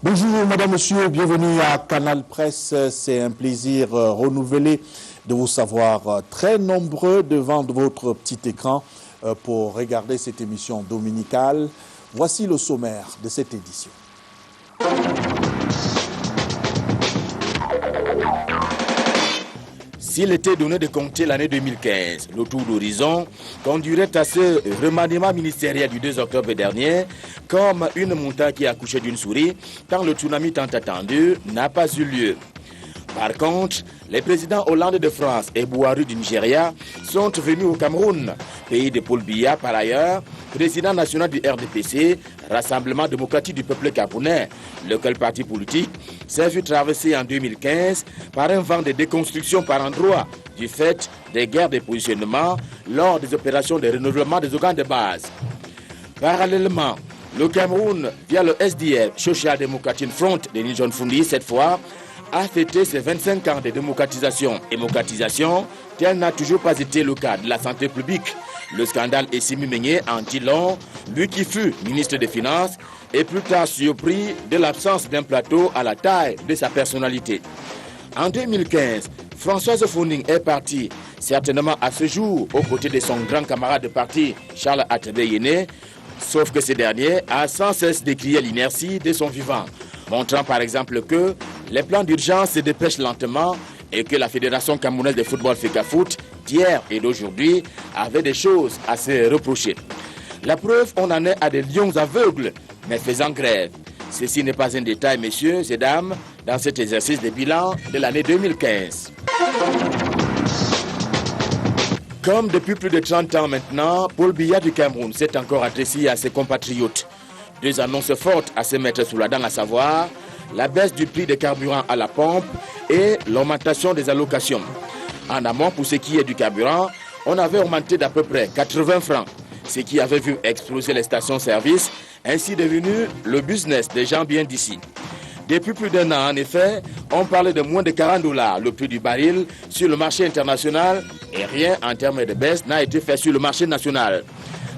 Bonjour Madame, Monsieur, bienvenue à Canal Presse. C'est un plaisir renouvelé de vous savoir très nombreux devant votre petit écran pour regarder cette émission dominicale. Voici le sommaire de cette édition. S'il était donné de compter l'année 2015, le tour d'horizon conduirait à ce remaniement ministériel du 2 octobre dernier comme une montagne qui a accouché d'une souris, tant le tsunami tant attendu n'a pas eu lieu. Par contre, les présidents Hollande de France et Buhari du Nigeria sont venus au Cameroun, pays de Paul Biya par ailleurs, président national du RDPC, Rassemblement démocratique du peuple camerounais, lequel parti politique s'est vu traversé en 2015 par un vent de déconstruction par endroits du fait des guerres de positionnement lors des opérations de renouvellement des organes de base. Parallèlement, le Cameroun, via le SDF, Social Democratic Front de Nigel Fundi, cette fois, a fêté ses 25 ans de démocratisation. Démocratisation, tel n'a toujours pas été le cas de la santé publique. Le scandale Essimi Meigné en dit long, lui qui fut ministre des Finances et plus tard surpris de l'absence d'un plateau à la taille de sa personnalité. En 2015, Françoise Founing est partie, certainement à ce jour, aux côtés de son grand camarade de parti, Charles Atebe-Yéné, sauf que ce dernier a sans cesse décrié l'inertie de son vivant, montrant par exemple que les plans d'urgence se dépêchent lentement et que la Fédération camerounaise de football FECAFOOT, d'hier et d'aujourd'hui, avait des choses à se reprocher. La preuve, on en est à des lions aveugles, mais faisant grève. Ceci n'est pas un détail, messieurs et dames, dans cet exercice de bilan de l'année 2015. Comme depuis plus de 30 ans maintenant, Paul Biya du Cameroun s'est encore adressé à ses compatriotes. Deux annonces fortes à se mettre sous la dent, à savoir la baisse du prix des carburants à la pompe et l'augmentation des allocations. En amont, pour ce qui est du carburant, on avait augmenté d'à peu près 80 francs, ce qui avait vu exploser les stations-service, ainsi devenu le business des gens bien d'ici. Depuis plus d'un an, en effet, on parlait de moins de 40 $ le prix du baril sur le marché international et rien en termes de baisse n'a été fait sur le marché national.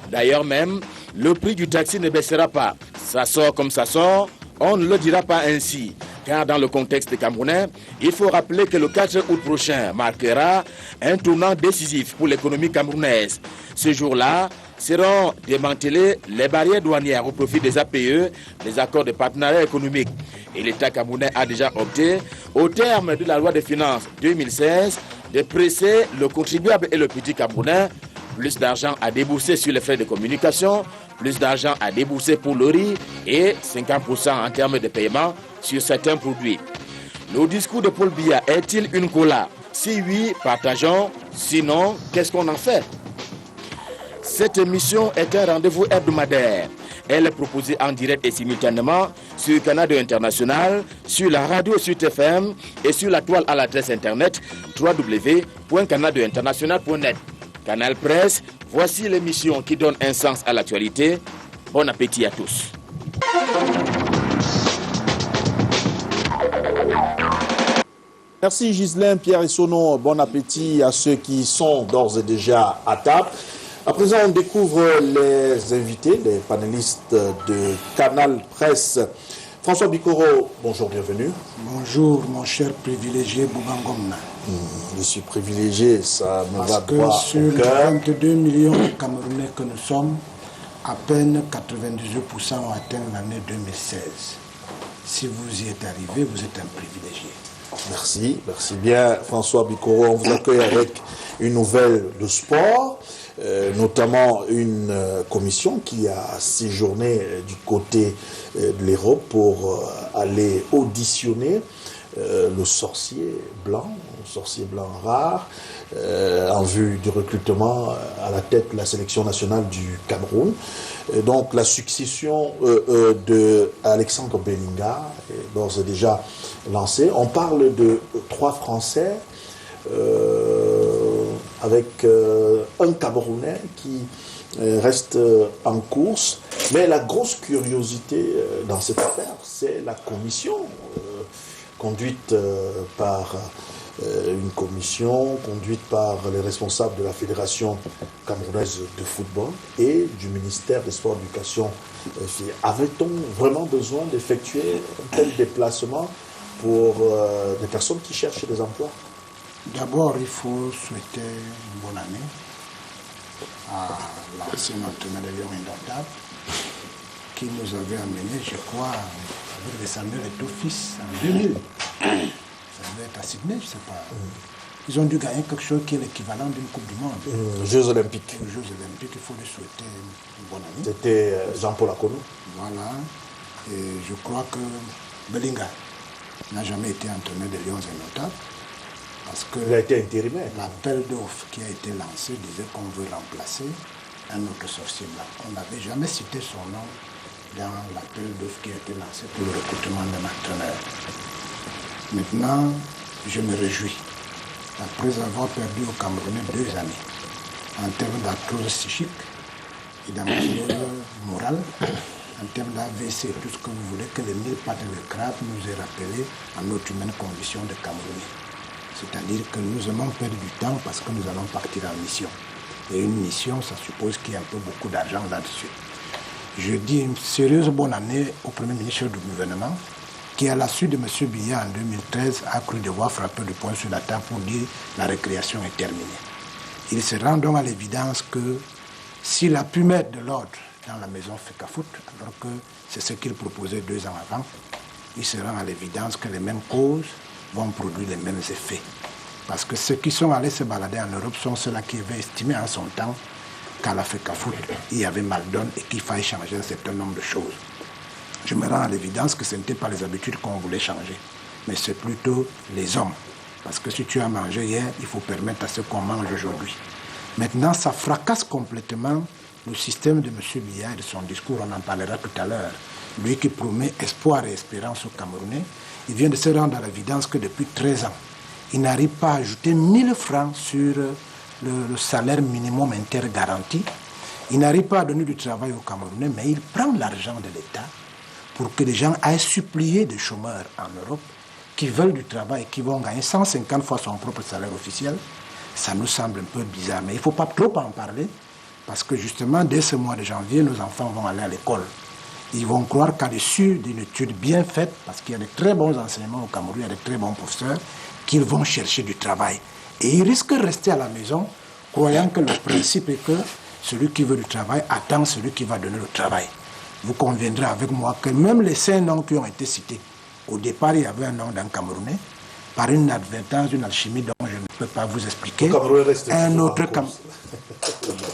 D'ailleurs même, le prix du taxi ne baissera pas. Ça sort comme ça sort, on ne le dira pas ainsi. Car dans le contexte camerounais, il faut rappeler que le 4 août prochain marquera un tournant décisif pour l'économie camerounaise. Ce jour-là, seront démantelées les barrières douanières au profit des APE, les accords de partenariat économique. Et l'État camerounais a déjà opté, au terme de la loi des finances 2016, de presser le contribuable et le petit camerounais. Plus d'argent à débourser sur les frais de communication, plus d'argent à débourser pour le riz et 50% en termes de paiement sur certains produits. Le discours de Paul Biya est-il une cola? Si oui, partageons. Sinon, qu'est-ce qu'on en fait? Cette émission est un rendez-vous hebdomadaire. Elle est proposée en direct et simultanément sur Canal 2 International, sur la radio Sud FM et sur la toile à l'adresse internet www.canal2international.net. Canal Presse, voici l'émission qui donne un sens à l'actualité. Bon appétit à tous. Merci Ghislain, Pierre et Sono. Bon appétit à ceux qui sont d'ores et déjà à table. À présent, on découvre les invités, les panélistes de Canal Presse. François Bikoro, bonjour, bienvenue. Bonjour, mon cher privilégié Boubangom. Je suis privilégié, ça me va droit au cœur. Parce que sur les 22 millions de Camerounais que nous sommes, à peine 98% ont atteint l'année 2016. Si vous y êtes arrivé, vous êtes un privilégié. Merci bien François Bikoro. On vous accueille avec une nouvelle de sport. Notamment une commission qui a séjourné du côté de l'Europe pour aller auditionner le sorcier blanc rare, en vue du recrutement à la tête de la sélection nationale du Cameroun. Donc la succession de Alexandre Belinga est d'ores et déjà lancée. On parle de 3 Français, avec un Camerounais qui reste en course. Mais la grosse curiosité dans cette affaire, c'est la commission conduite par une commission conduite par les responsables de la Fédération camerounaise de football et du ministère des Sports et de l'Éducation. Avait-on vraiment besoin d'effectuer un tel déplacement pour des personnes qui cherchent des emplois? D'abord, il faut souhaiter une bonne année à l'ancien entraîneur de Lions Indomptables qui nous avait amené, je crois, avec des Samuel Eto'o-Fils en 2000. Ça devait être à Sydney, je ne sais pas. Ils ont dû gagner quelque chose qui est l'équivalent d'une Coupe du Monde. Jeux Olympiques. Aux Jeux Olympiques, il faut lui souhaiter une bonne année. C'était Jean-Paul Akonou. Voilà. Et je crois que Belinga n'a jamais été entraîneur des Lions Indomptables. Parce que il a été intérimaire. L'appel d'offres qui a été lancé disait qu'on veut remplacer un autre sorcier blanc. On n'avait jamais cité son nom dans l'appel d'offres qui a été lancé pour le recrutement d'un entraîneur. Maintenant, je me réjouis, après avoir perdu au Camerounais 2 années, en termes d'arthrose psychique et d'arthrose morale, en termes d'AVC, tout ce que vous voulez, que les 1000 pattes de crabe nous aient rappelé en notre humaine condition de Camerounais. C'est-à-dire que nous aimons perdre du temps parce que nous allons partir en mission. Et une mission, ça suppose qu'il y a un peu beaucoup d'argent là-dessus. Je dis une sérieuse bonne année au Premier ministre du gouvernement qui, à la suite de M. Biya en 2013, a cru devoir frapper du poing sur la table pour dire que la récréation est terminée. Il se rend donc à l'évidence que s'il a pu mettre de l'ordre dans la maison Fecafoot, alors que c'est ce qu'il proposait 2 ans avant, il se rend à l'évidence que les mêmes causes vont produire les mêmes effets. Parce que ceux qui sont allés se balader en Europe sont ceux-là qui avaient estimé en son temps qu'à la Fecafoot, il y avait mal donné et qu'il fallait changer un certain nombre de choses. Je me rends à l'évidence que ce n'était pas les habitudes qu'on voulait changer, mais c'est plutôt les hommes. Parce que si tu as mangé hier, il faut permettre à ce qu'on mange aujourd'hui. Maintenant, ça fracasse complètement le système de M. Biya et de son discours, on en parlera tout à l'heure. Lui qui promet espoir et espérance aux Camerounais, il vient de se rendre à l'évidence que depuis 13 ans, il n'arrive pas à ajouter 1000 francs sur le salaire minimum intergaranti. Il n'arrive pas à donner du travail aux Camerounais, mais il prend l'argent de l'État pour que les gens aillent supplier des chômeurs en Europe qui veulent du travail et qui vont gagner 150 fois son propre salaire officiel. Ça nous semble un peu bizarre, mais il ne faut pas trop en parler parce que justement, dès ce mois de janvier, nos enfants vont aller à l'école. Ils vont croire qu'à l'issue d'une étude bien faite, parce qu'il y a de très bons enseignements au Cameroun, il y a de très bons professeurs, qu'ils vont chercher du travail. Et ils risquent de rester à la maison, croyant que le principe est que celui qui veut du travail attend celui qui va donner le travail. Vous conviendrez avec moi que même les 5 noms qui ont été cités, au départ, il y avait un nom d'un Camerounais, par une inadvertance, une alchimie dont je ne peux pas vous expliquer, un autre Camerounais.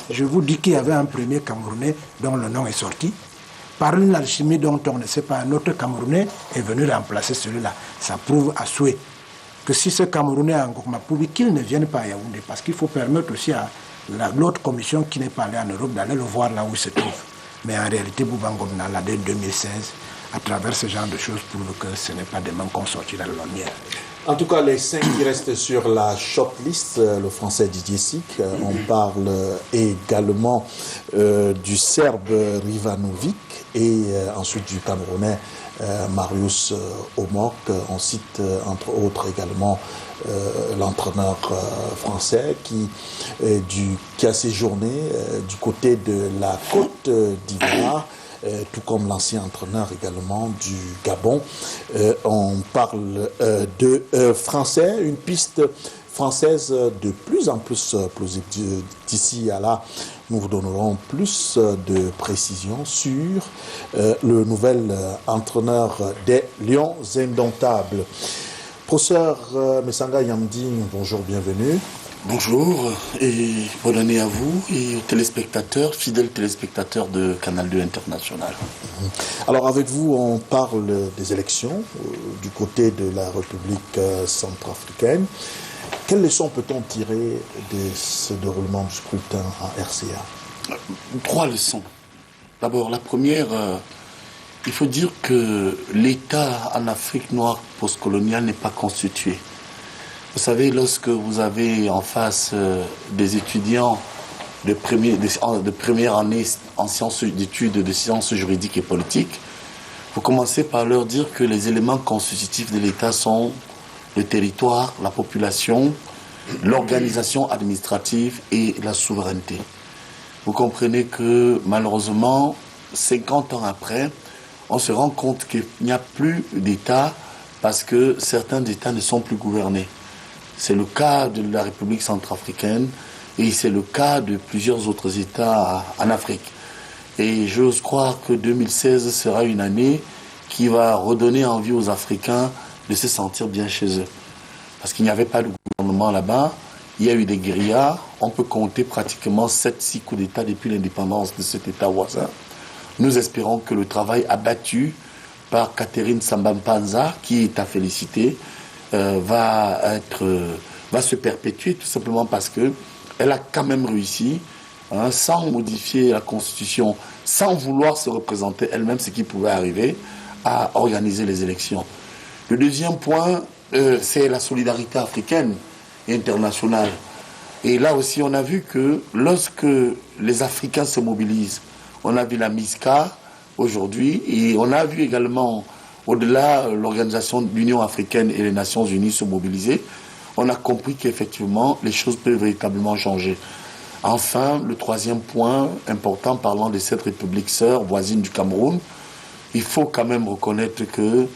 Je vous dis qu'il y avait un premier Camerounais dont le nom est sorti. Par une alchimie dont on ne sait pas, un autre Camerounais est venu remplacer celui-là. Ça prouve à souhait que si ce Camerounais a encore Mapoubi, qu'il ne vienne pas à Yaoundé, parce qu'il faut permettre aussi à l'autre commission qui n'est pas allée en Europe d'aller le voir là où il se trouve. Mais en réalité, Boubangomna, l'année 2016, à travers ce genre de choses, prouve que ce n'est pas demain qu'on sortira le lanière. En tout cas, les 5 qui restent sur la shortlist, le français Didier Sik, on parle également du Serbe Rivanovic et ensuite du Camerounais Marius Omok. On cite entre autres également l'entraîneur français qui a séjourné du côté de la Côte d'Ivoire. Tout comme l'ancien entraîneur également du Gabon. On parle de français, une piste française de plus en plus plausible. D'ici à là, nous vous donnerons plus de précisions sur le nouvel entraîneur des Lions Indomptables. Professeur Messanga Yamdi, bonjour, bienvenue. Bonjour et bonne année à vous et aux téléspectateurs, fidèles téléspectateurs de Canal 2 International. Alors avec vous, on parle des élections du côté de la République centrafricaine. Quelles leçons peut-on tirer de ce déroulement du scrutin en RCA? 3 leçons. D'abord, la première, il faut dire que l'État en Afrique noire postcoloniale n'est pas constitué. Vous savez, lorsque vous avez en face des étudiants de première année en sciences d'études de sciences juridiques et politiques, vous commencez par leur dire que les éléments constitutifs de l'État sont le territoire, la population, l'organisation administrative et la souveraineté. Vous comprenez que malheureusement, 50 ans après, on se rend compte qu'il n'y a plus d'État parce que certains États ne sont plus gouvernés. C'est le cas de la République centrafricaine et c'est le cas de plusieurs autres États en Afrique. Et j'ose croire que 2016 sera une année qui va redonner envie aux Africains de se sentir bien chez eux. Parce qu'il n'y avait pas de gouvernement là-bas, il y a eu des guérillas, on peut compter pratiquement 7-6 coups d'État depuis l'indépendance de cet État voisin. Nous espérons que le travail abattu par Catherine Samba-Panza, qui est à féliciter, va se perpétuer tout simplement parce qu'elle a quand même réussi, sans modifier la Constitution, sans vouloir se représenter elle-même ce qui pouvait arriver, à organiser les élections. Le deuxième point, c'est la solidarité africaine et internationale. Et là aussi, on a vu que lorsque les Africains se mobilisent, on a vu la MISCA aujourd'hui, et on a vu également, au-delà, l'Organisation de l'Union africaine et les Nations unies se mobiliser, on a compris qu'effectivement, les choses peuvent véritablement changer. Enfin, le troisième point important, parlant de cette république sœur voisine du Cameroun, il faut quand même reconnaître que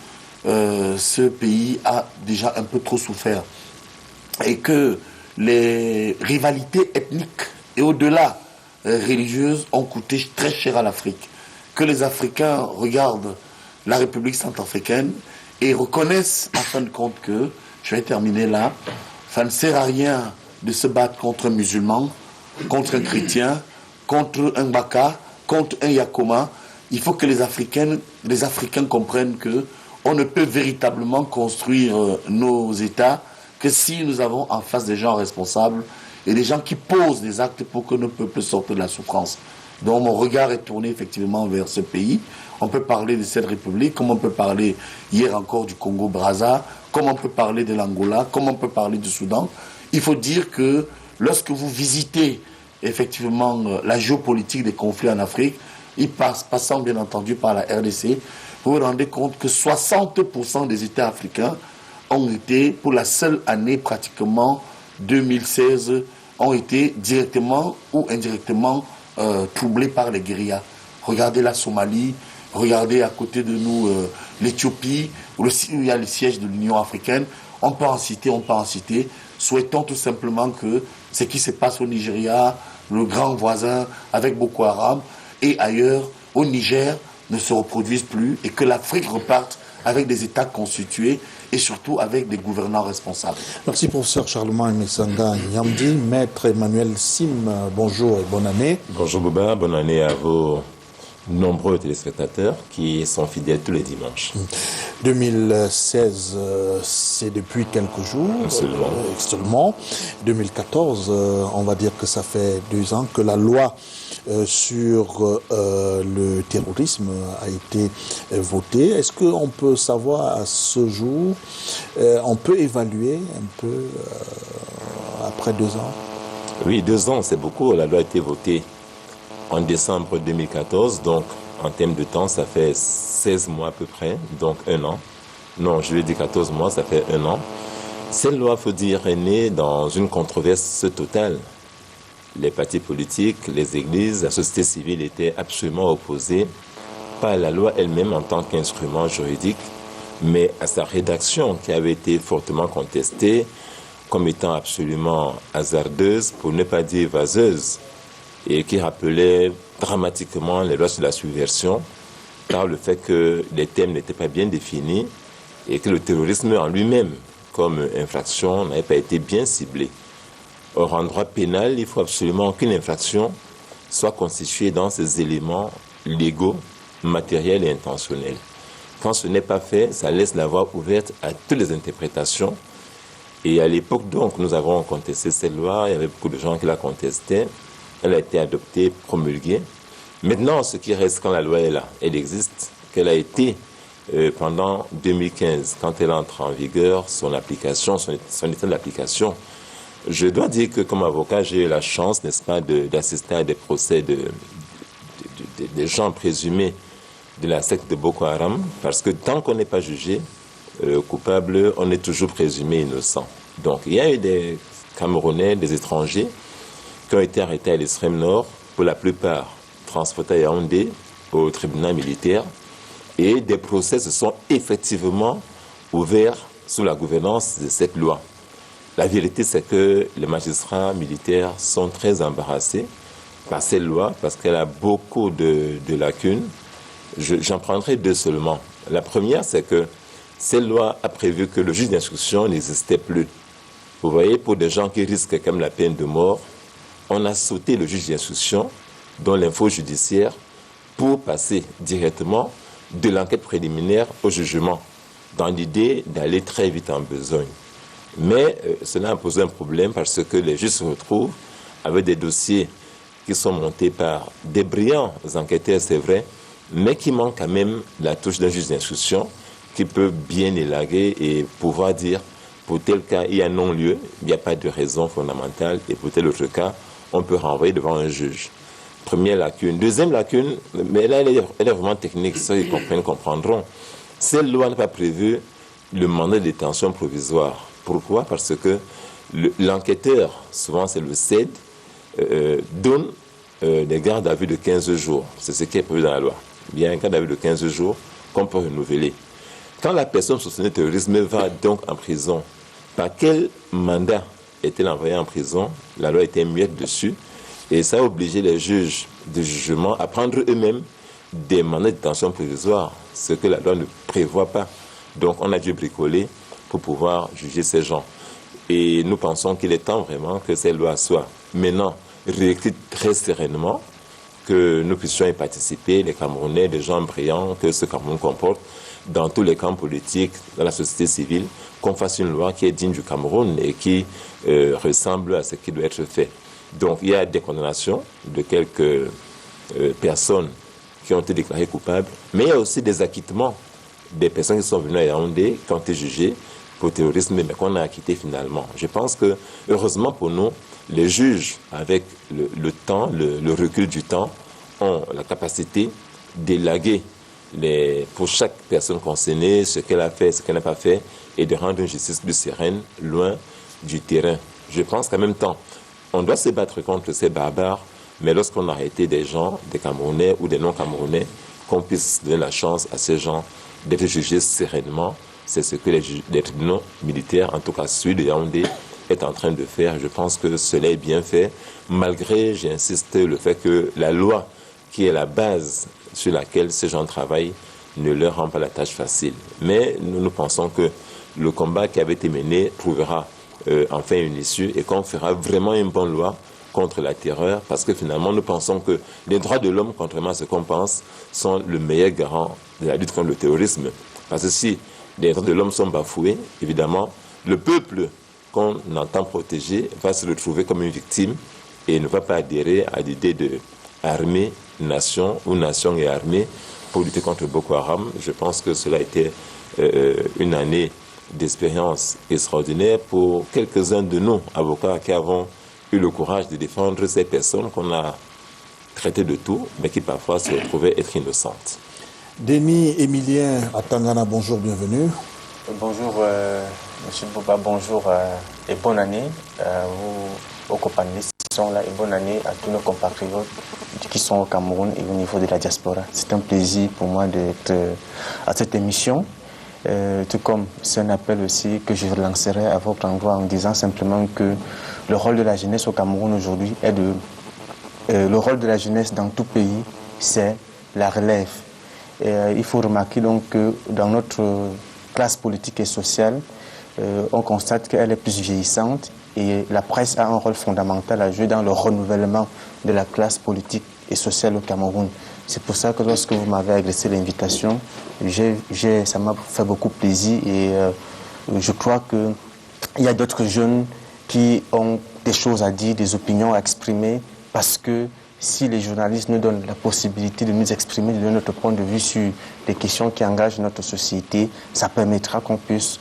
ce pays a déjà un peu trop souffert et que les rivalités ethniques et au-delà religieuses ont coûté très cher à l'Afrique. Que les Africains regardent la République centrafricaine et reconnaissent en fin de compte que, je vais terminer là, ça ne sert à rien de se battre contre un musulman, contre un chrétien, contre un Baka, contre un Yakoma. Il faut que les Africains comprennent que on ne peut véritablement construire nos États que si nous avons en face des gens responsables et des gens qui posent des actes pour que nos peuples sortent de la souffrance. Donc mon regard est tourné effectivement vers ce pays. On peut parler de cette république, comme on peut parler hier encore du Congo-Brazza, comme on peut parler de l'Angola, comme on peut parler du Soudan. Il faut dire que lorsque vous visitez effectivement la géopolitique des conflits en Afrique, passant bien entendu par la RDC, vous vous rendez compte que 60% des États africains ont été, pour la seule année pratiquement 2016, ont été directement ou indirectement troublés par les guérillas. Regardez la Somalie, regardez à côté de nous l'Éthiopie, où il y a le siège de l'Union africaine. On peut en citer. Souhaitons tout simplement que ce qui se passe au Nigeria, le grand voisin avec Boko Haram, et ailleurs, au Niger, ne se reproduisent plus et que l'Afrique reparte avec des États constitués et surtout avec des gouvernants responsables. Merci professeur Charlemagne Messanga Nyamdi. Maître Emmanuel Sim, bonjour et bonne année. Bonjour Bouba, bonne année à vos nombreux téléspectateurs qui sont fidèles tous les dimanches. 2016, c'est depuis quelques jours seulement. 2014, on va dire que ça fait 2 ans que la loi sur le terrorisme a été votée. Est-ce qu'on peut savoir à ce jour, on peut évaluer un peu après 2 ans? Oui, 2 ans, c'est beaucoup. La loi a été votée en décembre 2014, donc en termes de temps, ça fait 16 mois à peu près, donc 1 an. Non, je vais dire 14 mois, ça fait 1 an. Cette loi, il faut dire, est née dans une controverse totale. Les partis politiques, les églises, la société civile étaient absolument opposés, pas à la loi elle-même en tant qu'instrument juridique, mais à sa rédaction qui avait été fortement contestée comme étant absolument hasardeuse, pour ne pas dire vaseuse, et qui rappelait dramatiquement les lois sur la subversion, par le fait que les thèmes n'étaient pas bien définis et que le terrorisme en lui-même, comme infraction, n'avait pas été bien ciblé. Or, en droit pénal, il faut absolument qu'une infraction soit constituée dans ses éléments légaux, matériels et intentionnels. Quand ce n'est pas fait, ça laisse la voie ouverte à toutes les interprétations. Et à l'époque, donc, nous avons contesté cette loi, il y avait beaucoup de gens qui la contestaient. Elle a été adoptée, promulguée. Maintenant, ce qui reste quand la loi est là, elle existe, qu'elle a été pendant 2015, quand elle entre en vigueur, son application, son état d'application. Je dois dire que comme avocat, j'ai eu la chance, n'est-ce pas, d'assister à des procès des gens présumés de la secte de Boko Haram, parce que tant qu'on n'est pas jugé, coupable, on est toujours présumé innocent. Donc il y a eu des Camerounais, des étrangers qui ont été arrêtés à l'extrême nord, pour la plupart transportés à Yaoundé, au tribunal militaire, et des procès se sont effectivement ouverts sous la gouvernance de cette loi. La vérité, c'est que les magistrats militaires sont très embarrassés par cette loi parce qu'elle a beaucoup de lacunes. J'en prendrai deux seulement. La première, c'est que cette loi a prévu que le juge d'instruction n'existait plus. Vous voyez, pour des gens qui risquent quand même la peine de mort, on a sauté le juge d'instruction dans l'info judiciaire pour passer directement de l'enquête préliminaire au jugement, dans l'idée d'aller très vite en besogne. Mais cela a posé un problème parce que les juges se retrouvent avec des dossiers qui sont montés par des brillants enquêteurs, c'est vrai, mais qui manquent quand même la touche d'un juge d'instruction qui peut bien élaguer et pouvoir dire pour tel cas il y a non-lieu, il n'y a pas de raison fondamentale, et pour tel autre cas, on peut renvoyer devant un juge. Première lacune. Deuxième lacune, mais là elle est vraiment technique, ça ils comprendront. Cette loi n'a pas prévu le mandat de détention provisoire. Pourquoi? Parce que l'enquêteur, souvent c'est le CED, donne des gardes à vue de 15 jours. C'est ce qui est prévu dans la loi. Il y a un garde à vue de 15 jours qu'on peut renouveler. Quand la personne soupçonnée de terrorisme va donc en prison, par quel mandat est-elle envoyée en prison? La loi était muette dessus et ça a obligé les juges de jugement à prendre eux-mêmes des mandats de détention provisoire, ce que la loi ne prévoit pas. Donc on a dû bricoler pour pouvoir juger ces gens. Et nous pensons qu'il est temps vraiment que ces lois soient maintenant réécrites très sereinement, que nous puissions y participer, les Camerounais, des gens brillants que ce Cameroun comporte, dans tous les camps politiques, dans la société civile, qu'on fasse une loi qui est digne du Cameroun et qui ressemble à ce qui doit être fait. Donc il y a des condamnations de quelques personnes qui ont été déclarées coupables, mais il y a aussi des acquittements des personnes qui sont venues à Yaoundé, qui ont été jugées pour terrorisme, mais qu'on a acquitté finalement. Je pense que, heureusement pour nous, les juges, avec le temps, le recul du temps, ont la capacité d'élaguer pour chaque personne concernée ce qu'elle a fait, ce qu'elle n'a pas fait, et de rendre une justice plus sereine, loin du terrain. Je pense qu'en même temps, on doit se battre contre ces barbares, mais lorsqu'on a arrêté des gens, des Camerounais ou des non-Camerounais, qu'on puisse donner la chance à ces gens d'être jugés sereinement. C'est ce que les tribunaux militaires, en tout cas celui de Yaoundé, est en train de faire. Je pense que cela est bien fait, malgré, j'insiste, le fait que la loi, qui est la base sur laquelle ces gens travaillent, ne leur rend pas la tâche facile. Mais nous pensons que le combat qui avait été mené trouvera enfin une issue et qu'on fera vraiment une bonne loi contre la terreur, parce que finalement nous pensons que les droits de l'homme, contrairement à ce qu'on pense, sont le meilleur garant de la lutte contre le terrorisme. Parce que si les droits de l'homme sont bafoués, évidemment, le peuple qu'on entend protéger va se retrouver comme une victime et ne va pas adhérer à l'idée de armer nation ou nation et armée pour lutter contre Boko Haram. Je pense que cela a été une année d'expérience extraordinaire pour quelques-uns de nous, avocats, qui avons eu le courage de défendre ces personnes qu'on a traitées de tout, mais qui parfois se retrouvaient être innocentes. Denis Emilien à Tangana, bonjour, bienvenue. Bonjour, M. Bouba, bonjour et bonne année à vous, aux compagnons qui sont là, et bonne année à tous nos compatriotes qui sont au Cameroun et au niveau de la diaspora. C'est un plaisir pour moi d'être à cette émission. Tout comme c'est un appel aussi que je lancerai à votre endroit en disant simplement que le rôle de la jeunesse au Cameroun aujourd'hui est le rôle de la jeunesse dans tout pays, c'est la relève. Et, il faut remarquer donc que dans notre classe politique et sociale, on constate qu'elle est plus vieillissante et la presse a un rôle fondamental à jouer dans le renouvellement de la classe politique et sociale au Cameroun. C'est pour ça que lorsque vous m'avez adressé l'invitation, ça m'a fait beaucoup plaisir et je crois qu'il y a d'autres jeunes qui ont des choses à dire, des opinions à exprimer, parce que si les journalistes nous donnent la possibilité de nous exprimer, de donner notre point de vue sur les questions qui engagent notre société, ça permettra qu'on puisse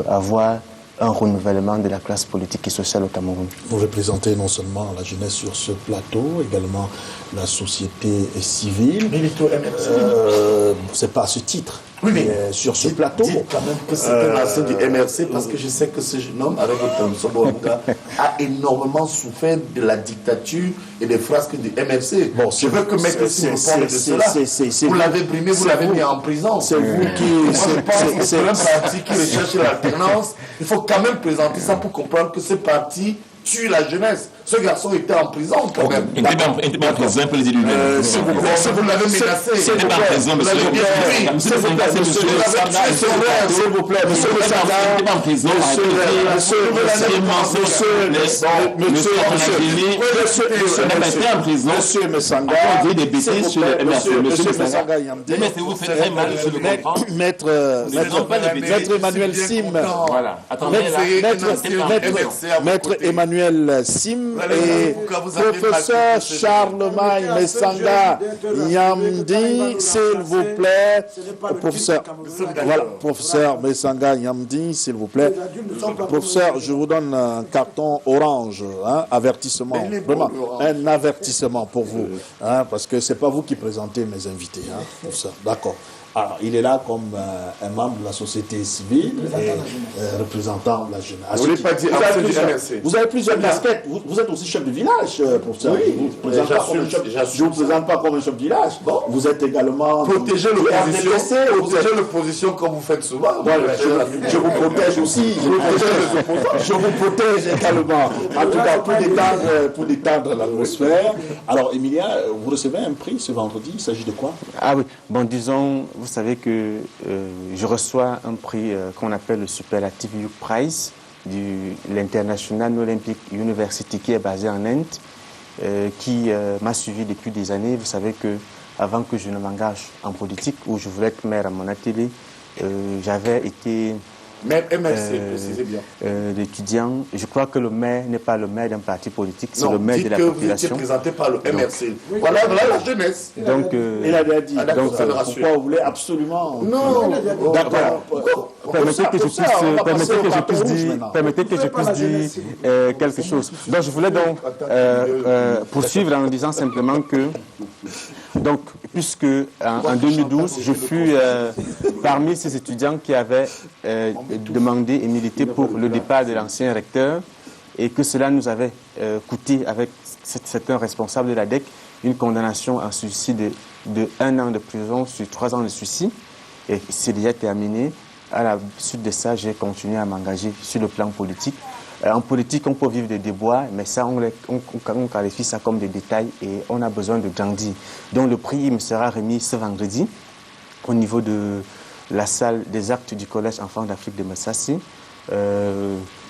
avoir un renouvellement de la classe politique et sociale au Cameroun. Vous représentez non seulement la jeunesse sur ce plateau, également la société civile. Milito MRC. C'est pas à ce titre. Oui, mais sur ce plateau. Dites quand même que c'est un ancien du MRC, parce que je sais que ce jeune homme, avec Otamsoboruka, a énormément souffert de la dictature et des frasques du MRC. Bon, je veux que Maître Sim me parle de cela. Vous l'avez brimé, vous l'avez mis en prison. C'est vous qui... Moi, je pense que c'est un parti qui recherche l'alternance. Il faut quand même présenter ça pour comprendre que ce parti tue la jeunesse. Ce garçon était en prison quand même. Il n'était pas en prison pour les élus. S'il vous plaît, vous l'avez menacé. Il n'était pas en prison, monsieur. S'il vous plaît, monsieur le Sanga. Il n'était pas en prison. Monsieur Messanga. On dit des bêtises sur le MRC. Monsieur Messanga Yamdi. Mais vous faites très mal, je le comprends. Maître Emmanuel Sim. Voilà. Attendez, là. Maître Emmanuel Sim et professeur Charlemagne Messanga Yamdi, s'il vous plaît. Professeur Messanga Yamdi, s'il vous plaît. Professeur, je vous donne un carton orange, avertissement, vraiment, un avertissement pour vous, parce que c'est pas vous qui présentez mes invités, professeur. D'accord. Alors, il est là comme un membre de la société civile et représentant de la jeunesse. Vous avez plusieurs casquettes. Vous êtes aussi chef de village, professeur. Oui, je ne vous présente pas comme un chef de village. Bon. Vous êtes également... Protéger l'opposition comme vous faites souvent. Voilà, je vous protège aussi. Je vous protège également. En tout cas, pour détendre l'atmosphère. Alors, Emilia, vous recevez un prix ce vendredi. Il s'agit de quoi? Ah oui, bon, disons... Vous savez que je reçois un prix qu'on appelle le Superlative Youth Prize de l'International Olympic University qui est basé en Inde, qui m'a suivi depuis des années. Vous savez que avant que je ne m'engage en politique, où je voulais être maire à mon atelier, j'avais été... Même MRC, précisez bien. L'étudiant, je crois que le maire n'est pas le maire d'un parti politique, c'est le maire de la population. Vous étiez présenté par le MRC. Voilà la jeunesse. Donc, il avait dit. Donc, pourquoi vous voulez absolument... Non, d'accord. Permettez que je puisse dire quelque chose. Donc, je voulais donc poursuivre en disant simplement que, donc, puisque en 2012, je fus parmi ces étudiants qui avaient demandé et milité pour le départ de l'ancien recteur et que cela nous avait coûté, avec certains responsables de la DEC, une condamnation en suicide de 1 an de prison sur 3 ans de suicide. Et c'est déjà terminé. À la suite de ça, j'ai continué à m'engager sur le plan politique. En politique, on peut vivre des déboires, mais ça, on qualifie ça comme des détails et on a besoin de grandir. Donc le prix me sera remis ce vendredi au niveau de la salle des actes du Collège Enfants d'Afrique de Massassi.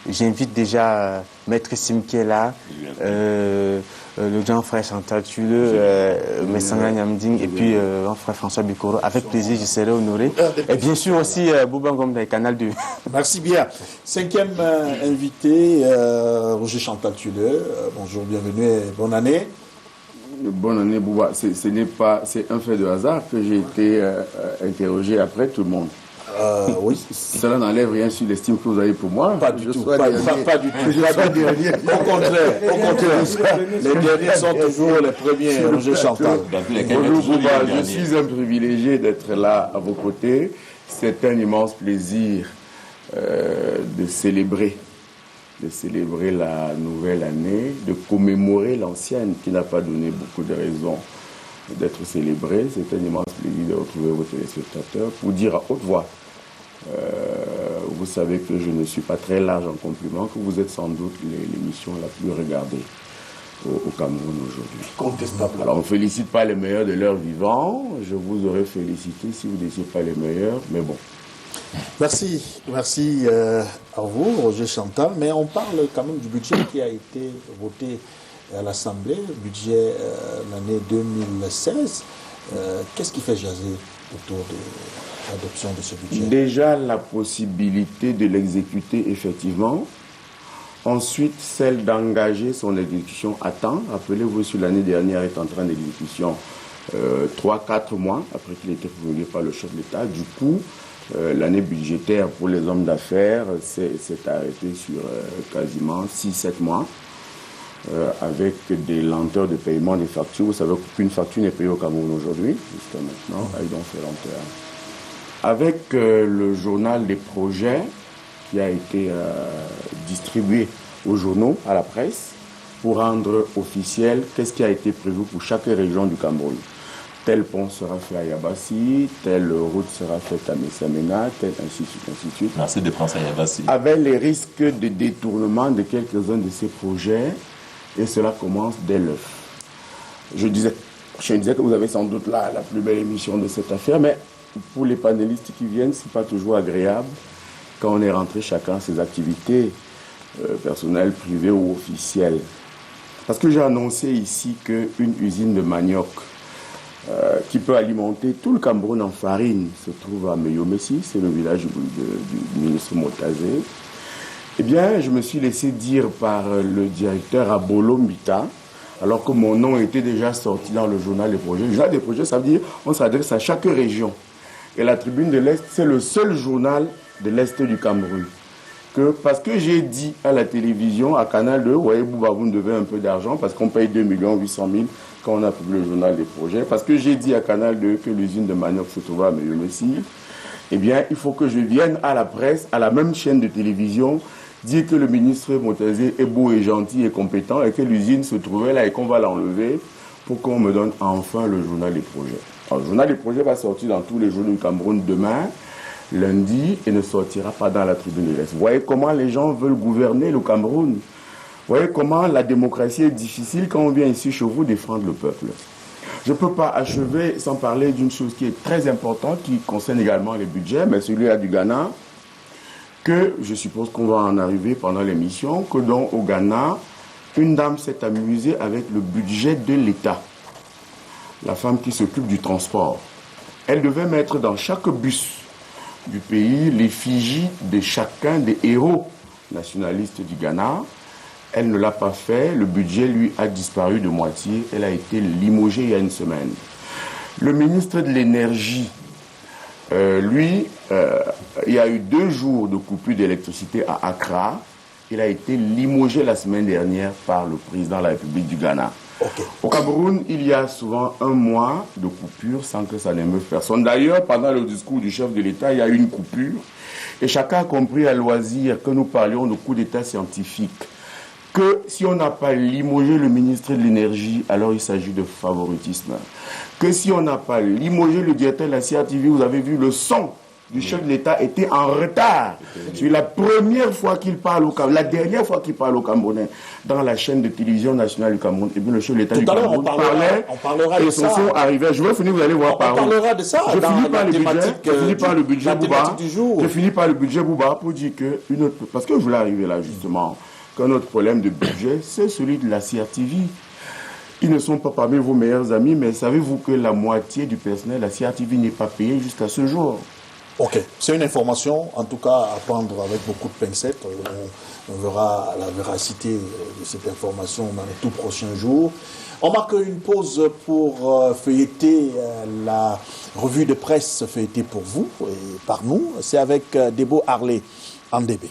J'invite déjà Maître Sim qui est là, le grand frère Chantal Tuleux, Messanga Nyamding et puis mon frère François Bikoro. Avec plaisir, je serai honoré. Et bien sûr aussi Bouba Ngom dans le canal 2. Merci bien. 5e invité, Roger Chantal Tuleux. Bonjour, bienvenue et bonne année. Bonne année, Bouba. C'est un fait de hasard que j'ai été interrogé après tout le monde. Oui. Cela n'enlève rien sur l'estime que vous avez pour moi. Pas du tout. Pas du tout. Au contraire. Les derniers sont toujours les premiers, Roger Chantal. Bonjour, Bouba. Je suis un privilégié d'être là à vos côtés. C'est un immense plaisir de célébrer la nouvelle année, de commémorer l'ancienne qui n'a pas donné beaucoup de raisons d'être célébrée. C'est un immense plaisir de retrouver vos téléspectateurs pour dire à haute voix, vous savez que je ne suis pas très large en compliments, que vous êtes sans doute l'émission la plus regardée au Cameroun aujourd'hui. Contestable. Alors on ne félicite pas les meilleurs de leur vivant, je vous aurais félicité si vous n'étiez pas les meilleurs, mais bon. Merci à vous, Roger Chantal. Mais on parle quand même du budget qui a été voté à l'Assemblée, budget l'année 2016. Qu'est-ce qui fait jaser autour de l'adoption de ce budget? Déjà, la possibilité de l'exécuter effectivement. Ensuite, celle d'engager son exécution à temps. Rappelez-vous, sur l'année dernière, est en train d'exécution 3-4 mois après qu'il ait été promulgué par le chef de l'État. Du coup, l'année budgétaire pour les hommes d'affaires s'est arrêtée sur quasiment 6-7 mois, avec des lenteurs de paiement des factures. Vous savez qu'une facture n'est payée au Cameroun aujourd'hui, jusqu'à maintenant, avec donc ces lenteurs. Avec le journal des projets qui a été distribué aux journaux, à la presse, pour rendre officiel qu'est-ce qui a été prévu pour chaque région du Cameroun. Tel pont sera fait à Yabassi, telle route sera faite à Messamena, tel ainsi de suite, ainsi de suite. Merci de penser à Yabassi. Avec les risques de détournement de quelques-uns de ces projets, et cela commence dès l'œuf. Je disais que vous avez sans doute là la plus belle émission de cette affaire, mais pour les panélistes qui viennent, ce n'est pas toujours agréable quand on est rentré chacun à ses activités personnelles, privées ou officielles. Parce que j'ai annoncé ici qu'une usine de manioc qui peut alimenter tout le Cameroun en farine se trouve à Meyomessi, c'est le village du ministre Motazé. Eh bien, je me suis laissé dire par le directeur Abolo Mbita, alors que mon nom était déjà sorti dans le journal des projets. Le journal des projets, ça veut dire qu'on s'adresse à chaque région. Et la Tribune de l'Est, c'est le seul journal de l'Est du Cameroun. Parce que j'ai dit à la télévision, à Canal 2, voyez, Bouba, vous me devez un peu d'argent parce qu'on paye 2 800 000 quand on a publié le journal des projets. Parce que j'ai dit à Canal 2 que l'usine de manioc se trouvait à Meyomessi, eh bien, il faut que je vienne à la presse, à la même chaîne de télévision, dire que le ministre Motazé est beau et gentil et compétent et que l'usine se trouvait là et qu'on va l'enlever pour qu'on me donne enfin le journal des projets. Alors, le journal des projets va sortir dans tous les journaux du Cameroun demain, lundi, et ne sortira pas dans la Tribune de l'Est. Vous voyez comment les gens veulent gouverner le Cameroun. Vous voyez comment la démocratie est difficile quand on vient ici chez vous défendre le peuple. Je ne peux pas achever sans parler d'une chose qui est très importante, qui concerne également les budgets, mais celui-là du Ghana, que je suppose qu'on va en arriver pendant l'émission, que donc au Ghana, une dame s'est amusée avec le budget de l'État. La femme qui s'occupe du transport. Elle devait mettre dans chaque bus du pays l'effigie de chacun des héros nationalistes du Ghana. Elle ne l'a pas fait, le budget lui a disparu de moitié, elle a été limogée il y a une semaine. Le ministre de l'Énergie, il y a eu 2 jours de coupure d'électricité à Accra. Il a été limogé la semaine dernière par le président de la République du Ghana. Okay. Au Cameroun, il y a souvent 1 mois de coupure sans que ça n'émeuve personne. D'ailleurs, pendant le discours du chef de l'État, il y a eu une coupure. Et chacun a compris à loisir que nous parlions de coup d'État scientifique. Que si on n'a pas limogé le ministre de l'Énergie, alors il s'agit de favoritisme. Que si on n'a pas limogé le directeur de la CRTV, vous avez vu le son du chef de l'État était en retard. C'est la première fois qu'il parle au Cameroun, la dernière fois qu'il parle au Camerounais dans la chaîne de télévision nationale du Cameroun. Et puis le chef de l'État du Cameroun parlait et son son arrivait. Je vais finir, vous allez voir par où. On parlera de ça. Je finis par le budget Bouba. Je finis par le budget Bouba pour dire que parce que je voulais arriver là justement, qu'un autre problème de budget, c'est celui de la CRTV. Ils ne sont pas parmi vos meilleurs amis, mais savez-vous que la moitié du personnel de la CRTV n'est pas payé jusqu'à ce jour? Ok, c'est une information, en tout cas, à prendre avec beaucoup de pincettes. On verra la véracité de cette information dans les tout prochains jours. On marque une pause pour feuilleter la revue de presse feuilletée pour vous et par nous. C'est avec Debo Harley en DB.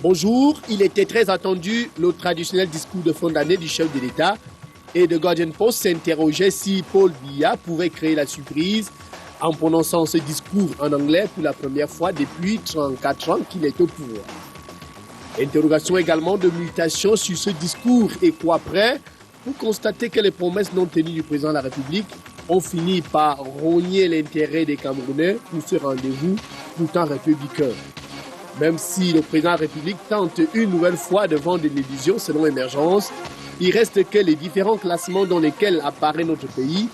Bonjour, il était très attendu le traditionnel discours de fin d'année du chef de l'État. Et The Guardian Post s'interrogeait si Paul Biya pouvait créer la surprise en prononçant ce discours en anglais pour la première fois depuis 34 ans qu'il est au pouvoir. Interrogation également de mutation sur ce discours et quoi après pour constater que les promesses non tenues du président de la République ont fini par rogner l'intérêt des Camerounais pour ce rendez-vous pourtant républicain. Même si le président de la République tente une nouvelle fois de vendre une illusion selon Émergence, il reste que les différents classements dans lesquels apparaît notre pays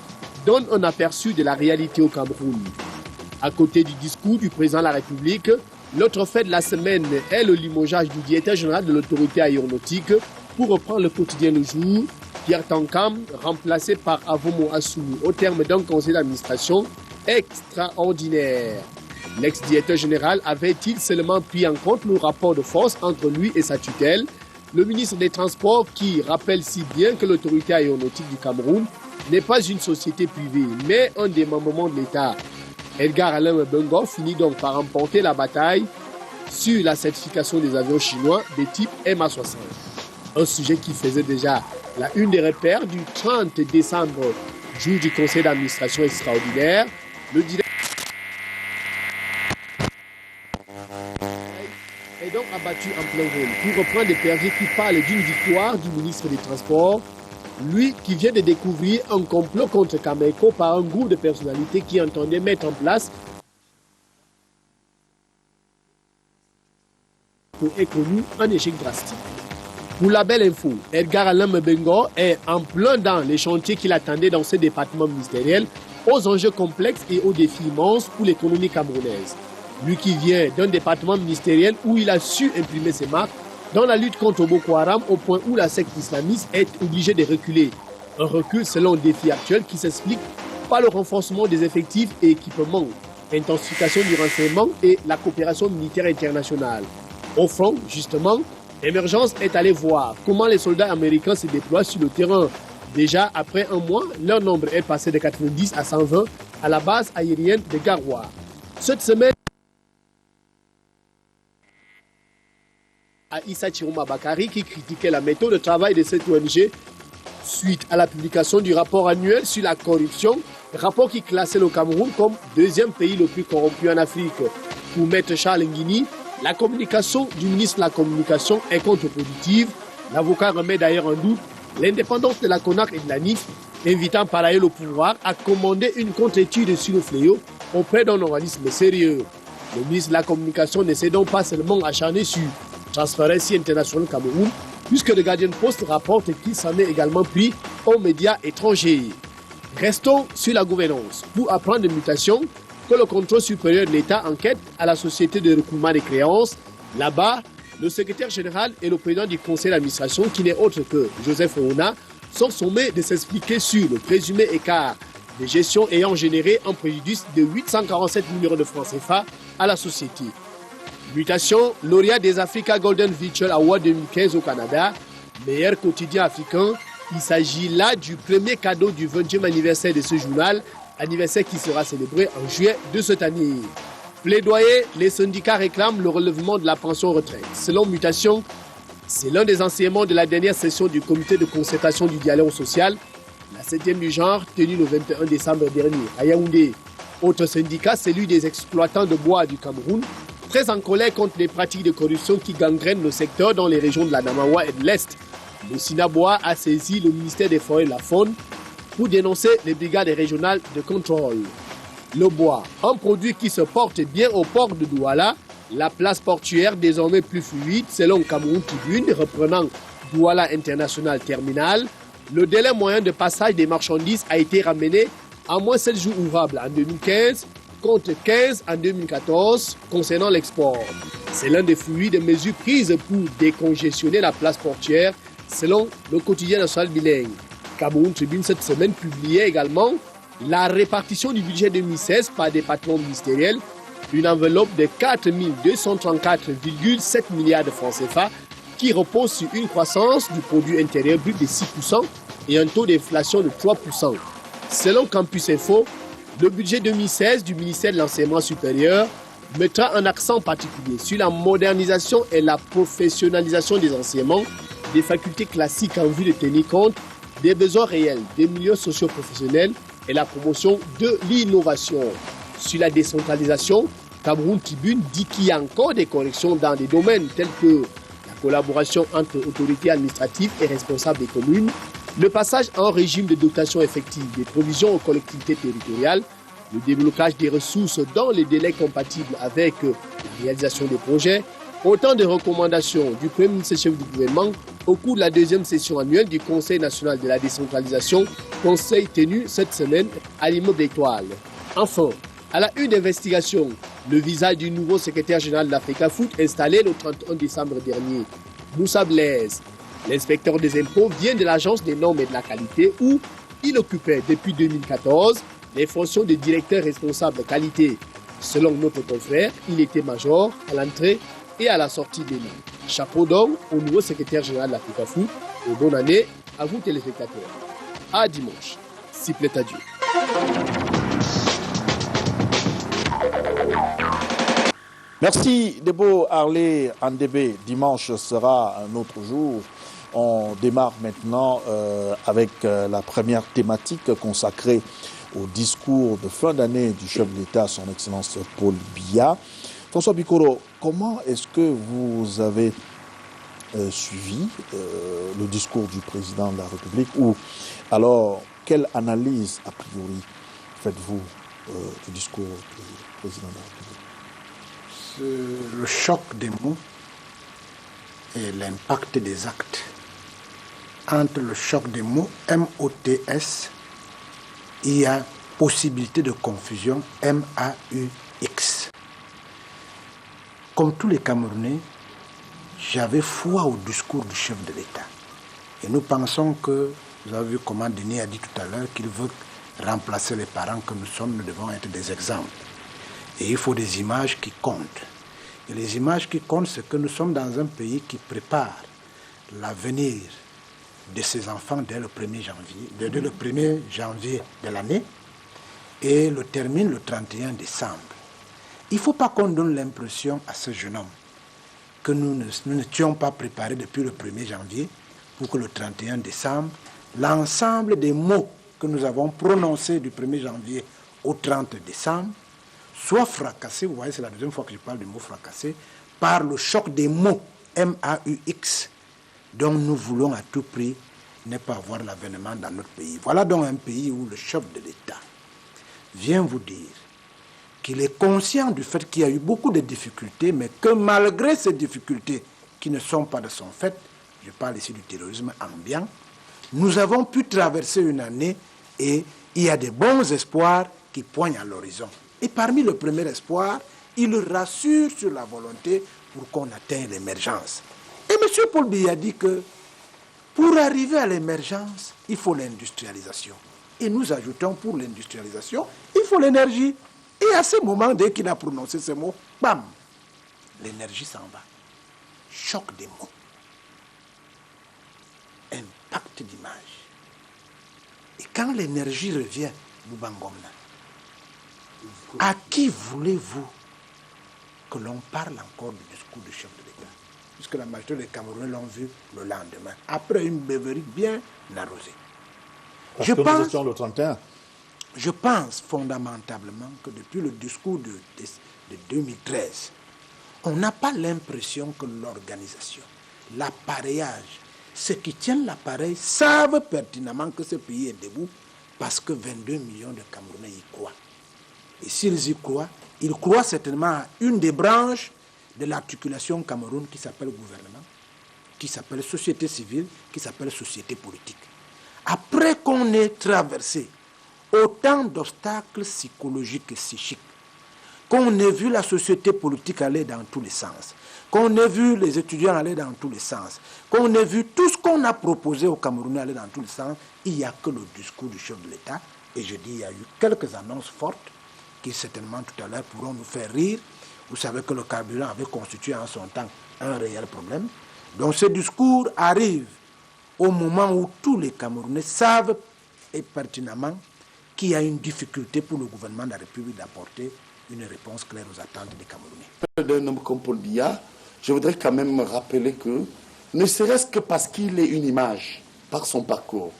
donnent un aperçu de la réalité au Cameroun. À côté du discours du président de la République, l'autre fait de la semaine est le limogeage du directeur général de l'autorité aéronautique pour reprendre le quotidien Le Jour, Pierre Tankam, remplacé par Avomo Assoumou au terme d'un conseil d'administration extraordinaire. L'ex-directeur général avait-il seulement pris en compte le rapport de force entre lui et sa tutelle, Le ministre des Transports qui rappelle si bien que l'autorité aéronautique du Cameroun n'est pas une société privée, mais un démembrement de l'État. Edgar Alain Bengo finit donc par remporter la bataille sur la certification des avions chinois de type MA60. Un sujet qui faisait déjà la une des repères du 30 décembre, jour du conseil d'administration extraordinaire. Le directeur est donc abattu en plein vol. Pour reprendre des perdus qui parlent d'une victoire du ministre des Transports, lui qui vient de découvrir un complot contre Cameco par un groupe de personnalités qui entendait mettre en place est connu un échec drastique. Pour la belle info, Edgar Alain Bengo est en plein dans les chantiers qu'il attendait dans ce département ministériel, aux enjeux complexes et aux défis immenses pour l'économie camerounaise. Lui qui vient d'un département ministériel où il a su imprimer ses marques dans la lutte contre Boko Haram au point où la secte islamiste est obligée de reculer. Un recul selon le défi actuel qui s'explique par le renforcement des effectifs et équipements, l'intensification du renseignement et la coopération militaire internationale. Au front, justement, Émergence est allé voir comment les soldats américains se déploient sur le terrain. Déjà, après un mois, leur nombre est passé de 90 à 120 à la base aérienne de Garoua. Cette semaine, à Issa Chirouma Bakari qui critiquait la méthode de travail de cette ONG suite à la publication du rapport annuel sur la corruption, rapport qui classait le Cameroun comme deuxième pays le plus corrompu en Afrique. Pour Maître Charles Nguini, la communication du ministre de la Communication est contre-productive. L'avocat remet d'ailleurs en doute l'indépendance de la CONAC et de la NIF, invitant par ailleurs le pouvoir à commander une contre-étude sur le fléau auprès d'un organisme sérieux. Le ministre de la Communication ne s'est donc pas seulement acharné sur Transparency International Cameroun, puisque le Guardian Post rapporte qu'il s'en est également pris aux médias étrangers. Restons sur la gouvernance. Pour apprendre des mutations, que le contrôle supérieur de l'État enquête à la société de recouvrement des créances. Là-bas, le secrétaire général et le président du conseil d'administration, qui n'est autre que Joseph Ouna, sont sommés de s'expliquer sur le présumé écart de gestion ayant généré un préjudice de 847 millions de francs CFA à la société. Mutation, lauréat des Africa Golden Virtual Award 2015 au Canada, meilleur quotidien africain. Il s'agit là du premier cadeau du 20e anniversaire de ce journal, anniversaire qui sera célébré en juillet de cette année. Plaidoyer, les syndicats réclament le relèvement de la pension retraite. Selon Mutation, c'est l'un des enseignements de la dernière session du comité de concertation du dialogue social, la 7e du genre, tenue le 21 décembre dernier à Yaoundé. Autre syndicat, celui des exploitants de bois du Cameroun, très en colère contre les pratiques de corruption qui gangrènent le secteur dans les régions de la Namawa et de l'Est. Le Sinabois a saisi le ministère des Forêts et de la Faune pour dénoncer les brigades régionales de contrôle. Le bois, un produit qui se porte bien au port de Douala, la place portuaire désormais plus fluide selon Cameroun Tribune, reprenant Douala International Terminal. Le délai moyen de passage des marchandises a été ramené à moins 7 jours ouvrables en 2015, contre 15 en 2014 concernant l'export. C'est l'un des fruits des mesures prises pour décongestionner la place portuaire selon le quotidien national bilingue. Cameroun Tribune cette semaine publiait également la répartition du budget 2016 par département ministériel, une enveloppe de 4 234,7 milliards de francs CFA qui repose sur une croissance du produit intérieur brut de 6% et un taux d'inflation de 3%. Selon Campus Info, le budget 2016 du ministère de l'Enseignement supérieur mettra un accent particulier sur la modernisation et la professionnalisation des enseignements des facultés classiques en vue de tenir compte des besoins réels des milieux socio-professionnels et la promotion de l'innovation. Sur la décentralisation, Cameroun Tribune dit qu'il y a encore des corrections dans des domaines tels que la collaboration entre autorités administratives et responsables des communes, le passage à un régime de dotation effective des provisions aux collectivités territoriales, le déblocage des ressources dans les délais compatibles avec la réalisation des projets, autant de recommandations du Premier ministre chef du gouvernement au cours de la deuxième session annuelle du Conseil national de la décentralisation, conseil tenu cette semaine à l'immeuble Étoile. Enfin, à la une d'investigation, le visage du nouveau secrétaire général de l'Africa Foot installé le 31 décembre dernier, Moussa Blaise. L'inspecteur des impôts vient de l'Agence des normes et de la qualité où il occupait depuis 2014 les fonctions de directeur responsable de qualité. Selon notre confrère, il était major à l'entrée et à la sortie des noms. Chapeau d'or au nouveau secrétaire général de l'Africa Foot et bonne année à vous téléspectateurs. À dimanche, s'il plaît à Dieu. Merci Debo Harley Andebe. Dimanche sera un autre jour. On démarre maintenant avec la première thématique consacrée au discours de fin d'année du chef de l'État, son Excellence Paul Biya. François Bikoro, comment est-ce que vous avez suivi le discours du président de la République, ou alors quelle analyse a priori faites-vous du discours du président de la République? Le choc des mots et l'impact des actes. Entre le choc des mots, M-O-T-S, il y a possibilité de confusion, M-A-U-X. Comme tous les Camerounais, j'avais foi au discours du chef de l'État. Et nous pensons que, vous avez vu comment Denis a dit tout à l'heure, qu'il veut remplacer les parents que nous sommes, nous devons être des exemples. Et il faut des images qui comptent. Et les images qui comptent, c'est que nous sommes dans un pays qui prépare l'avenir de ses enfants dès le 1er janvier, dès le 1er janvier de l'année, et le termine le 31 décembre. Il ne faut pas qu'on donne l'impression à ce jeune homme que nous n'étions pas préparés depuis le 1er janvier pour que le 31 décembre, l'ensemble des mots que nous avons prononcés du 1er janvier au 30 décembre soit fracassé, vous voyez, c'est la deuxième fois que je parle du mot fracassé, par le choc des mots M-A-U-X, dont nous voulons à tout prix ne pas avoir l'avènement dans notre pays. Voilà donc un pays où le chef de l'État vient vous dire qu'il est conscient du fait qu'il y a eu beaucoup de difficultés, mais que malgré ces difficultés qui ne sont pas de son fait, je parle ici du terrorisme ambiant, nous avons pu traverser une année et il y a des bons espoirs qui poignent à l'horizon. Et parmi le premier espoir, il rassure sur la volonté pour qu'on atteigne l'émergence. Et M. Paul Biya dit que pour arriver à l'émergence, il faut l'industrialisation. Et nous ajoutons pour l'industrialisation, il faut l'énergie. Et à ce moment, dès qu'il a prononcé ces mots, bam, l'énergie s'en va. Choc des mots. Impact d'image. Et quand l'énergie revient, Boubangomna, à qui voulez-vous que l'on parle encore du discours du chef de l'État? Puisque la majorité des Camerounais l'ont vu le lendemain, après une beuverie bien arrosée. Le 31. Je pense fondamentalement que depuis le discours de 2013, on n'a pas l'impression que l'organisation, l'appareillage, ceux qui tiennent l'appareil savent pertinemment que ce pays est debout parce que 22 millions de Camerounais y croient. Et s'ils y croient, ils croient certainement à une des branches de l'articulation Cameroun qui s'appelle gouvernement, qui s'appelle société civile, qui s'appelle société politique. Après qu'on ait traversé autant d'obstacles psychologiques et psychiques, qu'on ait vu la société politique aller dans tous les sens, qu'on ait vu les étudiants aller dans tous les sens, qu'on ait vu tout ce qu'on a proposé aux Camerounais aller dans tous les sens, il n'y a que le discours du chef de l'État. Et je dis, il y a eu quelques annonces fortes qui certainement tout à l'heure pourront nous faire rire. Vous savez que le carburant avait constitué en son temps un réel problème. Donc ce discours arrive au moment où tous les Camerounais savent et pertinemment qu'il y a une difficulté pour le gouvernement de la République d'apporter une réponse claire aux attentes des Camerounais. D'un homme comme Paul Biya, je voudrais quand même rappeler que, ne serait-ce que parce qu'il est une image, par son parcours,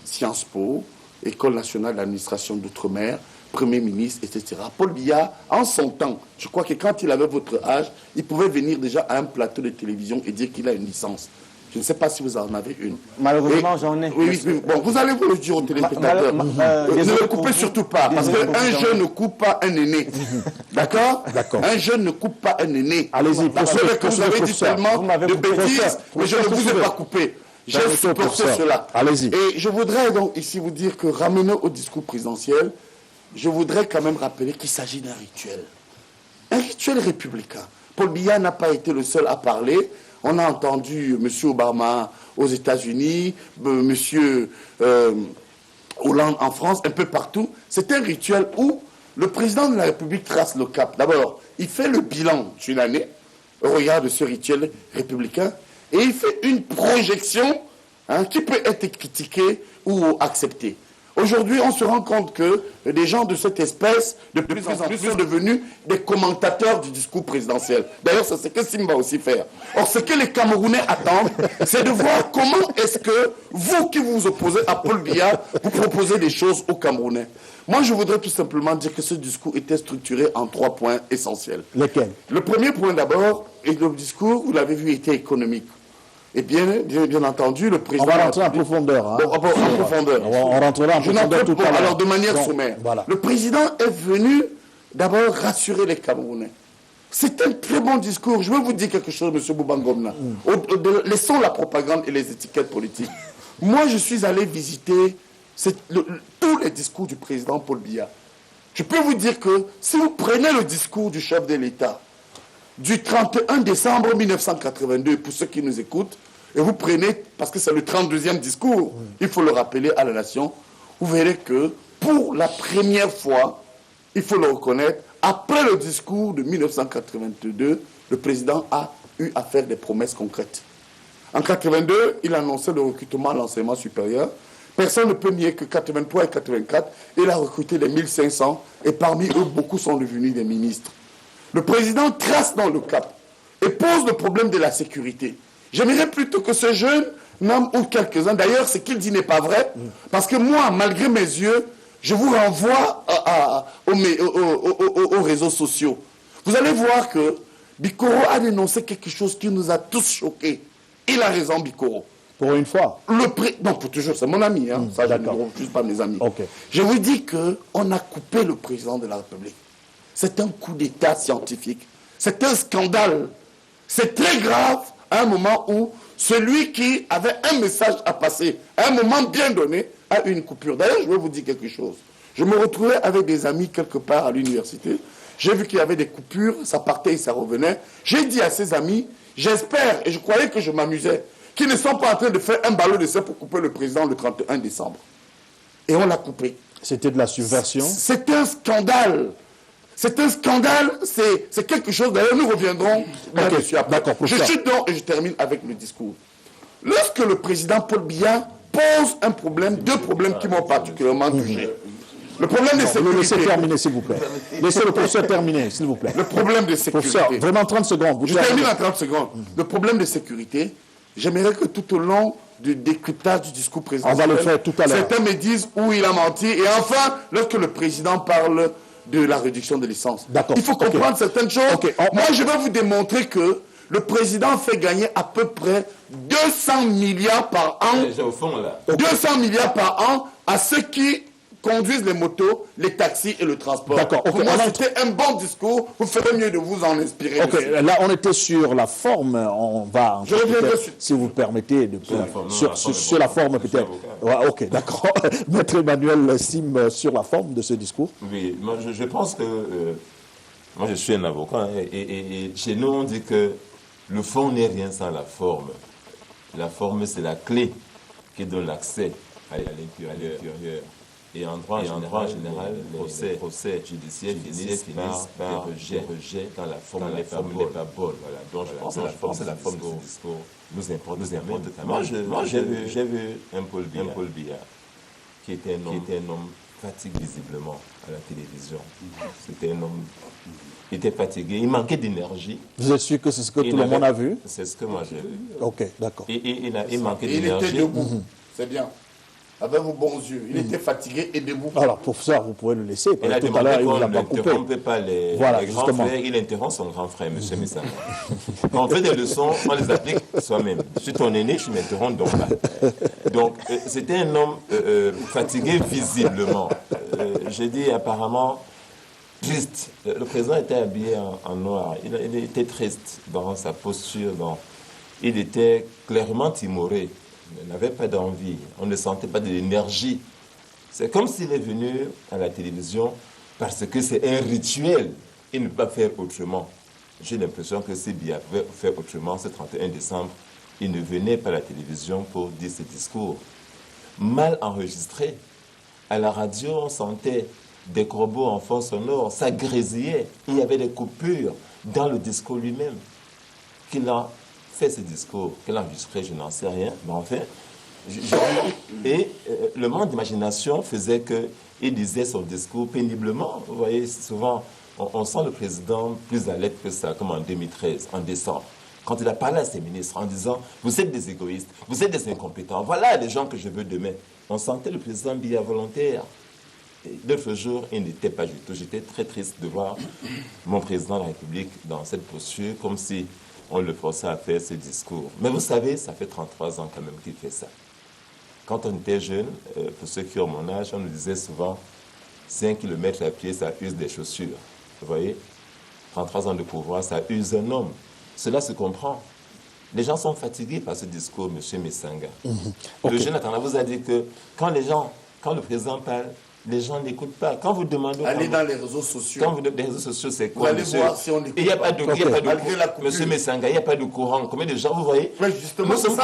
Sciences Po, École nationale d'administration d'outre-mer, Premier ministre, etc. Paul Biya, en son temps, je crois que quand il avait votre âge, il pouvait venir déjà à un plateau de télévision et dire qu'il a une licence. Je ne sais pas si vous en avez une. Malheureusement, j'en ai. Oui, bon, vous allez vous le dire aux téléspectateurs. Ne le coupez surtout pas, parce qu'un jeune ne coupe pas un aîné. D'accord? D'accord. Un jeune ne coupe pas un aîné. Allez-y, parce que vous avez dit tellement de bêtises, mais je ne vous ai pas coupé. J'ai supporté cela. Allez-y. Et je voudrais donc ici vous dire que, ramené au discours présidentiel, je voudrais quand même rappeler qu'il s'agit d'un rituel. Un rituel républicain. Paul Biya n'a pas été le seul à parler. On a entendu M. Obama aux États-Unis, M. Hollande en France, un peu partout. C'est un rituel où le président de la République trace le cap. D'abord, il fait le bilan d'une année. au regard de ce rituel républicain. Et il fait une projection qui peut être critiquée ou acceptée. Aujourd'hui, on se rend compte que des gens de cette espèce, de plus en plus, sont devenus des commentateurs du discours présidentiel. D'ailleurs, c'est ce que Sim va aussi faire. Or, ce que les Camerounais attendent, c'est de voir comment est-ce que vous qui vous opposez à Paul Biya, vous proposez des choses aux Camerounais. Moi, je voudrais tout simplement dire que ce discours était structuré en 3 points essentiels. Lesquels? Le premier point d'abord, et le discours, vous l'avez vu, était économique. Et bien entendu, le président... On va rentrer en profondeur. Hein. En profondeur. On rentrera en profondeur tout à l'heure. Alors, de manière sommaire. Voilà. Le président est venu d'abord rassurer les Camerounais. C'est un très bon discours. Je veux vous dire quelque chose, M. Boubangomna. Laissons la propagande et les étiquettes politiques. Moi, je suis allé visiter tous les discours du président Paul Biya. Je peux vous dire que si vous prenez le discours du chef de l'État du 31 décembre 1982, pour ceux qui nous écoutent, et vous prenez, parce que c'est le 32e discours, il faut le rappeler à la nation, vous verrez que pour la première fois, il faut le reconnaître, après le discours de 1982, le président a eu à faire des promesses concrètes. En 1982, il annonçait le recrutement à l'enseignement supérieur. Personne ne peut nier que 83 et 84, il a recruté des 1500, et parmi eux, beaucoup sont devenus des ministres. Le président trace dans le cap et pose le problème de la sécurité. J'aimerais plutôt que ce jeune homme ou quelques-uns, d'ailleurs, ce qu'il dit n'est pas vrai, parce que moi, malgré mes yeux, je vous renvoie aux réseaux sociaux. Vous allez voir que Bikoro a dénoncé quelque chose qui nous a tous choqués. Il a raison, Bikoro. Pour une fois. Non, pour toujours, c'est mon ami. Ça, je ne refuse pas mes amis. Okay. Je vous dis qu'on a coupé le président de la République. C'est un coup d'État scientifique. C'est un scandale. C'est très grave à un moment où celui qui avait un message à passer, à un moment bien donné, a eu une coupure. D'ailleurs, je vais vous dire quelque chose. Je me retrouvais avec des amis quelque part à l'université. J'ai vu qu'il y avait des coupures, ça partait et ça revenait. J'ai dit à ces amis, j'espère, et je croyais que je m'amusais, qu'ils ne sont pas en train de faire un ballot d'essai pour couper le président le 31 décembre. Et on l'a coupé. C'était de la subversion? C'est un scandale. C'est un scandale, c'est quelque chose, d'ailleurs nous reviendrons là-dessus après. Je suis donc, et je termine avec le discours. Lorsque le président Paul Biya pose un problème, 2 problèmes qui m'ont particulièrement touché. Le problème de sécurité. Laissez terminer, s'il vous plaît. Laissez le professeur terminer, s'il vous plaît. Le problème de sécurité. Professeur, vraiment 30 secondes. Je termine en 30 secondes. Le problème de sécurité, j'aimerais que tout au long du décryptage du discours présidentiel, on va le faire tout à l'heure. Certains me disent où il a menti. Et enfin, lorsque le président parle de la réduction de l'essence. Il faut comprendre certaines choses. Moi, je vais vous démontrer que le président fait gagner à peu près 200 milliards par an. 200 milliards par an à ceux qui conduisent les motos, les taxis et le transport. Pour moi, c'était un bon discours. Vous ferez mieux de vous en inspirer. Là, on était sur la forme. On va, je reviendrai si vous permettez, sur la forme peut-être. Ouais, ok, d'accord. Maître Emmanuel Sim, sur la forme de ce discours. Oui, moi je pense que... moi je suis un avocat et chez nous on dit que le fond n'est rien sans la forme. La forme, c'est la clé qui donne l'accès à l'intérieur. Et en droit général, les procès judiciaires finissent par rejet dans la forme n'est pas bonne. Voilà. Donc je pense que la forme de ce discours nous importe notamment. Moi j'ai vu un Paul Biya qui était un homme fatigué visiblement à la télévision. C'était un homme... Il était fatigué, il manquait d'énergie. Vous êtes sûr que c'est ce que tout le monde a vu? C'est ce que moi j'ai vu. Ok, d'accord. Il manquait d'énergie. Il était debout, c'est bien. Avec vos bons yeux. Il était fatigué et debout. Alors, professeur, vous pouvez le laisser. Il a tout à l'heure, il vous a pas coupé. n'interrompait pas les grands frères, il interrompt son grand frère, M. Missa. Quand on fait des leçons, on les applique soi-même. Je suis ton aîné, je m'interromps donc pas. Donc, c'était un homme fatigué visiblement. J'ai dit apparemment triste. Le président était habillé en noir. Il était triste dans sa posture. Il était clairement timoré. Il n'avait pas d'envie, on ne sentait pas de l'énergie. C'est comme s'il est venu à la télévision parce que c'est un rituel. Il ne peut pas faire autrement. J'ai l'impression que si Biya pouvait faire autrement, ce 31 décembre, il ne venait pas à la télévision pour dire ce discours. Mal enregistré. À la radio, on sentait des corbeaux en fond sonore, ça grésillait. Il y avait des coupures dans le discours lui-même. qu'il a fait ce discours, qu'il a enregistré, je n'en sais rien, mais enfin, le manque d'imagination faisait qu'il disait son discours péniblement. Vous voyez, souvent, on sent le président plus à l'aise que ça, comme en 2013, en décembre. Quand il a parlé à ses ministres en disant « Vous êtes des égoïstes, vous êtes des incompétents, voilà les gens que je veux demain ». On sentait le président bien volontaire. L'autre jour, il n'était pas du tout. J'étais très triste de voir mon président de la République dans cette posture, comme si on le forçait à faire ce discours. Mais vous savez, ça fait 33 ans quand même qu'il fait ça. Quand on était jeune, pour ceux qui ont mon âge, on nous disait souvent 5 km à pied, ça use des chaussures. Vous voyez, 33 ans de pouvoir, ça use un homme. Cela se comprend. Les gens sont fatigués par ce discours, M. Messanga. Le jeune attendant vous a dit que quand le président parle, les gens n'écoutent pas. Quand vous demandez... Allez dans les réseaux sociaux. Quand vous les réseaux sociaux, c'est quoi, vous allez monsieur? voir si on écoute. Il n'y a pas de courant. Monsieur Messanga, il n'y a pas de courant. Combien de gens, vous voyez? Mais justement, nous sommes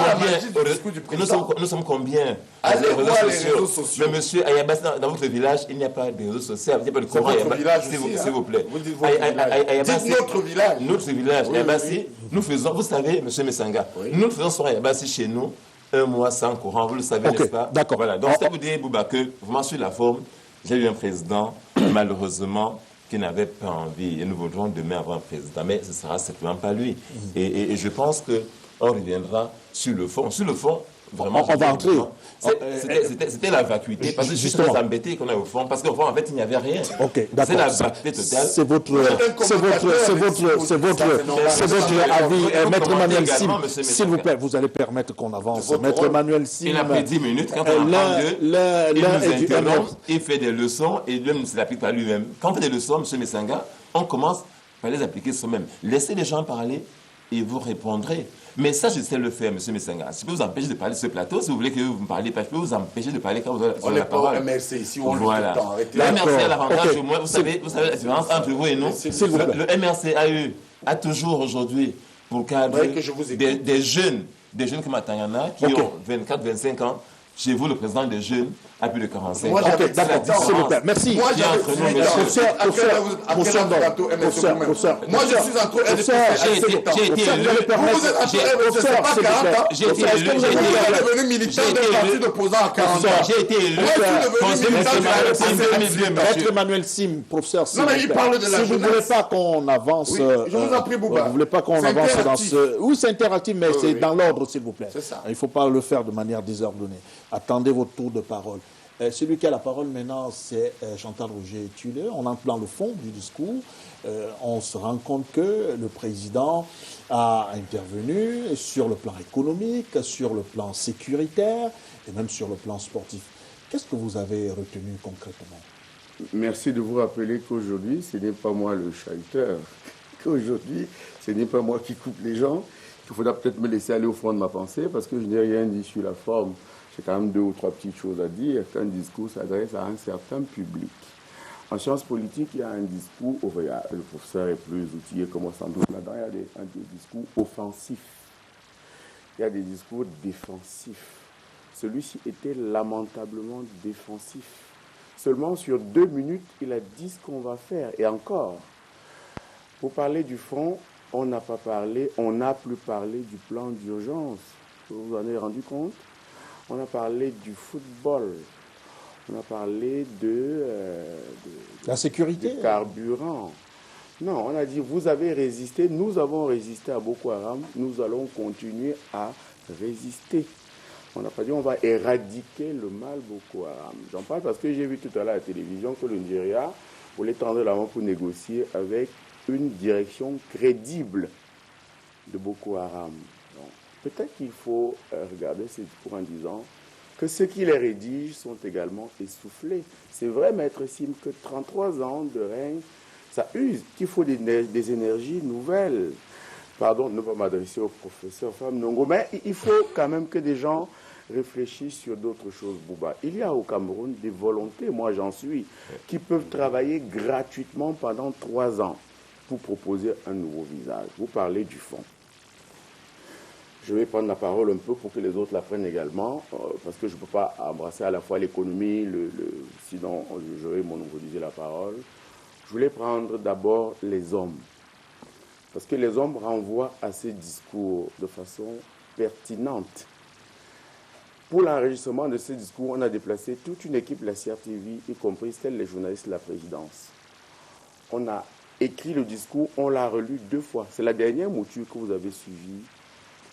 nous sommes combien? Allez voir les réseaux sociaux. Mais monsieur Ayabas, dans votre village, il n'y a pas de réseaux sociaux. Il n'y a pas de courant. Votre village s'il vous plaît. Vous dites votre village. Dites notre village. Notre village. Oui, Ayabassi, nous faisons, vous savez, monsieur Messanga, nous faisons sur Ayabassi chez nous, 1 mois sans courant, vous le savez, n'est-ce pas? D'accord. Voilà. Donc, c'est vous dire, Bouba, que vraiment sur la forme, j'ai eu un président, malheureusement, qui n'avait pas envie. Et nous voudrons demain avoir un président. Mais ce ne sera certainement pas lui. Et je pense qu'on reviendra sur le fond. Sur le fond, vraiment... On va entrer. C'était la vacuité. Parce que je suis très embêté qu'on est au fond. Parce qu'au fond, en fait, il n'y avait rien. Ok, d'accord. C'est la vacuité totale. C'est votre avis. Maître Emmanuel Sim, s'il vous plaît, vous allez permettre qu'on avance. Maître Emmanuel Sim... Il a pris 10 minutes. Quand on entend il nous interrompt, il fait des leçons et lui ne se l'applique pas lui-même. Quand on fait des leçons, M. Messanga, on commence par les appliquer soi-même. Laissez les gens parler et vous répondrez. Mais ça, je sais le faire, M. Messanga. Je peux vous empêcher de parler sur ce plateau. Si vous voulez que vous me parliez pas, je peux vous empêcher de parler quand vous avez la parole. On n'est pas au MRC ici, on voilà. le temps. Le MRC a l'avantage au moins. Vous savez la différence entre vous et nous. Le MRC a toujours aujourd'hui pour cadrer des jeunes comme Atangana qui ont 24, 25 ans. Chez vous, le président des jeunes a plus de 45 ans. Moi, s'il vous plaît. Merci. Moi, je suis entre eux et j'ai été élu. Vous êtes entre eux, c'est pas 40 ans. J'ai été élu. Vous êtes devenu militant d'un parti d'opposant à 40 ans. J'ai été élu. Maître Emmanuel Sim, professeur, non, mais il parle de la jeunesse. Si vous ne voulez pas qu'on avance... je vous en prie, Bouba. Vous ne voulez pas qu'on avance dans ce... Oui, c'est interactif, mais c'est dans l'ordre, s'il vous plaît. C'est ça. Il ne faut pas le faire de manière désordonnée. Attendez votre tour de parole. Celui qui a la parole maintenant, c'est Chantal Rouget-Tulle. On entre dans le fond du discours. On se rend compte que le président a intervenu sur le plan économique, sur le plan sécuritaire et même sur le plan sportif. Qu'est-ce que vous avez retenu concrètement? Merci de vous rappeler qu'aujourd'hui, ce n'est pas moi le chanteur. Qu'aujourd'hui, ce n'est pas moi qui coupe les gens. Il faudra peut-être me laisser aller au fond de ma pensée parce que je n'ai rien dit sur la forme. J'ai quand même 2 ou 3 petites choses à dire. Qu'un discours s'adresse à un certain public. En sciences politiques, il y a un discours, le professeur est plus outillé que moi sans doute là-dedans, il y a des discours offensifs. Il y a des discours défensifs. Celui-ci était lamentablement défensif. Seulement sur 2 minutes, il a dit ce qu'on va faire. Et encore, pour parler du fond, on n'a plus parlé du plan d'urgence. Vous vous en avez rendu compte? On a parlé du football. On a parlé de la sécurité, du carburant. Non, on a dit, vous avez résisté, nous avons résisté à Boko Haram, nous allons continuer à résister. On n'a pas dit, on va éradiquer le mal Boko Haram. J'en parle parce que j'ai vu tout à l'heure à la télévision que le Nigeria voulait tendre la main pour négocier avec une direction crédible de Boko Haram. Peut-être qu'il faut regarder ces discours en disant que ceux qui les rédigent sont également essoufflés. C'est vrai, Maître Sim, que 33 ans de règne, ça use, qu'il faut des énergies nouvelles. Pardon de ne pas m'adresser au professeur Femme Nongo, mais il faut quand même que des gens réfléchissent sur d'autres choses, Bouba. Il y a au Cameroun des volontés, moi j'en suis, qui peuvent travailler gratuitement pendant 3 ans pour proposer un nouveau visage. Vous parlez du fond. Je vais prendre la parole un peu pour que les autres la prennent également, parce que je ne peux pas embrasser à la fois l'économie, sinon j'aurais monopolisé la parole. Je voulais prendre d'abord les hommes. Parce que les hommes renvoient à ces discours de façon pertinente. Pour l'enregistrement de ces discours, on a déplacé toute une équipe de la CRTV, y compris celle des journalistes de la présidence. On a écrit le discours, on l'a relu 2 fois. C'est la dernière mouture que vous avez suivie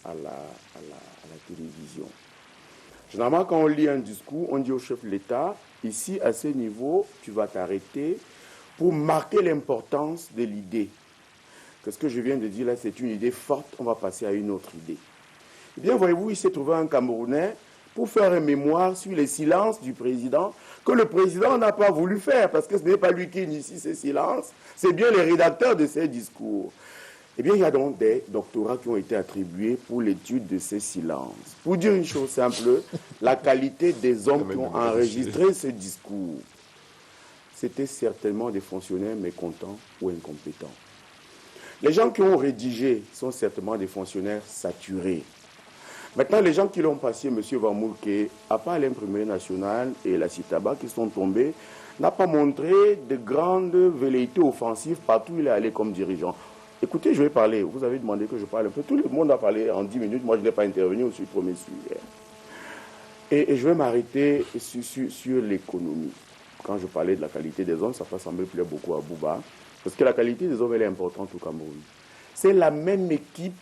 à la télévision. Généralement, quand on lit un discours, on dit au chef de l'État, ici, à ce niveau, tu vas t'arrêter pour marquer l'importance de l'idée. Que ce que je viens de dire là, c'est une idée forte, on va passer à une autre idée. Eh bien, voyez-vous, il s'est trouvé un Camerounais pour faire un mémoire sur les silences du président, que le président n'a pas voulu faire, parce que ce n'est pas lui qui initie ces silences, c'est bien les rédacteurs de ces discours. Eh bien, il y a donc des doctorats qui ont été attribués pour l'étude de ces silences. Pour dire une chose simple, la qualité des hommes qui ont enregistré ce discours, c'était certainement des fonctionnaires mécontents ou incompétents. Les gens qui ont rédigé sont certainement des fonctionnaires saturés. Maintenant, les gens qui l'ont passé, M. Van Moulke, à part l'imprimerie nationale et la Citaba qui sont tombés, n'a pas montré de grandes velléités offensives partout où il est allé comme dirigeant. Écoutez, je vais parler. Vous avez demandé que je parle un peu. Tout le monde a parlé en 10 minutes. Moi, je n'ai pas intervenu sur le premier sujet. Et je vais m'arrêter sur l'économie. Quand je parlais de la qualité des hommes, ça peut sembler plaire beaucoup à Bouba. Parce que la qualité des hommes, elle est importante au Cameroun. C'est la même équipe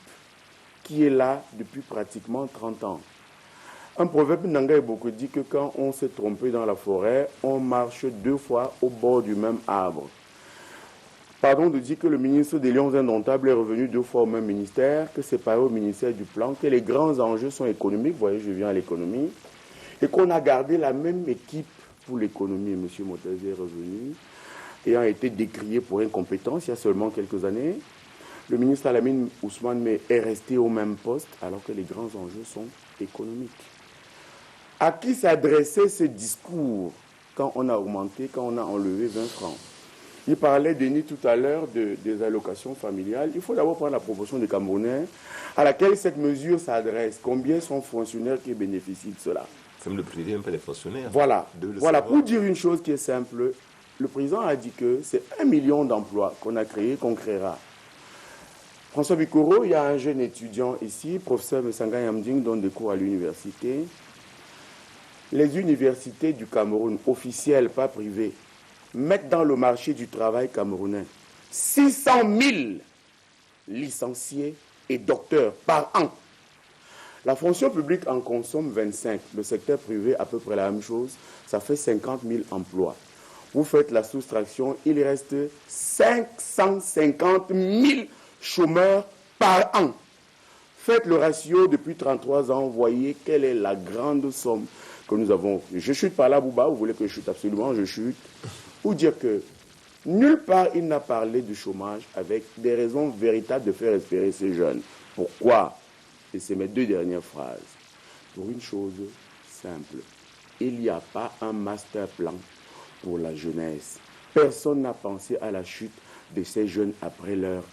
qui est là depuis pratiquement 30 ans. Un proverbe nanga beaucoup dit que quand on s'est trompé dans la forêt, on marche 2 fois au bord du même arbre. Pardon de dire que le ministre des Lions Indomptables est revenu 2 fois au même ministère, que c'est pareil au ministère du Plan, que les grands enjeux sont économiques, vous voyez, je viens à l'économie, et qu'on a gardé la même équipe pour l'économie. M. Motazé est revenu, ayant été décrié pour incompétence il y a seulement quelques années. Le ministre Alamine Ousmane est resté au même poste alors que les grands enjeux sont économiques. À qui s'adressait ce discours quand on a augmenté, quand on a enlevé 20 francs? Il parlait, Denis, tout à l'heure des allocations familiales. Il faut d'abord prendre la proportion des Camerounais à laquelle cette mesure s'adresse. Combien sont fonctionnaires qui bénéficient de cela? C'est le privé, un peu les fonctionnaires. Voilà, pour dire une chose qui est simple, le président a dit que c'est 1 million d'emplois qu'on a créés, qu'on créera. François Bikoro, il y a un jeune étudiant ici, professeur Messanga Yamding, donne des cours à l'université. Les universités du Cameroun, officielles, pas privées, mettent dans le marché du travail camerounais 600 000 licenciés et docteurs par an. La fonction publique en consomme 25, le secteur privé à peu près la même chose, ça fait 50 000 emplois. Vous faites la soustraction, il reste 550 000 chômeurs par an. Faites le ratio depuis 33 ans, voyez quelle est la grande somme que nous avons. Je chute par là, Bouba, vous voulez que je chute? Absolument, je chute. Pour dire que nulle part il n'a parlé du chômage avec des raisons véritables de faire espérer ces jeunes. Pourquoi? Et c'est mes 2 dernières phrases. Pour une chose simple, il n'y a pas un master plan pour la jeunesse. Personne n'a pensé à la chute de ces jeunes après leurs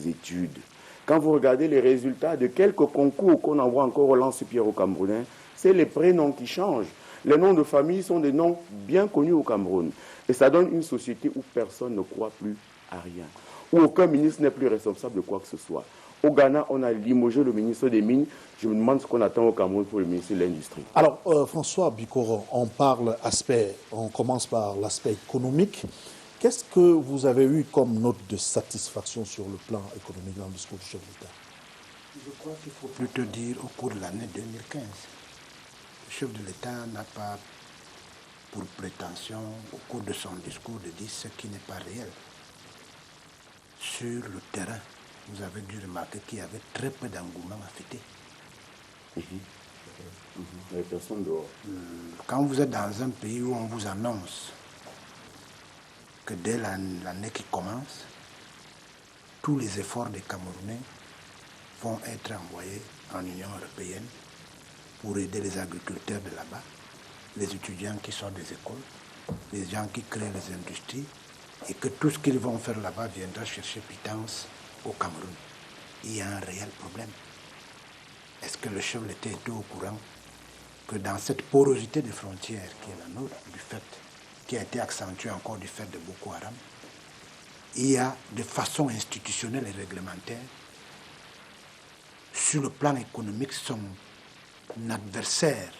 études. Quand vous regardez les résultats de quelques concours qu'on envoie encore au lance-pierre au Camerounais, c'est les prénoms qui changent. Les noms de famille sont des noms bien connus au Cameroun. Et ça donne une société où personne ne croit plus à rien. Où aucun ministre n'est plus responsable de quoi que ce soit. Au Ghana, on a limogé le ministre des Mines. Je me demande ce qu'on attend au Cameroun pour le ministre de l'Industrie. Alors, François Bikoro, on commence par l'aspect économique. Qu'est-ce que vous avez eu comme note de satisfaction sur le plan économique dans le discours du chef de l'État? Je crois qu'il faut plutôt dire au cours de l'année 2015. Le chef de l'État n'a pas pour prétention, au cours de son discours, de dire ce qui n'est pas réel. Sur le terrain, vous avez dû remarquer qu'il y avait très peu d'engouement à fêter. Les personnes dehors. Quand vous êtes dans un pays où on vous annonce que dès l'année qui commence, tous les efforts des Camerounais vont être envoyés en Union européenne pour aider les agriculteurs de là-bas, les étudiants qui sortent des écoles, les gens qui créent les industries, et que tout ce qu'ils vont faire là-bas viendra chercher pitance au Cameroun. Il y a un réel problème. Est-ce que le chef de l'État était au courant que dans cette porosité des frontières qui est la nôtre, qui a été accentuée encore du fait de Boko Haram, il y a de façon institutionnelle et réglementaire, sur le plan économique, son adversaire,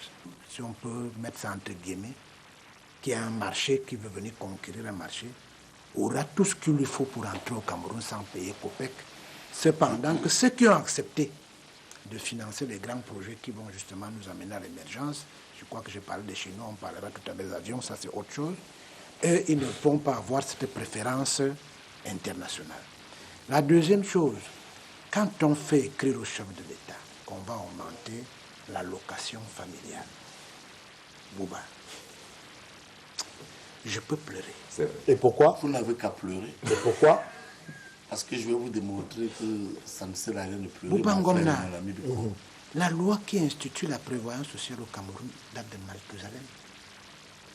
si on peut mettre ça entre guillemets, qui a un marché, qui veut venir conquérir un marché, aura tout ce qu'il lui faut pour entrer au Cameroun sans payer COPEC. Cependant que ceux qui ont accepté de financer les grands projets qui vont justement nous amener à l'émergence, je crois que je parlais des Chinois, on parlera tout à l'heure des avions, ça c'est autre chose, et ils ne vont pas avoir cette préférence internationale. La deuxième chose, quand on fait écrire au chef de l'État qu'on va augmenter l'allocation familiale, Bouba, je peux pleurer. Et pourquoi? Vous n'avez qu'à pleurer. Et pourquoi? Parce que je vais vous démontrer que ça ne sert à rien de pleurer. Bouba Ngomna, mon ami de Congo. la loi qui institue la prévoyance sociale au Cameroun date de Mathusalem.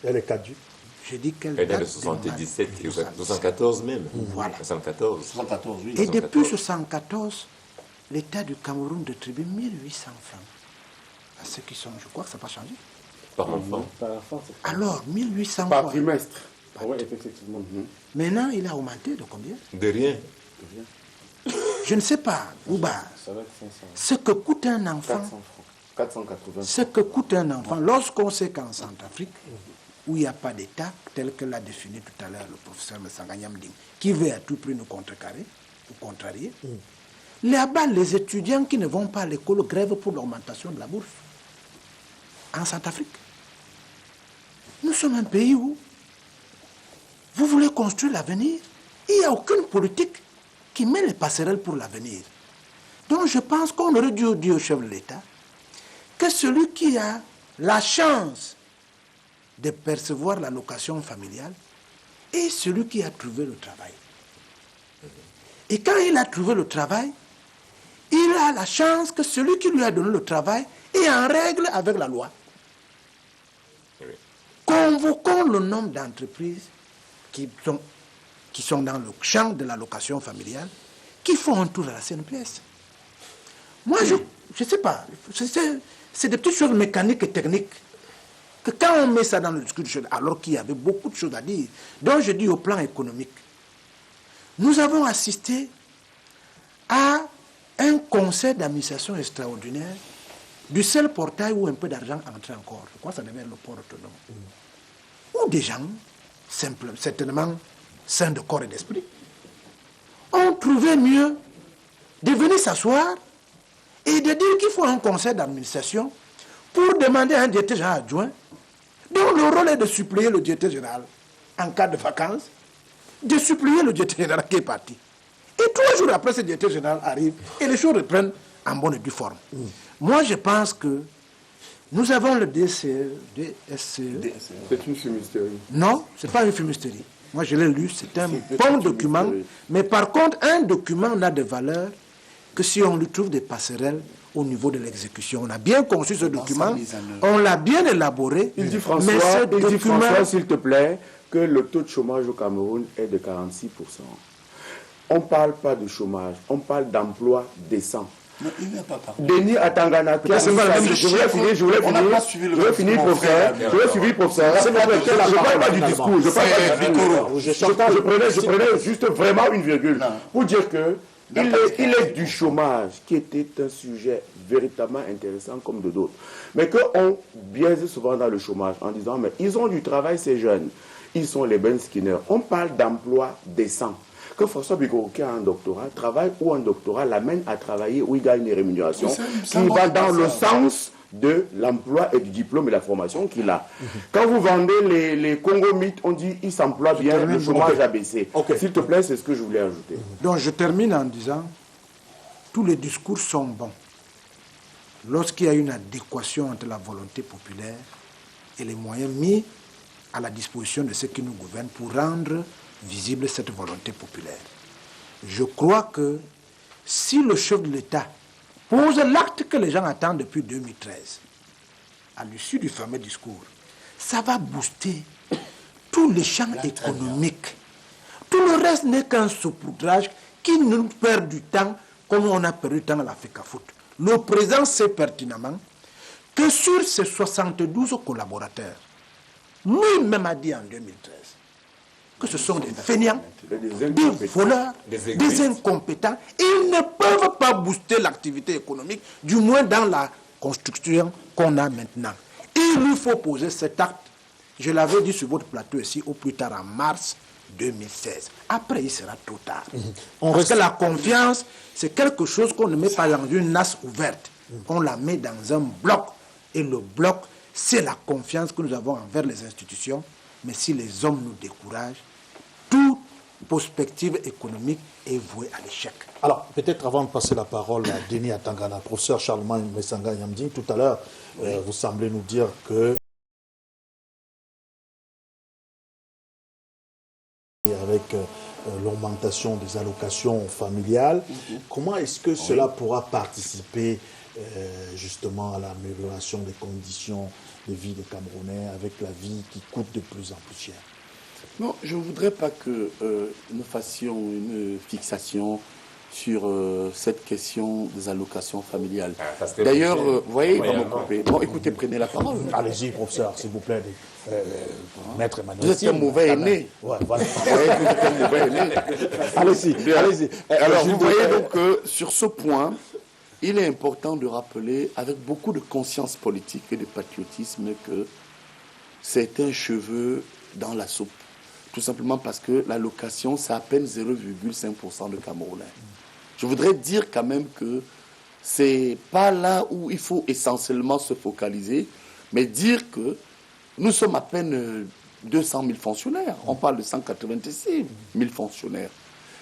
Elle est caduque. Je dis qu'elle Elle est date de 77, de 74 même. Voilà. 74. 74, oui. Et depuis 1974, l'État du Cameroun distribue 1800 francs à ceux qui sont, je crois que ça n'a pas changé. Par enfant. Alors, 1800 Par francs. trimestre. Oui, effectivement. Maintenant, il a augmenté de combien? De rien. Je ne sais pas, Bouba, Ça va être 500. ce que coûte un enfant, 400 francs. 480. ce que coûte un enfant, lorsqu'on sait qu'en Centrafrique, où il n'y a pas d'État, tel que l'a défini tout à l'heure le professeur Messanganyam Ding, qui veut à tout prix nous contrecarrer, ou contrarier, là-bas, les étudiants qui ne vont pas à l'école grèvent pour l'augmentation de la bourse. En Centrafrique. Nous sommes un pays où vous voulez construire l'avenir. Il n'y a aucune politique qui met les passerelles pour l'avenir. Donc je pense qu'on aurait dû dire au chef de l'État que celui qui a la chance de percevoir l'allocation familiale est celui qui a trouvé le travail. Et quand il a trouvé le travail, il a la chance que celui qui lui a donné le travail est en règle avec la loi. Convoquons le nombre d'entreprises qui sont dans le champ de l'allocation familiale, qui font un tour à la CNPS. Moi, je ne sais pas, c'est des petites choses mécaniques et techniques, que quand on met ça dans le discours du chef, alors qu'il y avait beaucoup de choses à dire, donc je dis au plan économique, nous avons assisté à un conseil d'administration extraordinaire du seul portail où un peu d'argent entrait encore. Je crois que ça devait être le port autonome. Où des gens, certainement sains de corps et d'esprit, ont trouvé mieux de venir s'asseoir et de dire qu'il faut un conseil d'administration pour demander à un directeur général adjoint, dont le rôle est de suppléer le directeur général en cas de vacances, de suppléer le directeur général qui est parti. Et 3 jours après, ce directeur général arrive et les choses reprennent en bonne et due forme. Moi, je pense que nous avons le DSCE. C'est une fumisterie. Non, ce n'est pas une fumisterie. Moi, je l'ai lu, c'est un bon document. Mais par contre, un document n'a de valeur que si on lui trouve des passerelles au niveau de l'exécution. On a bien conçu ce document, on l'a bien élaboré. Il dit François, s'il te plaît, que le taux de chômage au Cameroun est de 46%. On ne parle pas de chômage, on parle d'emploi décent. Non, il n'a pas parlé. Denis Atangana, je voulais finir, professeur. Je ne parle pas du discours. Je prenais juste vraiment une virgule pour dire que il est du chômage qui était un sujet véritablement intéressant comme de d'autres. Mais qu'on biaise souvent dans le chômage en disant mais ils ont du travail ces jeunes. Ils sont les Ben Skinner. On parle d'emploi décent. Que François Bigorou, qui a un doctorat, travaille ou un doctorat l'amène à travailler où il gagne une rémunération qui va dans le sens de l'emploi et du diplôme et de la formation qu'il a. Quand vous vendez les Congo mythes, on dit il s'emploie bien, le chômage a baissé. S'il te plaît, c'est ce que je voulais ajouter. Donc je termine en disant, tous les discours sont bons. Lorsqu'il y a une adéquation entre la volonté populaire et les moyens mis à la disposition de ceux qui nous gouvernent pour rendre visible cette volonté populaire. Je crois que si le chef de l'État pose l'acte que les gens attendent depuis 2013, à l'issue du fameux discours, ça va booster tous les champs économiques. Tout le reste n'est qu'un saupoudrage qui nous perd du temps comme on a perdu du temps à la FECAFOOT. Le président sait pertinemment que sur ces 72 collaborateurs, lui-même a dit en 2013, que ce sont des fainéants, des voleurs, des incompétents. Ils ne peuvent pas booster l'activité économique, du moins dans la construction qu'on a maintenant. Il lui faut poser cet acte. Je l'avais dit sur votre plateau ici, au plus tard en mars 2016. Après, il sera trop tard. Parce que la confiance, c'est quelque chose qu'on ne met pas dans une nasse ouverte. On la met dans un bloc. Et le bloc, c'est la confiance que nous avons envers les institutions. Mais si les hommes nous découragent, toute perspective économique est vouée à l'échec. Alors, peut-être avant de passer la parole à Denis Atangana, professeur Charlemagne Messanga Yamdi, tout à l'heure, vous semblez nous dire que avec l'augmentation des allocations familiales, comment est-ce que cela pourra participer justement à l'amélioration des conditions de vie des Camerounais avec la vie qui coûte de plus en plus cher? Non, je ne voudrais pas que nous fassions une fixation sur cette question des allocations familiales. D'ailleurs, vous voyez, il va me couper. Bon, écoutez, prenez la parole. Allez-y, professeur, s'il vous plaît. Maître Emmanuel. Vous êtes un mauvais aîné. Ouais, voilà. Vous êtes un mauvais aîné. Allez-y, allez-y. Alors, vous voyez donc que sur ce point, il est important de rappeler avec beaucoup de conscience politique et de patriotisme que c'est un cheveu dans la soupe. Tout simplement parce que l'allocation, c'est à peine 0,5% de Camerounais. Je voudrais dire quand même que c'est pas là où il faut essentiellement se focaliser, mais dire que nous sommes à peine 200 000 fonctionnaires. On parle de 186 000 fonctionnaires.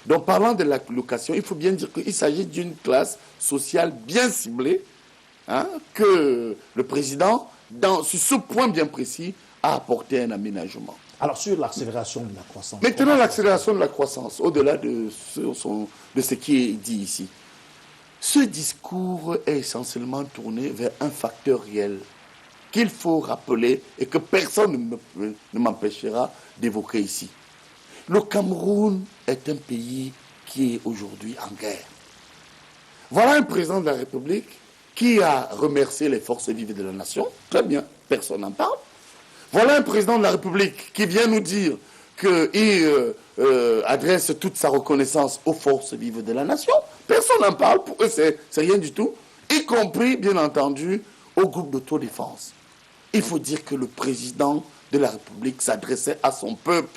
Donc, parlant de l'allocation, il faut bien dire qu'il s'agit d'une classe sociale bien ciblée, que le président, sur ce point bien précis, a apporté un aménagement. Alors, sur l'accélération de la croissance. Maintenant, l'accélération de la croissance, au-delà de ce qui est dit ici, ce discours est essentiellement tourné vers un facteur réel qu'il faut rappeler et que personne ne m'empêchera d'évoquer ici. Le Cameroun est un pays qui est aujourd'hui en guerre. Voilà un président de la République qui a remercié les forces vives de la nation. Très bien, personne n'en parle. Voilà un président de la République qui vient nous dire qu'il adresse toute sa reconnaissance aux forces vives de la nation. Personne n'en parle, pour eux c'est rien du tout, y compris bien entendu au groupe d'autodéfense. Il faut dire que le président de la République s'adressait à son peuple.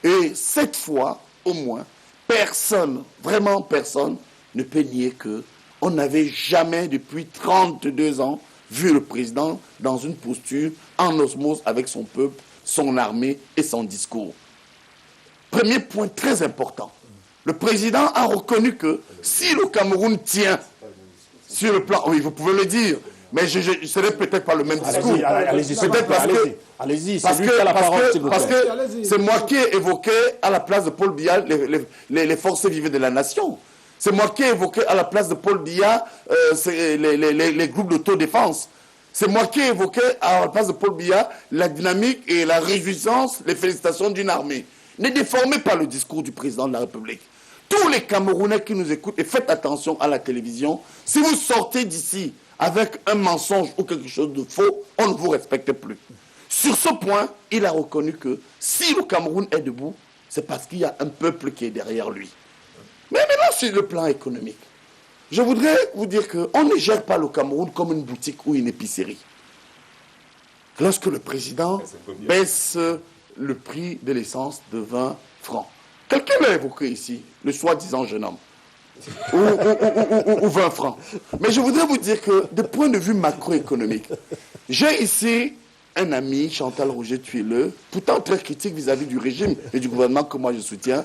Et cette fois, au moins, personne, vraiment personne, ne peut nier qu'on n'avait jamais depuis 32 ans vu le président dans une posture en osmose avec son peuple, son armée et son discours. Premier point très important. Le président a reconnu que si le Cameroun tient sur le plan... Oui, vous pouvez le dire, mais je ne serai peut-être pas le même discours. Allez-y, peut-être parce que... Allez-y, parce que c'est moi qui ai évoqué à la place de Paul Biya les forces vives de la nation. C'est moi qui ai évoqué à la place de Paul Biya les groupes d'autodéfense. C'est moi qui ai évoqué à la place de Paul Biya la dynamique et la réjouissance, les félicitations d'une armée. Ne déformez pas le discours du président de la République. Tous les Camerounais qui nous écoutent, et faites attention à la télévision, si vous sortez d'ici avec un mensonge ou quelque chose de faux, on ne vous respecte plus. Sur ce point, il a reconnu que si le Cameroun est debout, c'est parce qu'il y a un peuple qui est derrière lui. Mais maintenant, sur le plan économique, je voudrais vous dire qu'on ne gère pas le Cameroun comme une boutique ou une épicerie. Lorsque le président baisse le prix de l'essence de 20 francs, quelqu'un l'a évoqué ici, le soi-disant jeune homme, ou 20 francs. Mais je voudrais vous dire que, de point de vue macroéconomique, j'ai ici un ami, Chantal Roger-Tuileux, pourtant très critique vis-à-vis du régime et du gouvernement que moi je soutiens,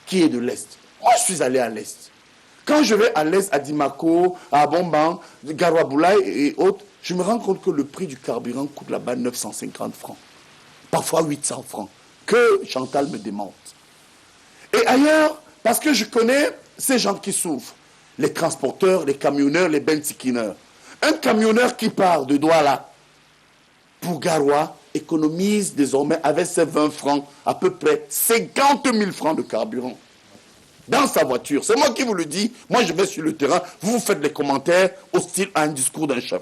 qui est de l'Est. Moi, je suis allé à l'Est. Quand je vais à l'Est, à Dimako, à Bomban, Garoua-Boulaye et autres, je me rends compte que le prix du carburant coûte là-bas 950 francs. Parfois 800 francs. Que Chantal me démente. Et ailleurs, parce que je connais ces gens qui souffrent. Les transporteurs, les camionneurs, les benzikineurs. Un camionneur qui part de Douala pour Garoua économise désormais avec ses 20 francs à peu près 50 000 francs de carburant. Dans sa voiture. C'est moi qui vous le dis. Moi, je vais sur le terrain. Vous faites les commentaires hostiles à un discours d'un chef.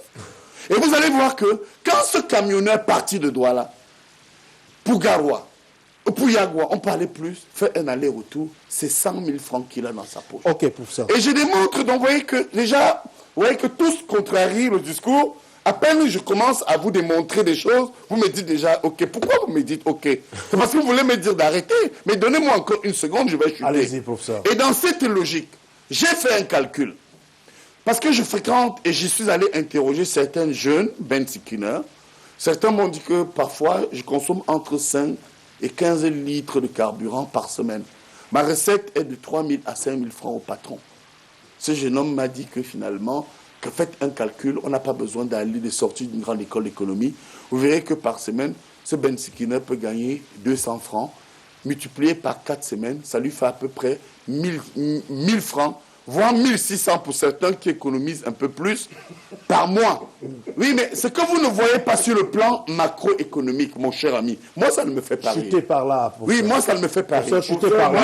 Et vous allez voir que quand ce camionneur partit de Douala pour Garoua, Pour Yagua, on parlait plus, faire un aller-retour, c'est 100 000 francs qu'il a dans sa poche. Ok, professeur. Et je démontre, donc vous voyez que déjà, vous voyez que tous contrarient le discours. À peine je commence à vous démontrer des choses, vous me dites déjà, ok, pourquoi vous me dites ok? C'est parce que vous voulez me dire d'arrêter, mais donnez-moi encore une seconde, je vais chuter. Allez-y, professeur. Et dans cette logique, j'ai fait un calcul. Parce que je fréquente et je suis allé interroger certains jeunes, Ben Sikiner. Certains m'ont dit que parfois, je consomme entre 5 et 15 litres de carburant par semaine. Ma recette est de 3 000 à 5 000 francs au patron. Ce jeune homme m'a dit que finalement, que faites un calcul, on n'a pas besoin d'aller de sortir d'une grande école d'économie. Vous verrez que par semaine, ce Ben Sikiner peut gagner 200 francs. Multiplié par 4 semaines, ça lui fait à peu près 1000 francs, voire 1600 pour certains qui économisent un peu plus par mois. Oui, mais ce que vous ne voyez pas sur le plan macroéconomique, mon cher ami, moi, ça ne me fait pas rire. Chutez par là, professeur. Oui, moi, ça ne me fait pas rire. Chutez par là.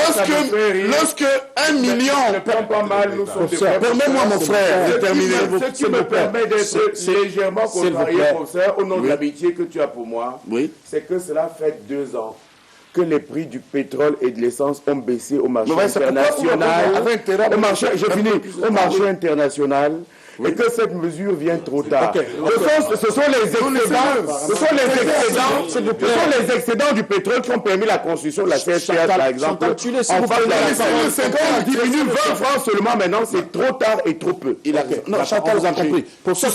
Lorsque 1 million... Ne prends pas mal, nous sommes des frères. Permets-moi, mon frère, de terminer. Ce qui me permet d'être légèrement contrarié, professeur, au nom de l'amitié que tu as pour moi, c'est que cela fait 2 ans que les prix du pétrole et de l'essence ont baissé au marché international. Au marché international. Et que cette mesure vient trop tard. Ce sont les excédents du pétrole qui ont permis la construction de la CSPA, par exemple. En face, le 50 diminue 20 francs seulement maintenant, c'est trop tard et trop peu. Non, Chantal, vous avez compris. Professeur,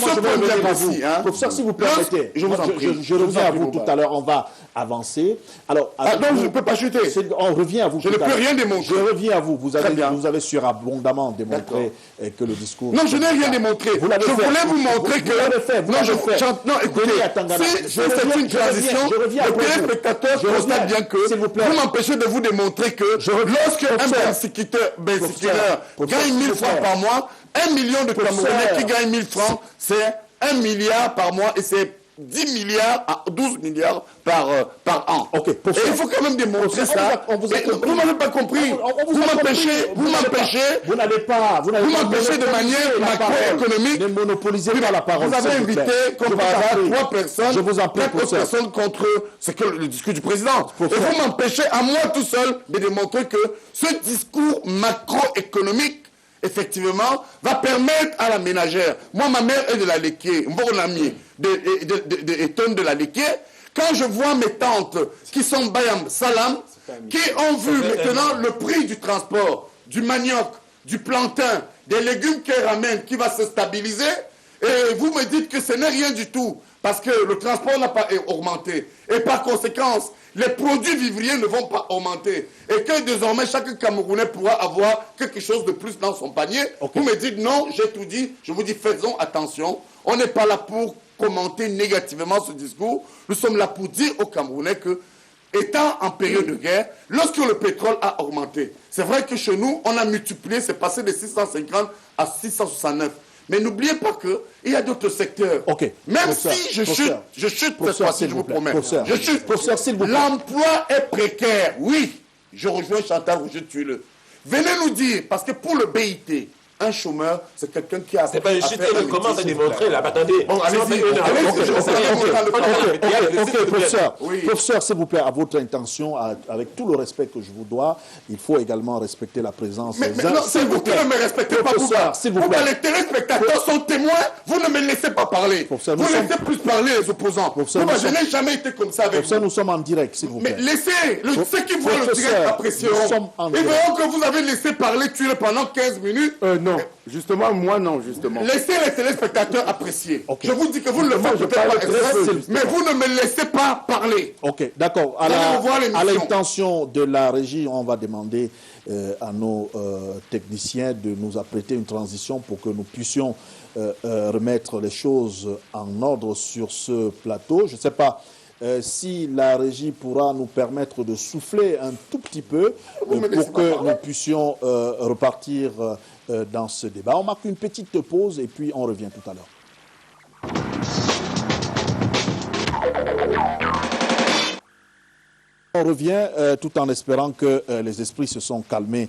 Professeur, si vous permettez, je reviens à vous tout à l'heure, on va avancer. Alors, non, je ne peux pas chuter. On revient à vous. Je ne peux rien démontrer. Je reviens à vous. Vous avez surabondamment démontré que le discours... Non, je n'ai rien démontré. Je voulais vous montrer que... Non, écoutez, c'est une transition. Le téléspectateur constate bien que vous m'empêchez de vous démontrer que lorsque un bensiqueur gagne 1000 francs par mois, 1 million de Camerounais qui gagnent 1000 francs, c'est 1 milliard par mois et c'est 10 milliards à 12 milliards par an. Ok, et il faut quand même démontrer ça. Vous ne m'avez pas compris. Vous m'empêchez de manière macroéconomique. Ne monopolisez pas la parole. Vous avez invité, comme par hasard, 3 personnes. Je vous en prie, 4 personnes contre ce que le discours du président. Et vous m'empêchez à moi tout seul de démontrer que ce discours macroéconomique, effectivement, va permettre à la ménagère. Moi, ma mère est de la Léquier, mon ami, de la Léquier. Quand je vois mes tantes qui sont Bayam Salam, qui ont vu maintenant le prix du transport, du manioc, du plantain, des légumes qu'elles ramènent, qui va se stabiliser, et vous me dites que ce n'est rien du tout, parce que le transport n'a pas augmenté. Et par conséquent, les produits vivriers ne vont pas augmenter. Et que désormais, chaque Camerounais pourra avoir quelque chose de plus dans son panier. Vous me dites non, j'ai tout dit. Je vous dis, faisons attention. On n'est pas là pour commenter négativement ce discours. Nous sommes là pour dire aux Camerounais que, étant en période de guerre, lorsque le pétrole a augmenté, c'est vrai que chez nous, on a multiplié, c'est passé de 650 à 669. Mais n'oubliez pas qu'il y a d'autres secteurs. Même si je chute cette fois-ci, je vous promets. Je chute. L'emploi est précaire. Oui, je rejoins Chantal Rouget-Tuile. Venez nous dire, parce que pour le BIT, un chômeur, c'est quelqu'un qui a... C'est pas une chute, comment ça démontrer là? Attendez. Bon, allez-y. Professeur, s'il vous plaît, à votre intention, avec tout le respect que je vous dois, il faut également respecter la présence des uns. Non, c'est vous qui ne me respectez pas, s'il vous plaît. Les téléspectateurs sont témoins, vous ne me laissez pas parler. Vous laissez plus parler les opposants. Moi, je n'ai jamais été comme ça avec vous. Nous sommes en direct, s'il vous plaît. Mais laissez, ceux qui voient le direct apprécieront. Ils verront que vous avez laissé parler Tuile pendant 15 minutes. Non, justement, moi non, justement. Laissez les téléspectateurs apprécier. Je vous dis que vous ne le faites peut-être pas exprès, mais vous ne me laissez pas parler. Ok, d'accord. À l'intention de la régie, on va demander à nos techniciens de nous apprêter une transition pour que nous puissions remettre les choses en ordre sur ce plateau. Je ne sais pas si la régie pourra nous permettre de souffler un tout petit peu pour que nous puissions repartir dans ce débat. On marque une petite pause et puis on revient tout à l'heure. On revient tout en espérant que les esprits se sont calmés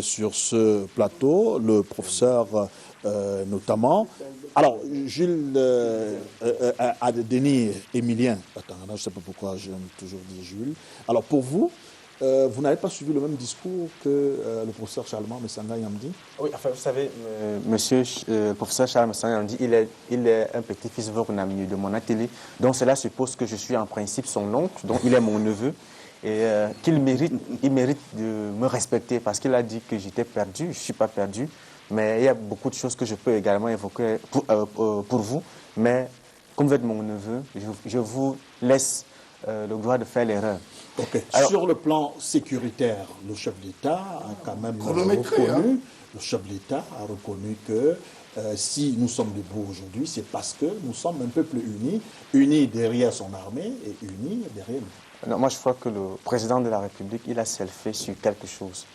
sur ce plateau. Le professeur notamment. Alors, Jules Denis Émilien, attends, je ne sais pas pourquoi j'aime toujours dire Jules. Alors, pour vous, vous n'avez pas suivi le même discours que le professeur Charles Messanga Yamdi? Oui, enfin, vous savez, monsieur le professeur Charles Messanga Yamdi, il est un petit-fils Vornamieux de mon atelier. Donc, cela suppose que je suis en principe son oncle, donc il est mon neveu. Et il mérite de me respecter parce qu'il a dit que j'étais perdu. Je ne suis pas perdu. Mais il y a beaucoup de choses que je peux également évoquer pour vous. Mais comme vous êtes mon neveu, je vous laisse le droit de faire l'erreur. Okay. Sur le plan sécuritaire, le chef d'État a quand même reconnu, le chef d'État a reconnu que si nous sommes debout aujourd'hui, c'est parce que nous sommes un peuple unis derrière son armée et unis derrière nous. Non, moi, je crois que le président de la République, il a selfé sur quelque chose.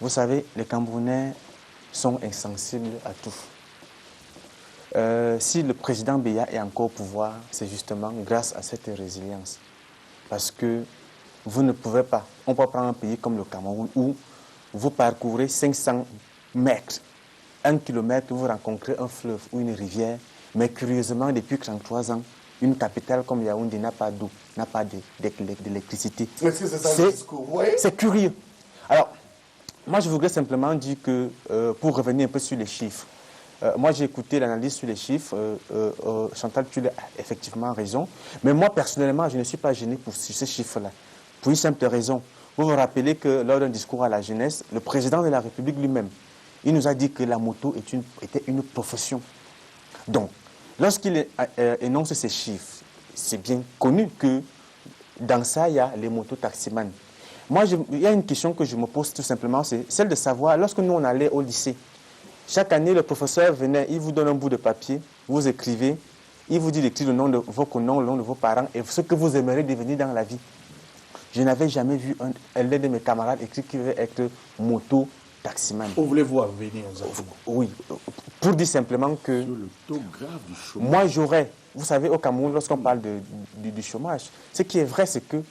Vous savez, les Camerounais sont insensibles à tout. Si le président Biya est encore au pouvoir, c'est justement grâce à cette résilience. Parce que vous ne pouvez pas, on peut prendre un pays comme le Cameroun où vous parcourez 500 mètres, 1 kilomètre, vous rencontrez un fleuve ou une rivière, mais curieusement, depuis 33 ans, une capitale comme Yaoundé n'a pas d'eau, n'a pas d'électricité. Est-ce que c'est ça le discours? C'est curieux. Alors, moi, je voudrais simplement dire que, pour revenir un peu sur les chiffres, moi, j'ai écouté l'analyse sur les chiffres. Chantal, tu as effectivement raison. Mais moi, personnellement, je ne suis pas gêné pour ces chiffres-là. Pour une simple raison. Vous vous rappelez que lors d'un discours à la jeunesse, le président de la République lui-même, il nous a dit que la moto était une profession. Donc, lorsqu'il énonce ces chiffres, c'est bien connu que dans ça, il y a les motos-taximans. Moi, il y a une question que je me pose tout simplement, c'est celle de savoir, lorsque nous, on allait au lycée, chaque année, le professeur venait, il vous donne un bout de papier, vous écrivez, il vous dit d'écrire le nom de vos prénoms, le nom de vos parents et ce que vous aimeriez devenir dans la vie. Je n'avais jamais vu l'un de mes camarades écrire qu'il veut être moto-taximan. Où voulez-vous venir? Oui, pour dire simplement que sur le taux grave du chômage. Moi, j'aurais, vous savez, au Cameroun, lorsqu'on parle du chômage, ce qui est vrai, c'est que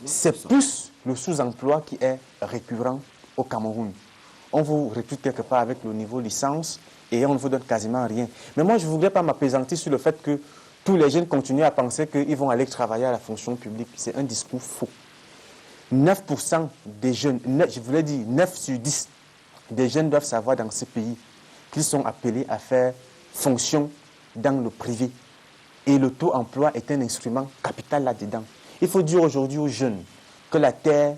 c'est plus le sous-emploi qui est récurrent au Cameroun. On vous recrute quelque part avec le niveau licence et on ne vous donne quasiment rien. Mais moi, je ne voudrais pas m'apaisantir sur le fait que tous les jeunes continuent à penser qu'ils vont aller travailler à la fonction publique. C'est un discours faux. 9% des jeunes, je voulais dire 9 sur 10 des jeunes doivent savoir dans ce pays qu'ils sont appelés à faire fonction dans le privé. Et le taux emploi est un instrument capital là-dedans. Il faut dire aujourd'hui aux jeunes que la terre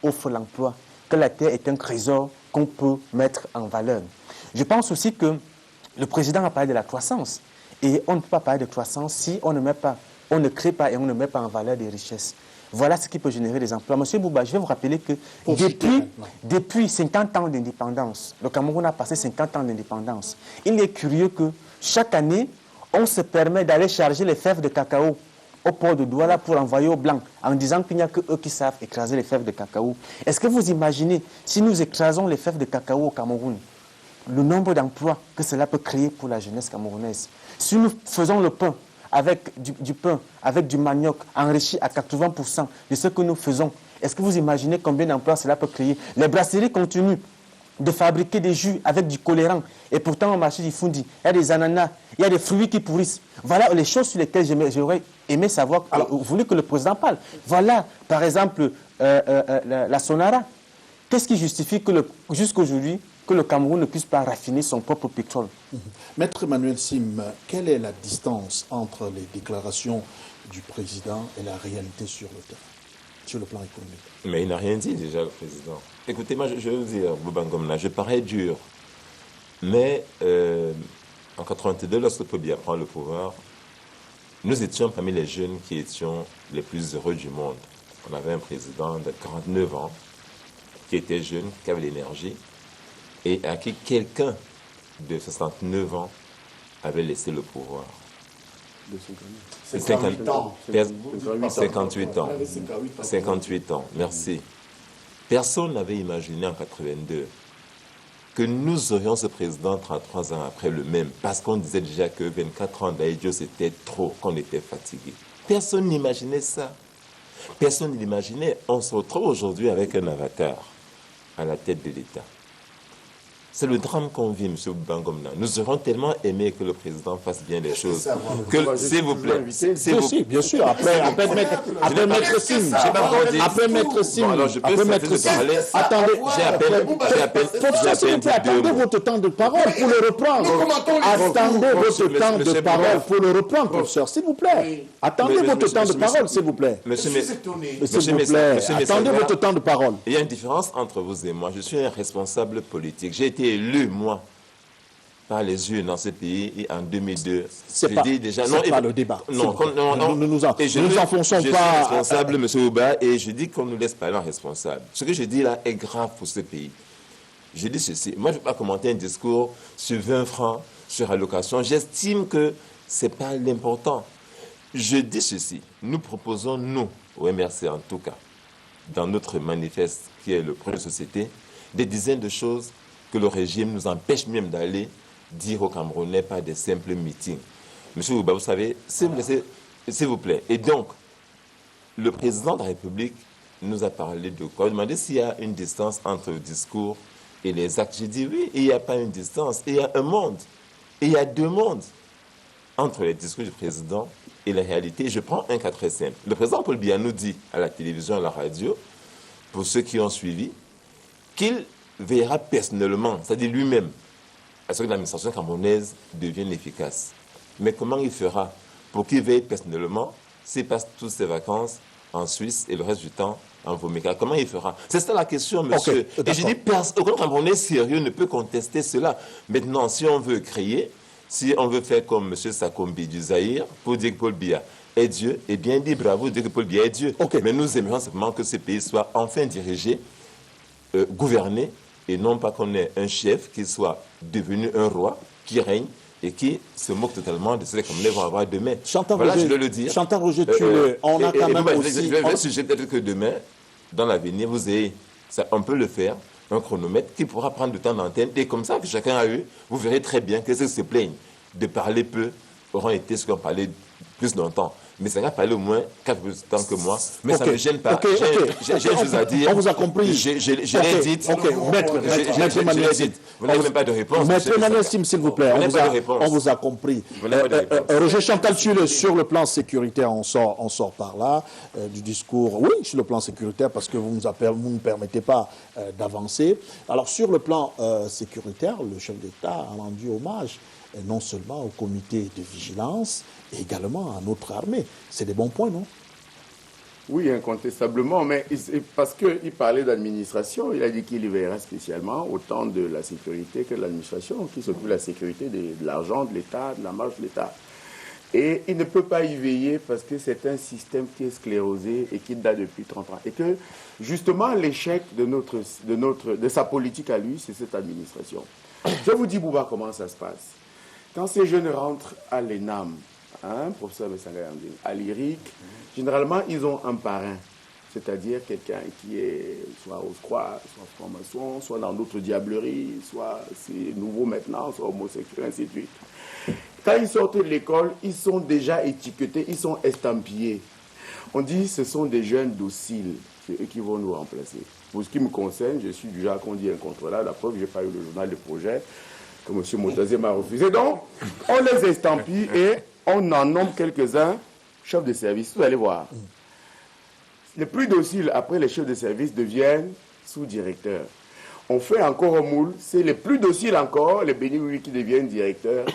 offre l'emploi, que la terre est un trésor qu'on peut mettre en valeur. Je pense aussi que le président a parlé de la croissance. Et on ne peut pas parler de croissance si on ne crée pas et on ne met pas en valeur des richesses. Voilà ce qui peut générer des emplois. Monsieur Bouba, je vais vous rappeler que depuis 50 ans d'indépendance, le Cameroun a passé 50 ans d'indépendance. Il est curieux que chaque année, on se permet d'aller charger les fèves de cacao au port de Douala pour envoyer aux Blancs en disant qu'il n'y a que eux qui savent écraser les fèves de cacao. Est-ce que vous imaginez, si nous écrasons les fèves de cacao au Cameroun, le nombre d'emplois que cela peut créer pour la jeunesse camerounaise? Si nous faisons le pain avec du pain, avec du manioc, enrichi à 80% de ce que nous faisons, est-ce que vous imaginez combien d'emplois cela peut créer? Les brasseries continuent de fabriquer des jus avec du colorant. Et pourtant, au marché du Fundi, il y a des ananas, il y a des fruits qui pourrissent. Voilà les choses sur lesquelles j'aurais aimé savoir, voulu que le président parle. Voilà, par exemple, la Sonara. Qu'est-ce qui justifie que jusqu'aujourd'hui, que le Cameroun ne puisse pas raffiner son propre pétrole? Maître Emmanuel Sim, quelle est la distance entre les déclarations du président et la réalité sur le terrain, sur le plan économique? Mais il n'a rien dit déjà, le président. Écoutez, moi, je vais vous dire, Boubangomna, je parais dur. Mais en 82, lorsque Pobia prend le pouvoir, nous étions parmi les jeunes qui étions les plus heureux du monde. On avait un président de 49 ans qui était jeune, qui avait l'énergie, et à qui quelqu'un de 69 ans avait laissé le pouvoir. 58 ans. 58 ans, merci. Personne n'avait imaginé en 82 que nous aurions ce président 33 ans après le même, parce qu'on disait déjà que 24 ans d'Aïdjo, c'était trop, qu'on était fatigué. Personne n'imaginait ça. Personne ne l'imaginait. On se retrouve aujourd'hui avec un avatar à la tête de l'État. C'est le drame qu'on vit, M. Bangomna. Nous aurions tellement aimé que le président fasse bien les choses. S'il vous plaît. Bien sûr. Après Maître Sim. Après Maître Sim. Attendez. Attendez votre temps de parole pour le reprendre. Attendez votre temps de parole pour le reprendre, professeur, s'il vous plaît. Attendez votre temps de parole, s'il vous plaît. Attendez votre temps de parole. Il y a une différence entre vous et moi. Je suis un responsable politique. J'ai été élu, moi, par les urnes dans ce pays en 2002. C'est pas le débat. Non, nous nous enfonçons pas. Je suis responsable, M. Ouba, et je dis qu'on nous laisse parler en responsable. Ce que je dis là est grave pour ce pays. Je dis ceci. Moi, je ne vais pas commenter un discours sur 20 francs, sur allocation. J'estime que ce n'est pas l'important. Je dis ceci. Nous proposons, nous, au MRC en tout cas, dans notre manifeste qui est le projet de société, des dizaines de choses que le régime nous empêche même d'aller dire aux Camerounais par des simples meetings. Monsieur Ouba, vous savez, s'il vous plaît. Et donc, le président de la République nous a parlé de quoi? Il a demandé s'il y a une distance entre le discours et les actes. J'ai dit oui, il n'y a pas une distance. Il y a un monde. Et il y a deux mondes entre les discours du président et la réalité. Je prends un cas très simple. Le président Paul Biya nous dit à la télévision et à la radio, pour ceux qui ont suivi, qu'il veillera personnellement, c'est-à-dire lui-même, à ce que l'administration camerounaise devienne efficace. Mais comment il fera pour qu'il veille personnellement s'il passe toutes ses vacances en Suisse et le reste du temps en Voméka? Comment il fera? C'est ça la question, monsieur. Et je dis, aucun Camerounais sérieux ne peut contester cela. Maintenant, si on veut créer, si on veut faire comme M. Sakombi du Zaïre, pour dire que Paul Biya est Dieu, eh bien, dit bravo, dire que Paul Biya est Dieu. Mais nous aimerions simplement que ce pays soit enfin dirigé, gouverné, et non pas qu'on ait un chef qui soit devenu un roi, qui règne et qui se moque totalement de ce que les Camerounais vont avoir demain. Voilà, je dois le dire. Chantal Roger, on a quand même aussi... Je vais suggérer peut-être que demain, dans l'avenir, vous ayez, on peut le faire, un chronomètre qui pourra prendre du temps d'antenne, et comme ça que chacun a eu, vous verrez très bien que ceux qui se plaignent de parler peu auront été ceux qui ont parlé plus longtemps. Mais ça va parler au moins 4 plus de temps que moi. Mais ça ne me gêne pas. J'ai une chose à dire. On vous a compris. Je l'ai dit. Maître Emmanuel Sim. Vous n'avez même pas de réponse. Maître Emmanuel Sim, s'il vous plaît. On vous a compris. Roger Chantal, sur le plan sécuritaire, on sort par là du discours. Oui, sur le plan sécuritaire, parce que vous ne permettez pas d'avancer. Alors, sur le plan sécuritaire, le chef d'État a rendu hommage non seulement au comité de vigilance, et également à notre armée. C'est des bons points, non? Oui, incontestablement, mais parce qu'il parlait d'administration, il a dit qu'il y veillera spécialement autant de la sécurité que de l'administration, qui s'occupe de la sécurité de l'argent de l'État, de la marge de l'État. Et il ne peut pas y veiller parce que c'est un système qui est sclérosé et qui date depuis 30 ans. Et que, justement, l'échec de sa politique à lui, c'est cette administration. Je vous dis, Bouba, comment ça se passe. Quand ces jeunes rentrent à l'ENAM, professeur Messangayandine, à l'IRIC, généralement, ils ont un parrain, c'est-à-dire quelqu'un qui est soit au SCROA, soit franc-maçon, soit dans d'autres diableries, soit c'est nouveau maintenant, soit homosexuel, ainsi de suite. Quand ils sortent de l'école, ils sont déjà étiquetés, ils sont estampillés. On dit que ce sont des jeunes dociles, c'est eux qui vont nous remplacer. Pour ce qui me concerne, je suis du genre qu'on dit incontrôlable. La preuve, je n'ai pas eu le journal de projet que M. Moutazé m'a refusé. Donc, on les estampille et on en nomme quelques-uns chefs de service. Vous allez voir. Les plus dociles, après les chefs de service, deviennent sous-directeurs. On fait encore un moule. C'est les plus dociles encore, les bénis qui deviennent directeurs.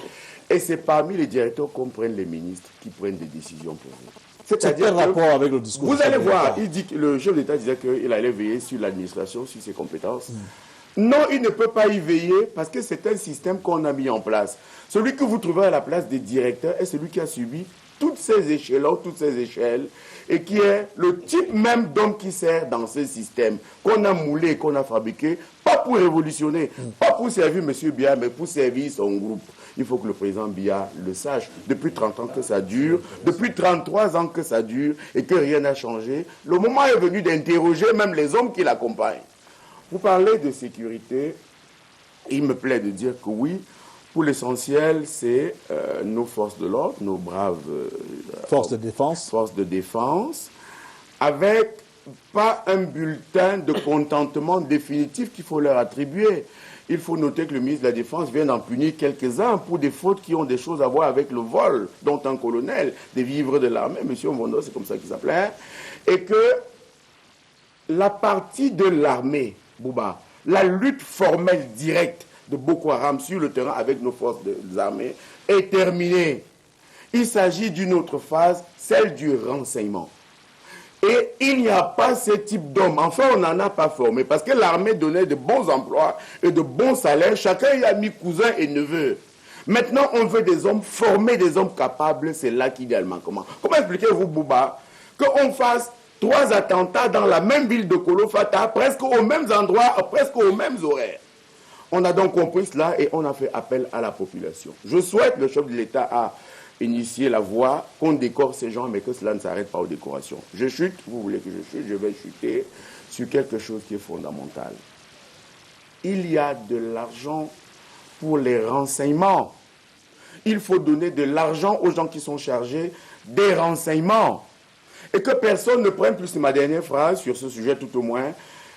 Et c'est parmi les directeurs qu'on prenne les ministres qui prennent des décisions pour vous. C'est un rapport avec le discours. Vous allez voir, il dit que le chef d'État disait qu'il allait veiller sur l'administration, sur ses compétences. Non, il ne peut pas y veiller parce que c'est un système qu'on a mis en place. Celui que vous trouvez à la place des directeurs est celui qui a subi toutes ces échelons, toutes ces échelles, et qui est le type même d'homme qui sert dans ce système, qu'on a moulé, qu'on a fabriqué, pas pour révolutionner, pas pour servir M. Biya, mais pour servir son groupe. Il faut que le président Biya le sache. Depuis 30 ans que ça dure, depuis 33 ans que ça dure, et que rien n'a changé, le moment est venu d'interroger même les hommes qui l'accompagnent. Vous parlez de sécurité, il me plaît de dire que oui, pour l'essentiel, c'est nos forces de l'ordre, nos braves forces de défense, avec pas un bulletin de contentement définitif qu'il faut leur attribuer. il faut noter que le ministre de la Défense vient d'en punir quelques-uns pour des fautes qui ont des choses à voir avec le vol, dont un colonel, des vivres de l'armée, M. Mvondo, c'est comme ça qu'il s'appelait, et que la partie de l'armée, Bouba, la lutte formelle directe de Boko Haram sur le terrain avec nos forces armées est terminée. Il s'agit d'une autre phase, celle du renseignement. Et il n'y a pas ce type d'hommes. Enfin, on n'en a pas formé parce que l'armée donnait de bons emplois et de bons salaires. Chacun y a mis cousin et neveu. Maintenant, on veut des hommes formés, des hommes capables. C'est là qu'il y a le manquement. Comment expliquez-vous, Bouba, qu'on fasse 3 attentats dans la même ville de Kolofata, presque aux mêmes endroits, presque aux mêmes horaires? On a donc compris cela et on a fait appel à la population. Je souhaite, le chef de l'État a initié la voie, qu'on décore ces gens, mais que cela ne s'arrête pas aux décorations. Je chute, vous voulez que je chute, je vais chuter sur quelque chose qui est fondamental. Il y a de l'argent pour les renseignements. Il faut donner de l'argent aux gens qui sont chargés des renseignements. Et que personne ne prenne plus, c'est ma dernière phrase sur ce sujet tout au moins,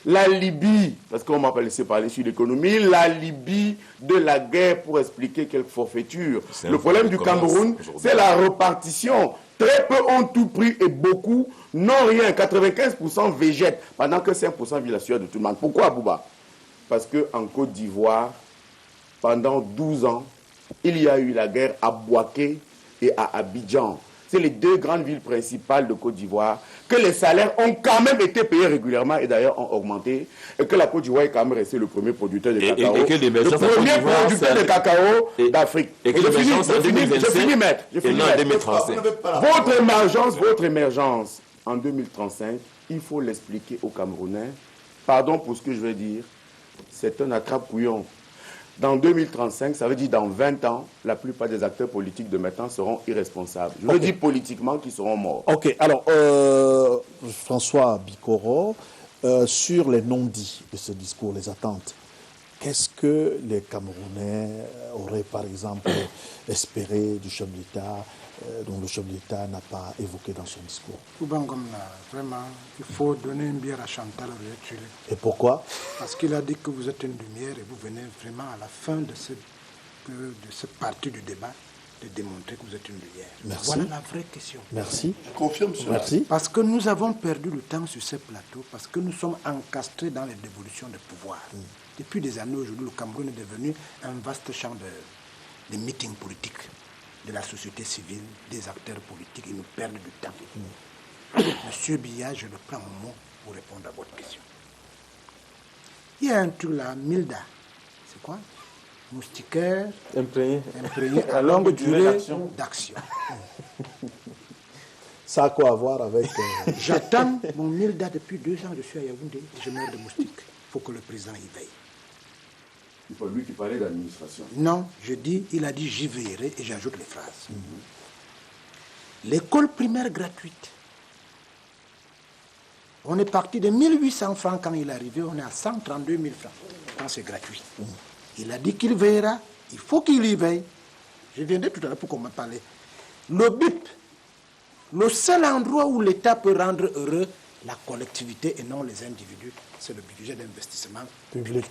la Libye, parce qu'on m'a pas laissé parler sur l'économie, la Libye de la guerre pour expliquer quelques forfaitures. Le problème du Cameroun, c'est la répartition. Très peu ont tout pris et beaucoup n'ont rien. 95% végètent, pendant que 5% vivent la sueur de tout le monde. Pourquoi, Bouba? Parce qu'en Côte d'Ivoire, pendant 12 ans, il y a eu la guerre à Bouaké et à Abidjan. C'est les 2 grandes villes principales de Côte d'Ivoire, que les salaires ont quand même été payés régulièrement et d'ailleurs ont augmenté, et que la Côte d'Ivoire est quand même restée le premier producteur de cacao. Et que le premier producteur de cacao d'Afrique. Et que l'émergence en 2025 maître. et non en 2035. Votre émergence en 2035, il faut l'expliquer aux Camerounais. Pardon pour ce que je vais dire, c'est un attrape-couillon. Dans 2035, ça veut dire dans 20 ans, la plupart des acteurs politiques de maintenant seront irresponsables. Je veux dire politiquement qu'ils seront morts. Ok, alors, François Bikoro, sur les non-dits de ce discours, les attentes, qu'est-ce que les Camerounais auraient, par exemple, espéré du chef de l'État, dont le chef de l'État n'a pas évoqué dans son discours? Vraiment, il faut donner une bière à Chantal Ruetulé. Et pourquoi? Parce qu'il a dit que vous êtes une lumière et vous venez vraiment à la fin de cette partie du débat de démontrer que vous êtes une lumière. Merci. Voilà la vraie question. Merci. Je confirme cela. Merci. Parce que nous avons perdu le temps sur ce plateau, parce que nous sommes encastrés dans les dévolutions de pouvoir. Depuis des années aujourd'hui, le Cameroun est devenu un vaste champ de meetings politiques de la société civile, des acteurs politiques, ils nous perdent du temps. Monsieur Biya, je le prends au mot pour répondre à votre question. Il y a un truc là, Milda, c'est quoi? Moustiquaire imprégné à longue durée d'action. Ça a quoi à voir avec... J'attends mon Milda depuis 2 ans, je suis à Yaoundé, je meurs de moustique. Il faut que le président y veille. C'est pas lui qui parlait d'administration. Non, il a dit j'y veillerai et j'ajoute les phrases. L'école primaire gratuite. On est parti de 1800 francs quand il est arrivé, on est à 132 000 francs quand c'est gratuit. Il a dit qu'il veillera, il faut qu'il y veille. Je viendrai tout à l'heure pour qu'on me parle. Le BIP, le seul endroit où l'État peut rendre heureux la collectivité et non les individus, c'est le budget d'investissement public.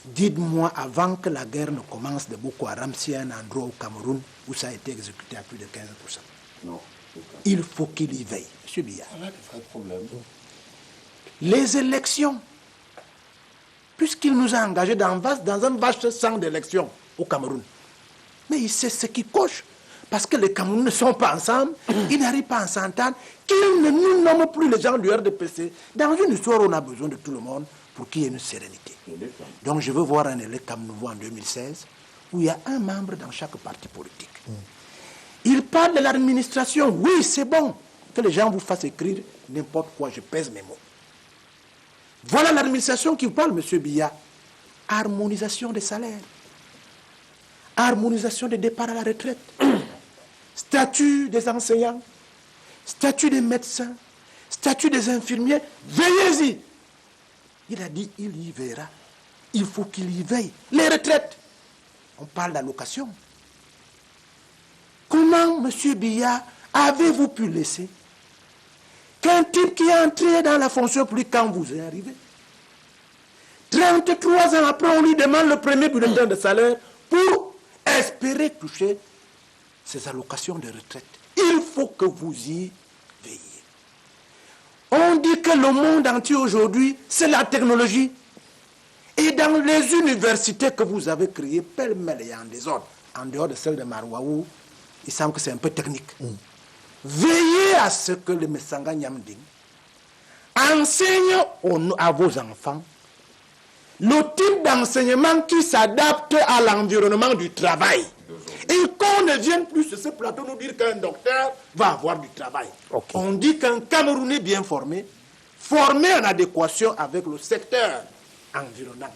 Dites-moi, avant que la guerre ne commence de Boko Haram, s'il y a un endroit au Cameroun où ça a été exécuté à plus de 15%. Non. Il faut qu'il y veille. Monsieur Biya. Voilà le vrai problème. Les élections, puisqu'il nous a engagés dans un vaste champ d'élections au Cameroun, mais il sait ce qui coche. Parce que les Camerounais ne sont pas ensemble, ils n'arrivent pas à s'entendre, qu'ils ne nous nomment plus les gens du RDPC. Dans une histoire où on a besoin de tout le monde pour qu'il y ait une sérénité. Donc je veux voir un électeur nouveau en 2016 où il y a un membre dans chaque parti politique. Il parle de l'administration. Oui, c'est bon que les gens vous fassent écrire n'importe quoi, je pèse mes mots. Voilà l'administration qui vous parle, monsieur Biya. Harmonisation des salaires. Harmonisation des départs à la retraite. Statut des enseignants. Statut des médecins. Statut des infirmiers. Veillez-y. Il a dit, il y verra. Il faut qu'il y veille. Les retraites. On parle d'allocation. Comment, monsieur Biya, avez-vous pu laisser qu'un type qui est entré dans la fonction publique quand vous êtes arrivé 33 ans après, on lui demande le premier bulletin de salaire pour espérer toucher ses allocations de retraite. Il faut que vous y veillez. On dit que le monde entier aujourd'hui, c'est la technologie. Et dans les universités que vous avez créées, pêle-mêle et en désordre, en dehors de celle de Marouaou, il semble que c'est un peu technique. Veillez à ce que le Messanga Nyamding enseigne à vos enfants le type d'enseignement qui s'adapte à l'environnement du travail. Et qu'on ne vienne plus sur ce plateau nous dire qu'un docteur va avoir du travail. Okay. On dit qu'un Camerounais bien formé, formé en adéquation avec le secteur environnant.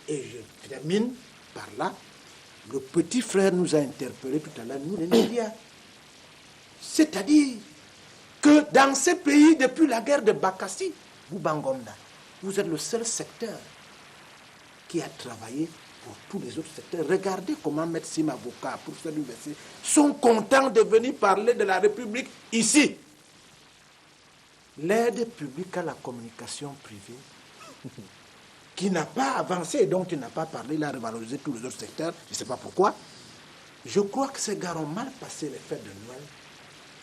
Et je termine par là. Le petit frère nous a interpellés tout à l'heure, nous les médias. C'est-à-dire que dans ces pays, depuis la guerre de Bakassi, vous Bangomda, vous êtes le seul secteur qui a travaillé pour tous les autres secteurs. Regardez comment médecins, avocats, professeurs d'université sont contents de venir parler de la République ici. L'aide publique à la communication privée, qui n'a pas avancé et dont il n'a pas parlé, il a revalorisé tous les autres secteurs, je ne sais pas pourquoi. Je crois que ces gars ont mal passé les fêtes de Noël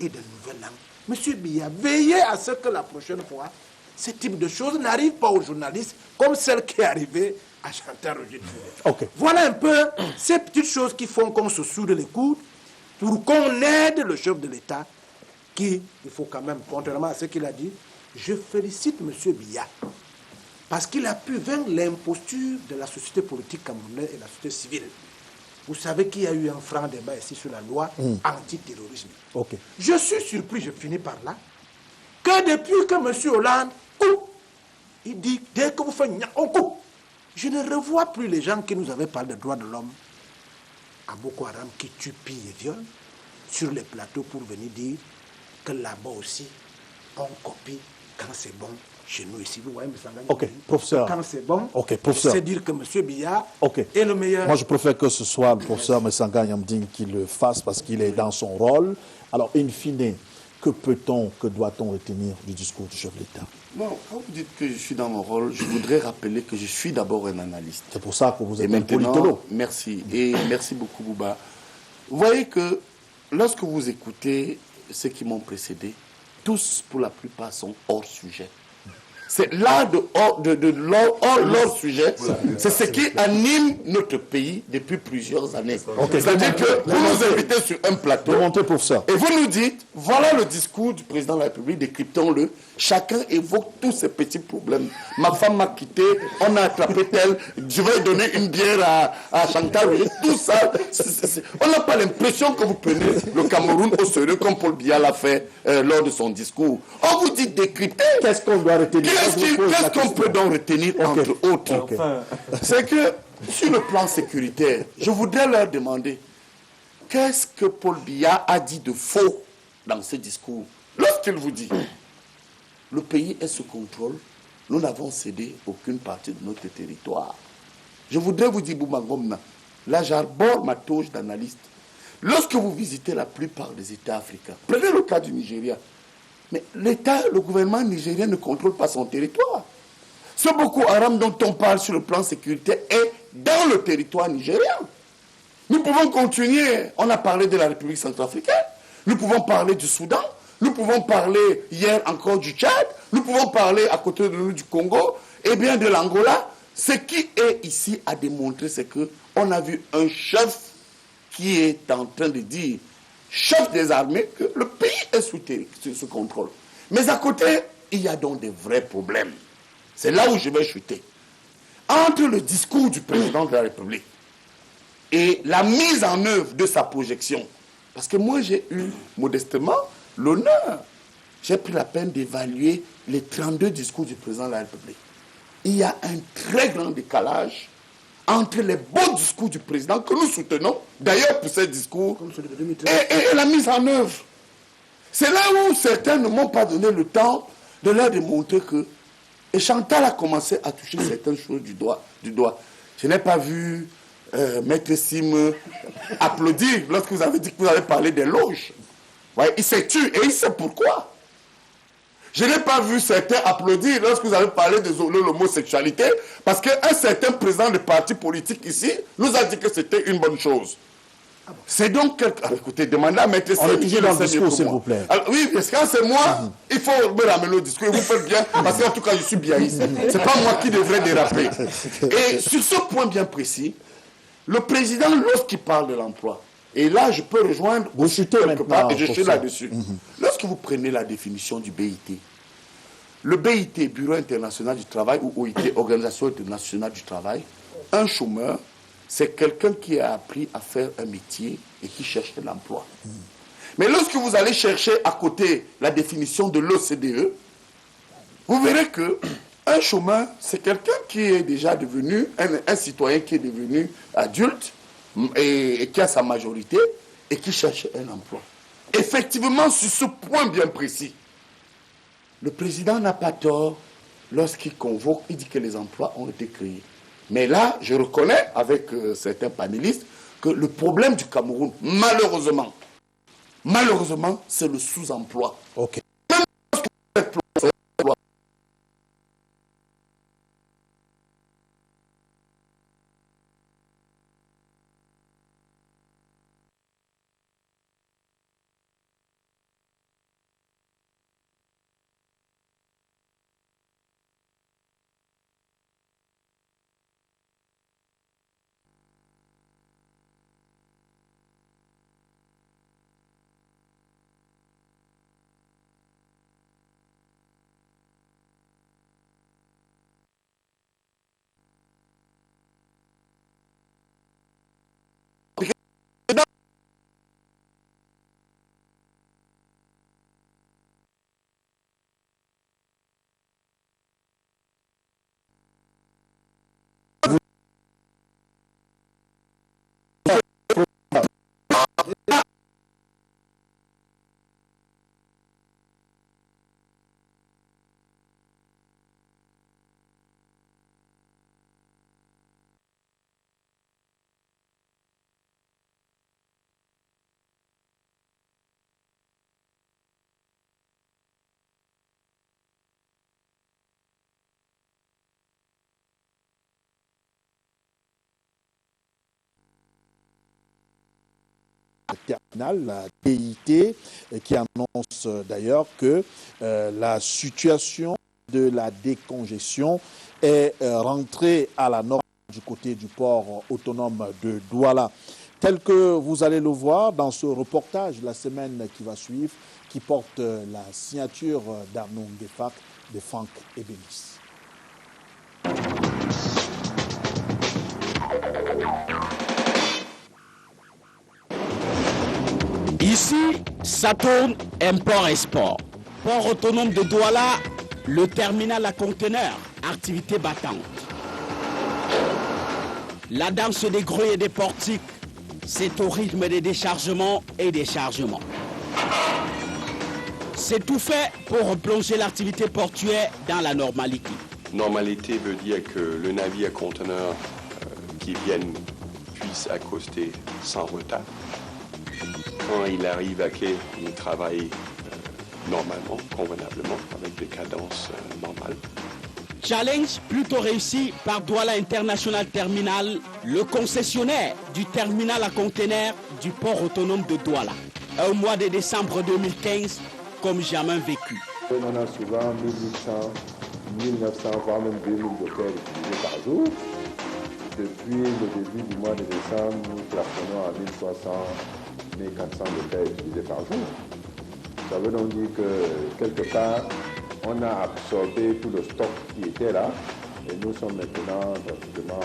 et de Nouvel An. Monsieur Biya, veillez à ce que la prochaine fois, ce type de choses n'arrivent pas aux journalistes comme celle qui est arrivée à Chantal Roger. Okay. Voilà un peu ces petites choses qui font qu'on se soude les coudes pour qu'on aide le chef de l'État qui, il faut quand même, contrairement à ce qu'il a dit, je félicite M. Biya parce qu'il a pu vaincre l'imposture de la société politique camerounaise et la société civile. Vous savez qu'il y a eu un franc débat ici sur la loi antiterrorisme. Okay. Je suis surpris, je finis par là, que depuis que M. Hollande coupe, il dit, dès que vous faites on coupe. Je ne revois plus les gens qui nous avaient parlé de droits de l'homme à Boko Haram qui tuent, pillent et violent sur les plateaux pour venir dire que là-bas aussi, on copie quand c'est bon chez nous ici. Vous voyez, M. Ok, professeur. Quand c'est bon, professeur. c'est dire que M. Biya est le meilleur. Moi, je préfère que ce soit le professeur Messanga Nyamding qui le fasse parce qu'il est dans son rôle. Alors, in fine, que peut-on, que doit-on retenir du discours du chef de l'État? Bon, quand vous dites que je suis dans mon rôle, je voudrais rappeler que je suis d'abord un analyste. C'est pour ça que vous êtes un politologue. Merci. Et merci beaucoup, Bouba. Vous voyez que lorsque vous écoutez ceux qui m'ont précédé, tous, pour la plupart, sont hors sujet. C'est là leur sujet. C'est ce qui anime notre pays depuis plusieurs années. C'est-à-dire que vous nous invitez sur un plateau et vous nous dites, voilà le discours du président de la République, décryptons-le. Chacun évoque tous ces petits problèmes. Ma femme m'a quitté, on a attrapé tel, je vais donner une bière à Chantal. Tout ça, on n'a pas l'impression que vous prenez le Cameroun au sérieux comme Paul Biya l'a fait lors de son discours. On vous dit décrypter. Qu'est-ce qu'on doit retenir? Qu'est-ce qu'on peut donc retenir entre autres? C'est que sur le plan sécuritaire, je voudrais leur demander qu'est-ce que Paul Biya a dit de faux dans ce discours lorsqu'il vous dit le pays est sous contrôle, nous n'avons cédé aucune partie de notre territoire. Je voudrais vous dire, Bouma Ngomna, là j'arbore ma touche d'analyste. Lorsque vous visitez la plupart des États africains, prenez le cas du Nigeria, mais le gouvernement nigérien ne contrôle pas son territoire. Ce Boko Haram dont on parle sur le plan sécuritaire est dans le territoire nigérien. Nous pouvons continuer, on a parlé de la République centrafricaine, nous pouvons parler du Soudan, nous pouvons parler hier encore du Tchad, nous pouvons parler à côté de nous du Congo, et bien de l'Angola. Ce qui est ici à démontrer, c'est qu'on a vu un chef qui est en train de dire, chef des armées, que le pays est sous contrôle. Mais à côté, il y a donc des vrais problèmes. C'est là où je vais chuter. Entre le discours du président de la République et la mise en œuvre de sa projection, parce que moi j'ai eu modestement l'honneur, j'ai pris la peine d'évaluer les 32 discours du président de la République. Il y a un très grand décalage entre les beaux discours du président que nous soutenons, d'ailleurs pour ces discours, et la mise en œuvre. C'est là où certains ne m'ont pas donné le temps de leur démontrer que... Et Chantal a commencé à toucher certaines choses du doigt. Je n'ai pas vu Maître Sim applaudir lorsque vous avez dit que vous avez parlé des loges. Ouais, il s'est tué et il sait pourquoi. Je n'ai pas vu certains applaudir lorsque vous avez parlé de l'homosexualité, parce qu'un certain président de parti politique ici nous a dit que c'était une bonne chose. C'est donc écoutez, demandez à Maître On est toujours dans le discours, s'il vous plaît. Alors, oui, parce que quand c'est moi, il faut me ramener au discours. Et vous faites bien, parce qu'en tout cas, je suis bien ici. C'est pas moi qui devrais déraper. Et sur ce point bien précis, le président, lorsqu'il parle de l'emploi, et là, je peux rejoindre quelque part, et je suis là-dessus. Lorsque vous prenez la définition du BIT, le BIT, Bureau international du travail, ou OIT, Organisation internationale du travail, un chômeur, c'est quelqu'un qui a appris à faire un métier et qui cherche de l'emploi. Mais lorsque vous allez chercher à côté la définition de l'OCDE, vous verrez que un chômeur, c'est quelqu'un qui est déjà devenu, un citoyen qui est devenu adulte et qui a sa majorité et qui cherche un emploi. Effectivement, sur ce point bien précis, le président n'a pas tort lorsqu'il convoque, il dit que les emplois ont été créés. Mais là, je reconnais avec certains panélistes que le problème du Cameroun, malheureusement, c'est le sous-emploi. Ok. Même lorsque vous êtes emploi, terminale, la DIT, qui annonce d'ailleurs que la situation de la décongestion est rentrée à la norme du côté du port autonome de Douala. Tel que vous allez le voir dans ce reportage la semaine qui va suivre, qui porte la signature d'Arnaud Ngefak, de Franck Ebénis. Ici, ça tourne import-export. Port autonome de Douala, le terminal à conteneurs, activité battante. La danse des grues et des portiques, c'est au rythme des déchargements et des chargements. C'est tout fait pour replonger l'activité portuaire dans la normalité. Normalité veut dire que le navire conteneur qui vienne puisse accoster sans retard. Quand il arrive à quai, il travaille normalement, convenablement, avec des cadences normales. Challenge plutôt réussi par Douala International Terminal, le concessionnaire du terminal à conteneurs du port autonome de Douala. Un mois de décembre 2015, comme jamais vécu. On a souvent 1800, 1900, voire même 2000 dockers utilisés par jour. Depuis le début du mois de décembre, nous plafonnons à 1300, 1400 dockers utilisés par jour. Ça veut donc dire que quelque part, on a absorbé tout le stock qui était là et nous sommes maintenant pratiquement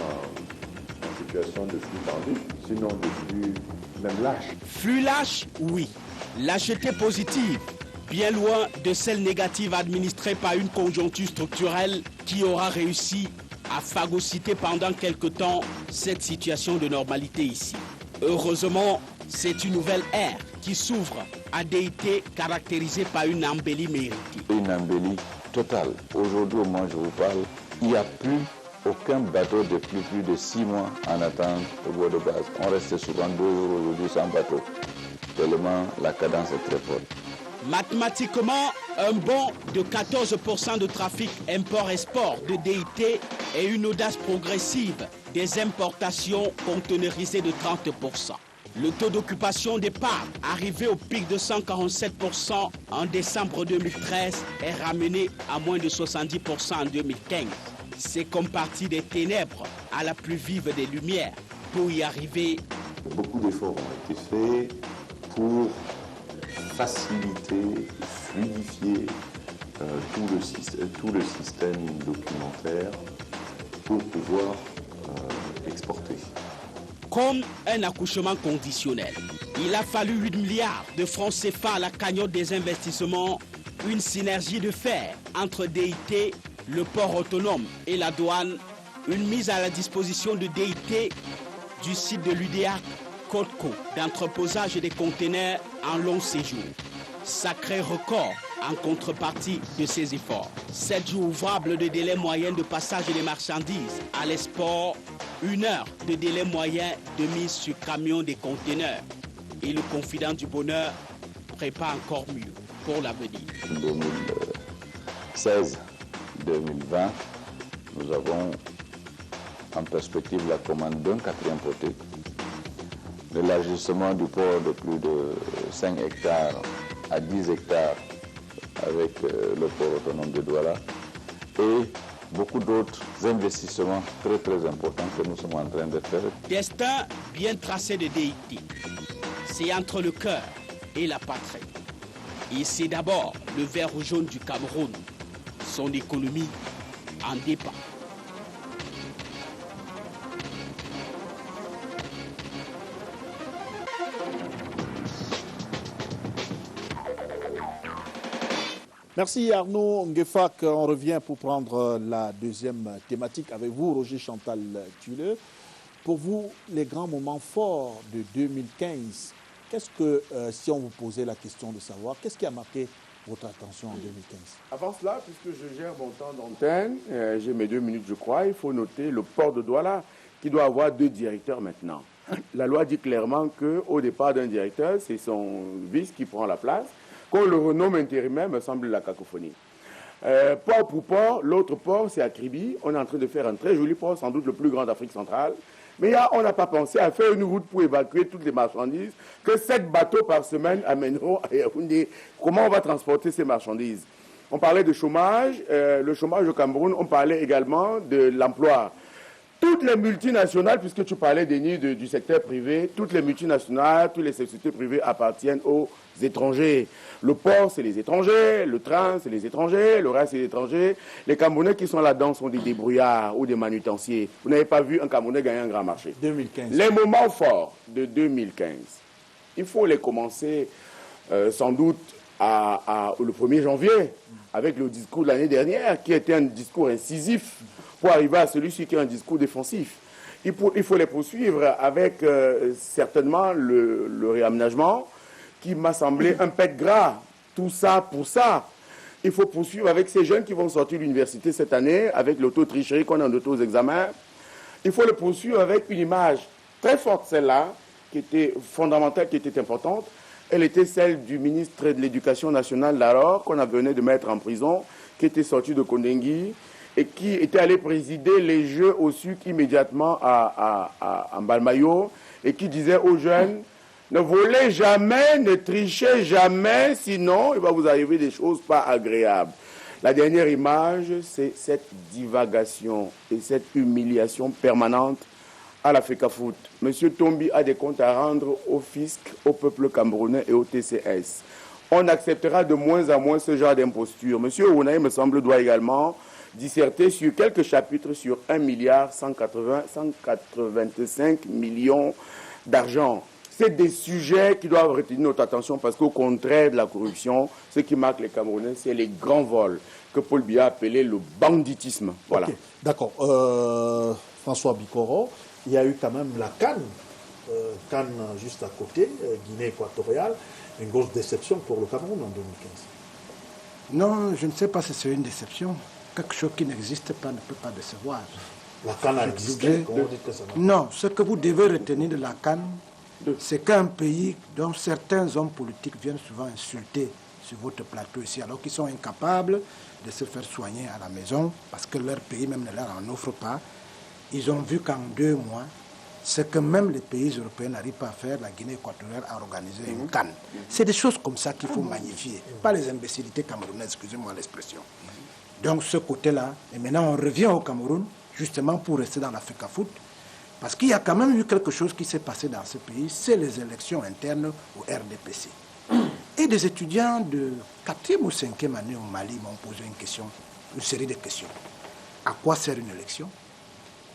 en situation de flux tendu, sinon de flux même lâche. Flux lâche, oui. Lâcheté positive, bien loin de celle négative administrée par une conjoncture structurelle qui aura réussi à phagocyter pendant quelque temps cette situation de normalité ici. Heureusement, c'est une nouvelle ère qui s'ouvre à DIT caractérisée par une embellie méritée. Une embellie totale. Aujourd'hui, au moment où je vous parle, il n'y a plus aucun bateau depuis plus de 6 mois en attente au bord de base. On reste souvent 2 jours aujourd'hui sans bateau, tellement la cadence est très forte. Mathématiquement, un bond de 14% de trafic import-export de DIT et une audace progressive des importations conteneurisées de 30%. Le taux d'occupation des parcs, arrivé au pic de 147% en décembre 2013, est ramené à moins de 70% en 2015. C'est comme partie des ténèbres à la plus vive des lumières. Pour y arriver, beaucoup d'efforts ont été faits pour faciliter, fluidifier tout le système documentaire pour pouvoir exporter. Comme un accouchement conditionnel, il a fallu 8 milliards de francs CFA à la cagnotte des investissements, une synergie de fer entre DIT, le port autonome et la douane, une mise à la disposition de DIT du site de l'UDA Côte-Co d'entreposage des conteneurs en long séjour. Sacré record en contrepartie de ces efforts. 7 jours ouvrables de délai moyen de passage des marchandises à l'export, 1 heure de délai moyen de mise sur camion des conteneurs. Et le confident du bonheur prépare encore mieux pour l'avenir. 2016-2020, nous avons en perspective la commande d'un 4e prototype, l'élargissement du port de plus de 5 hectares à 10 hectares avec le port autonome de Douala et beaucoup d'autres investissements très très importants que nous sommes en train de faire. Destin bien tracé de DIT, c'est entre le cœur et la patrie. Et c'est d'abord le vert jaune du Cameroun. Son économie en dépend. Merci Arnaud Nguefak. On revient pour prendre la deuxième thématique avec vous, Roger Chantal Tuleux. Pour vous, les grands moments forts de 2015, qu'est-ce que, si on vous posait la question de savoir, qu'est-ce qui a marqué votre attention en 2015? Avant cela, puisque je gère mon temps d'antenne, j'ai mes 2 minutes je crois, il faut noter le port de Douala qui doit avoir 2 directeurs maintenant. La loi dit clairement qu'au départ d'un directeur, c'est son vice qui prend la place. Qu'on le renomme intérimaire, me semble la cacophonie. Port pour port, l'autre port, c'est à Kribi. On est en train de faire un très joli port, sans doute le plus grand d'Afrique centrale. Mais là, on n'a pas pensé à faire une route pour évacuer toutes les marchandises que 7 bateaux par semaine amèneront à Yaoundé. Comment on va transporter ces marchandises? On parlait de chômage, le chômage au Cameroun, on parlait également de l'emploi. Toutes les multinationales, puisque tu parlais du secteur privé, toutes les multinationales, toutes les sociétés privées appartiennent aux étrangers. Le port, c'est les étrangers, le train, c'est les étrangers, le reste, c'est les étrangers. Les Camerounais qui sont là-dedans sont des débrouillards ou des manutenciers. Vous n'avez pas vu un Camerounais gagner un grand marché. 2015. Les moments forts de 2015, il faut les commencer sans doute le 1er janvier, avec le discours de l'année dernière, qui était un discours incisif, pour arriver à celui-ci qui est un discours défensif. Il faut les poursuivre avec certainement le réaménagement qui m'a semblé un pet gras. Tout ça pour ça. Il faut poursuivre avec ces jeunes qui vont sortir de l'université cette année, avec l'auto-tricherie qu'on a en auto-examen. Il faut le poursuivre avec une image très forte, celle-là, qui était fondamentale, qui était importante. Elle était celle du ministre de l'Éducation nationale d'alors, qu'on venait de mettre en prison, qui était sorti de Kondengui, et qui était allé présider les Jeux au SUC immédiatement à Mbalmayo, et qui disait aux jeunes, ne volez jamais, ne trichez jamais, sinon il va vous arriver des choses pas agréables. La dernière image, c'est cette divagation et cette humiliation permanente à la FECAFOOT. Monsieur Tombi a des comptes à rendre au fisc, au peuple camerounais et au TCS. On acceptera de moins en moins ce genre d'imposture. Monsieur Ounaï, me semble, doit également disserter sur quelques chapitres sur 1,185 milliard d'argent. C'est des sujets qui doivent retenir notre attention parce qu'au contraire de la corruption, ce qui marque les Camerounais, c'est les grands vols que Paul Biya a appelé le banditisme. Voilà. Okay. D'accord. François Bikoro, il y a eu quand même la CAN juste à côté, Guinée équatoriale, une grosse déception pour le Cameroun en 2015. Non, je ne sais pas si c'est une déception. Quelque chose qui n'existe pas ne peut pas décevoir. La CAN a existé, comment dites que ça n'a pas? Non, ce que vous devez retenir de la CAN, c'est qu'un pays dont certains hommes politiques viennent souvent insulter sur votre plateau ici, alors qu'ils sont incapables de se faire soigner à la maison parce que leur pays même ne leur en offre pas. Ils ont vu qu'en 2 mois, ce que même les pays européens n'arrivent pas à faire, la Guinée équatoriale a organisé une CAN. C'est des choses comme ça qu'il faut magnifier, pas les imbécilités camerounaises, excusez-moi l'expression. Donc ce côté-là, et maintenant on revient au Cameroun, justement pour rester dans l'Africa Foot, parce qu'il y a quand même eu quelque chose qui s'est passé dans ce pays, c'est les élections internes au RDPC. Et des étudiants de 4e ou 5e année au Mali m'ont posé une série de questions. À quoi sert une élection?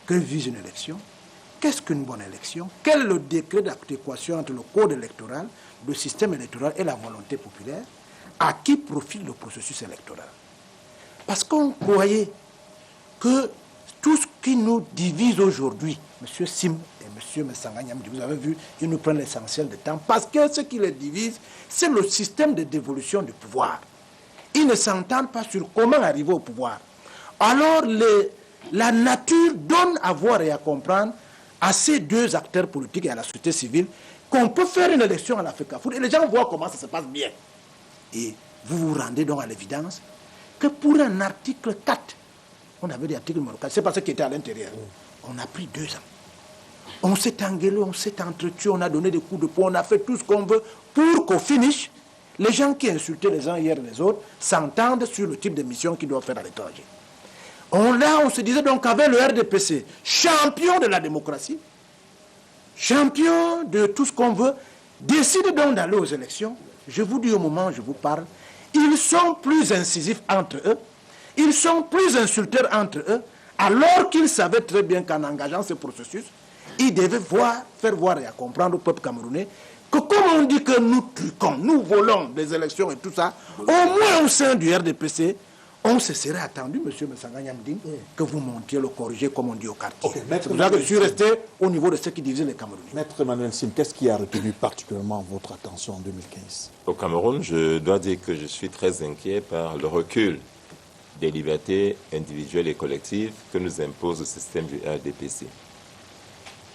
Que vise une élection? Qu'est-ce qu'une bonne élection? Quel est le décret d'adéquation entre le code électoral, le système électoral et la volonté populaire? À qui profite le processus électoral? Parce qu'on croyait que tout ce qui nous divise aujourd'hui, M. Sim et M. Messanga Nyamdi, vous avez vu, ils nous prennent l'essentiel de temps, parce que ce qui les divise, c'est le système de dévolution du pouvoir. Ils ne s'entendent pas sur comment arriver au pouvoir. Alors, la nature donne à voir et à comprendre à ces 2 acteurs politiques et à la société civile qu'on peut faire une élection à l'Africa Foot et les gens voient comment ça se passe bien. Et vous vous rendez donc à l'évidence que pour un article 4, on avait des articles numéro 4, c'est pas ce qui était à l'intérieur. On a pris 2 ans. On s'est engueulé, on s'est entretenu, on a donné des coups de poing, on a fait tout ce qu'on veut pour qu'au finish, les gens qui insultaient les uns hier et les autres s'entendent sur le type de mission qu'ils doivent faire à l'étranger. On se disait donc qu'avec le RDPC, champion de la démocratie, champion de tout ce qu'on veut, décide donc d'aller aux élections. Je vous dis au moment où je vous parle, ils sont plus incisifs entre eux, ils sont plus insulteurs entre eux, alors qu'ils savaient très bien qu'en engageant ce processus, ils devaient faire voir et à comprendre au peuple camerounais que comme on dit que nous truquons, nous volons des élections et tout ça, au moins au sein du RDPC, on se serait attendu, M. Messanga Nyamdi, que vous montiez le corriger comme on dit au quartier. C'est pour ça que je suis resté au niveau de ce qui divisait les Camerounais. Maître Emmanuel Sim, qu'est-ce qui a retenu particulièrement votre attention en 2015? Au Cameroun, je dois dire que je suis très inquiet par le recul des libertés individuelles et collectives que nous impose le système du RDPC.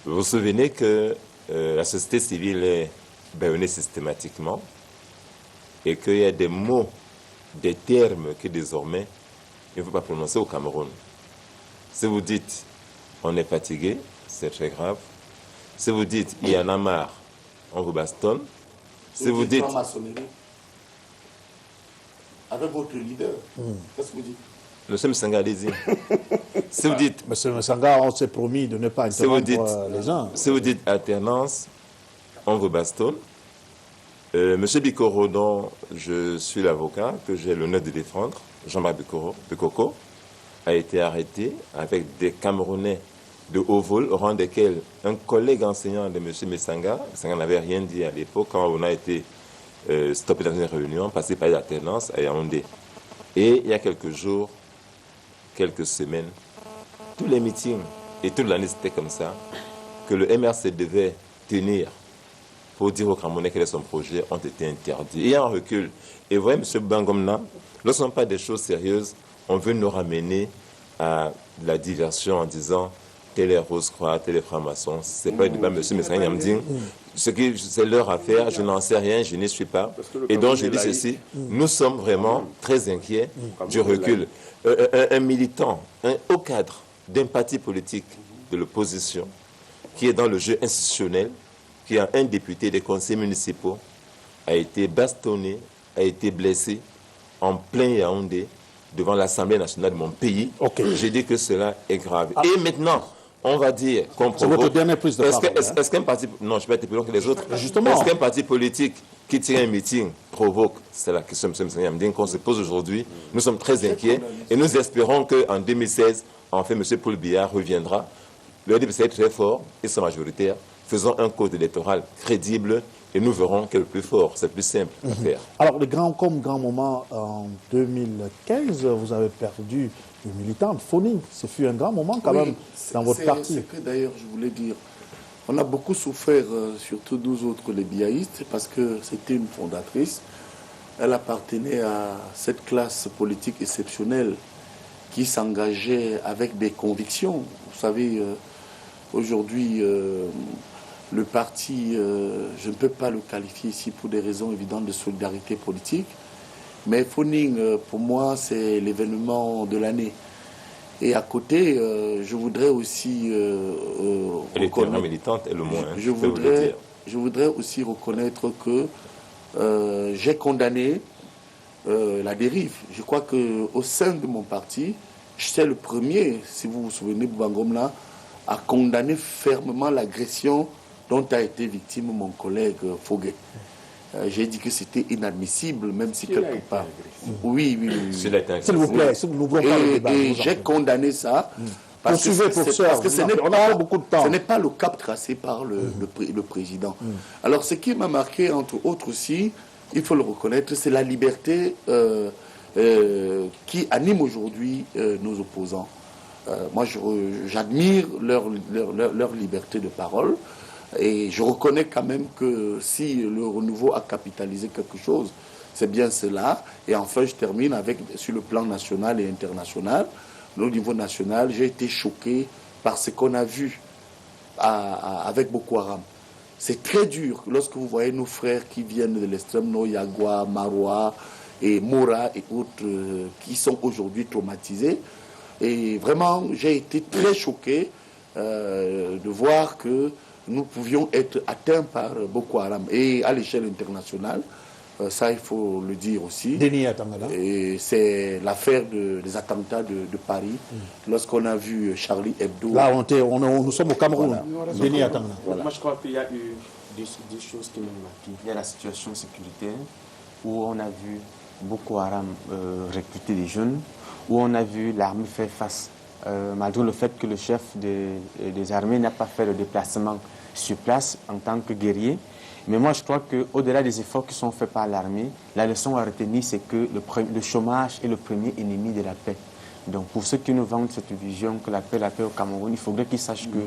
Vous vous souvenez que la société civile est bâillonnée systématiquement et qu'il y a des mots, des termes que désormais il ne faut pas prononcer au Cameroun. Si vous dites on est fatigué, c'est très grave. Si vous dites il y en a marre, on vous bastonne. Si vous dites avec votre leader, qu'est-ce que vous dites? Monsieur Messanga, allez-y. Si vous dites... Monsieur Messanga, on s'est promis de ne pas interrompre les gens. Si vous dites alternance, on vous bastonne. Monsieur Bikoro, dont je suis l'avocat, que j'ai l'honneur de défendre, Jean-Marc Bikoko, a été arrêté avec des Camerounais de haut vol, au rang desquels un collègue enseignant de monsieur Messanga n'avait rien dit à l'époque, quand on a été stoppé dans une réunion, passé par l'alternance à Yaoundé. Et il y a quelques jours, quelques semaines, tous les meetings et toute l'année c'était comme ça, que le MRC devait tenir pour dire aux Camerounais quel est son projet, ont été interdits. Il y a un recul. Et vous voyez, M. Bangomna, ce ne sont pas des choses sérieuses. On veut nous ramener à la diversion en disant tel est Rose-Croix, tel est franc-maçon. Ce n'est pas le débat, M. Messanga Nyamdi. C'est leur affaire, je n'en sais rien, je n'y suis pas. Et donc je dis ceci, nous sommes vraiment très inquiets du recul. Un militant, un haut cadre d'un parti politique de l'opposition qui est dans le jeu institutionnel, qui a un député des conseils municipaux, a été bastonné, a été blessé en plein Yaoundé devant l'Assemblée nationale de mon pays. J'ai dit que cela est grave. Et maintenant, on va dire qu'on provoque... C'est votre dernière prise de parole. Est-ce qu'un parti... Non, je ne vais pas être plus long que les autres. Justement. Est-ce qu'un parti politique qui tient un meeting provoque? C'est la question qu'on se pose aujourd'hui. Nous sommes très inquiets et nous espérons qu'en 2016, en fait, M. Paul Biya reviendra. Le RDPC est très fort, ils sont majoritaires. Faisons un code électoral crédible et nous verrons quel est le plus fort. C'est plus simple à faire. Alors, comme grand moment, en 2015, vous avez perdu une militante, Foni. Ce fut un grand moment quand même dans votre parti. C'est que d'ailleurs, je voulais dire, on a beaucoup souffert, surtout nous autres les biaïstes, parce que c'était une fondatrice. Elle appartenait à cette classe politique exceptionnelle qui s'engageait avec des convictions. Vous savez, aujourd'hui, le parti, je ne peux pas le qualifier ici pour des raisons évidentes de solidarité politique, Mais Foning, pour moi, c'est l'événement de l'année. Et à côté, je voudrais aussi reconnaître... militante est le moins. Je voudrais aussi reconnaître que j'ai condamné la dérive. Je crois qu'au sein de mon parti, j'étais le premier, si vous vous souvenez, Boubangomla, à condamner fermement l'agression dont a été victime mon collègue Foguet. J'ai dit que c'était inadmissible, même si quelque part... Oui. S'il vous plaît, si vous n'ouvrons pas le débat. Et j'ai condamné ça, parce que ce n'est pas le cap tracé par le président. Alors, ce qui m'a marqué, entre autres aussi, il faut le reconnaître, c'est la liberté qui anime aujourd'hui nos opposants. Moi, j'admire leur liberté de parole. Et je reconnais quand même que si le renouveau a capitalisé quelque chose, c'est bien cela. Et enfin, je termine avec, sur le plan national et international, au niveau national, j'ai été choqué par ce qu'on a vu avec Boko Haram. C'est très dur lorsque vous voyez nos frères qui viennent de l'extrême nord, Yagua, Maroua et Mora et autres, qui sont aujourd'hui traumatisés. Et vraiment, j'ai été très choqué de voir que nous pouvions être atteints par Boko Haram. Et à l'échelle internationale, ça il faut le dire aussi. Et c'est l'affaire des attentats de Paris. Lorsqu'on a vu Charlie Hebdo. Là, nous sommes au Cameroun. Voilà. Moi, je crois qu'il y a eu des choses qui m'ont marqué. Il y a la situation sécuritaire, où on a vu Boko Haram recruter des jeunes, où on a vu l'armée faire face, malgré le fait que le chef des armées n'a pas fait le déplacement sur place en tant que guerrier. Mais moi, je crois qu'au-delà des efforts qui sont faits par l'armée, la leçon à retenir, c'est que le chômage est le premier ennemi de la paix. Donc, pour ceux qui nous vendent cette vision que la paix au Cameroun, il faudrait qu'ils sachent que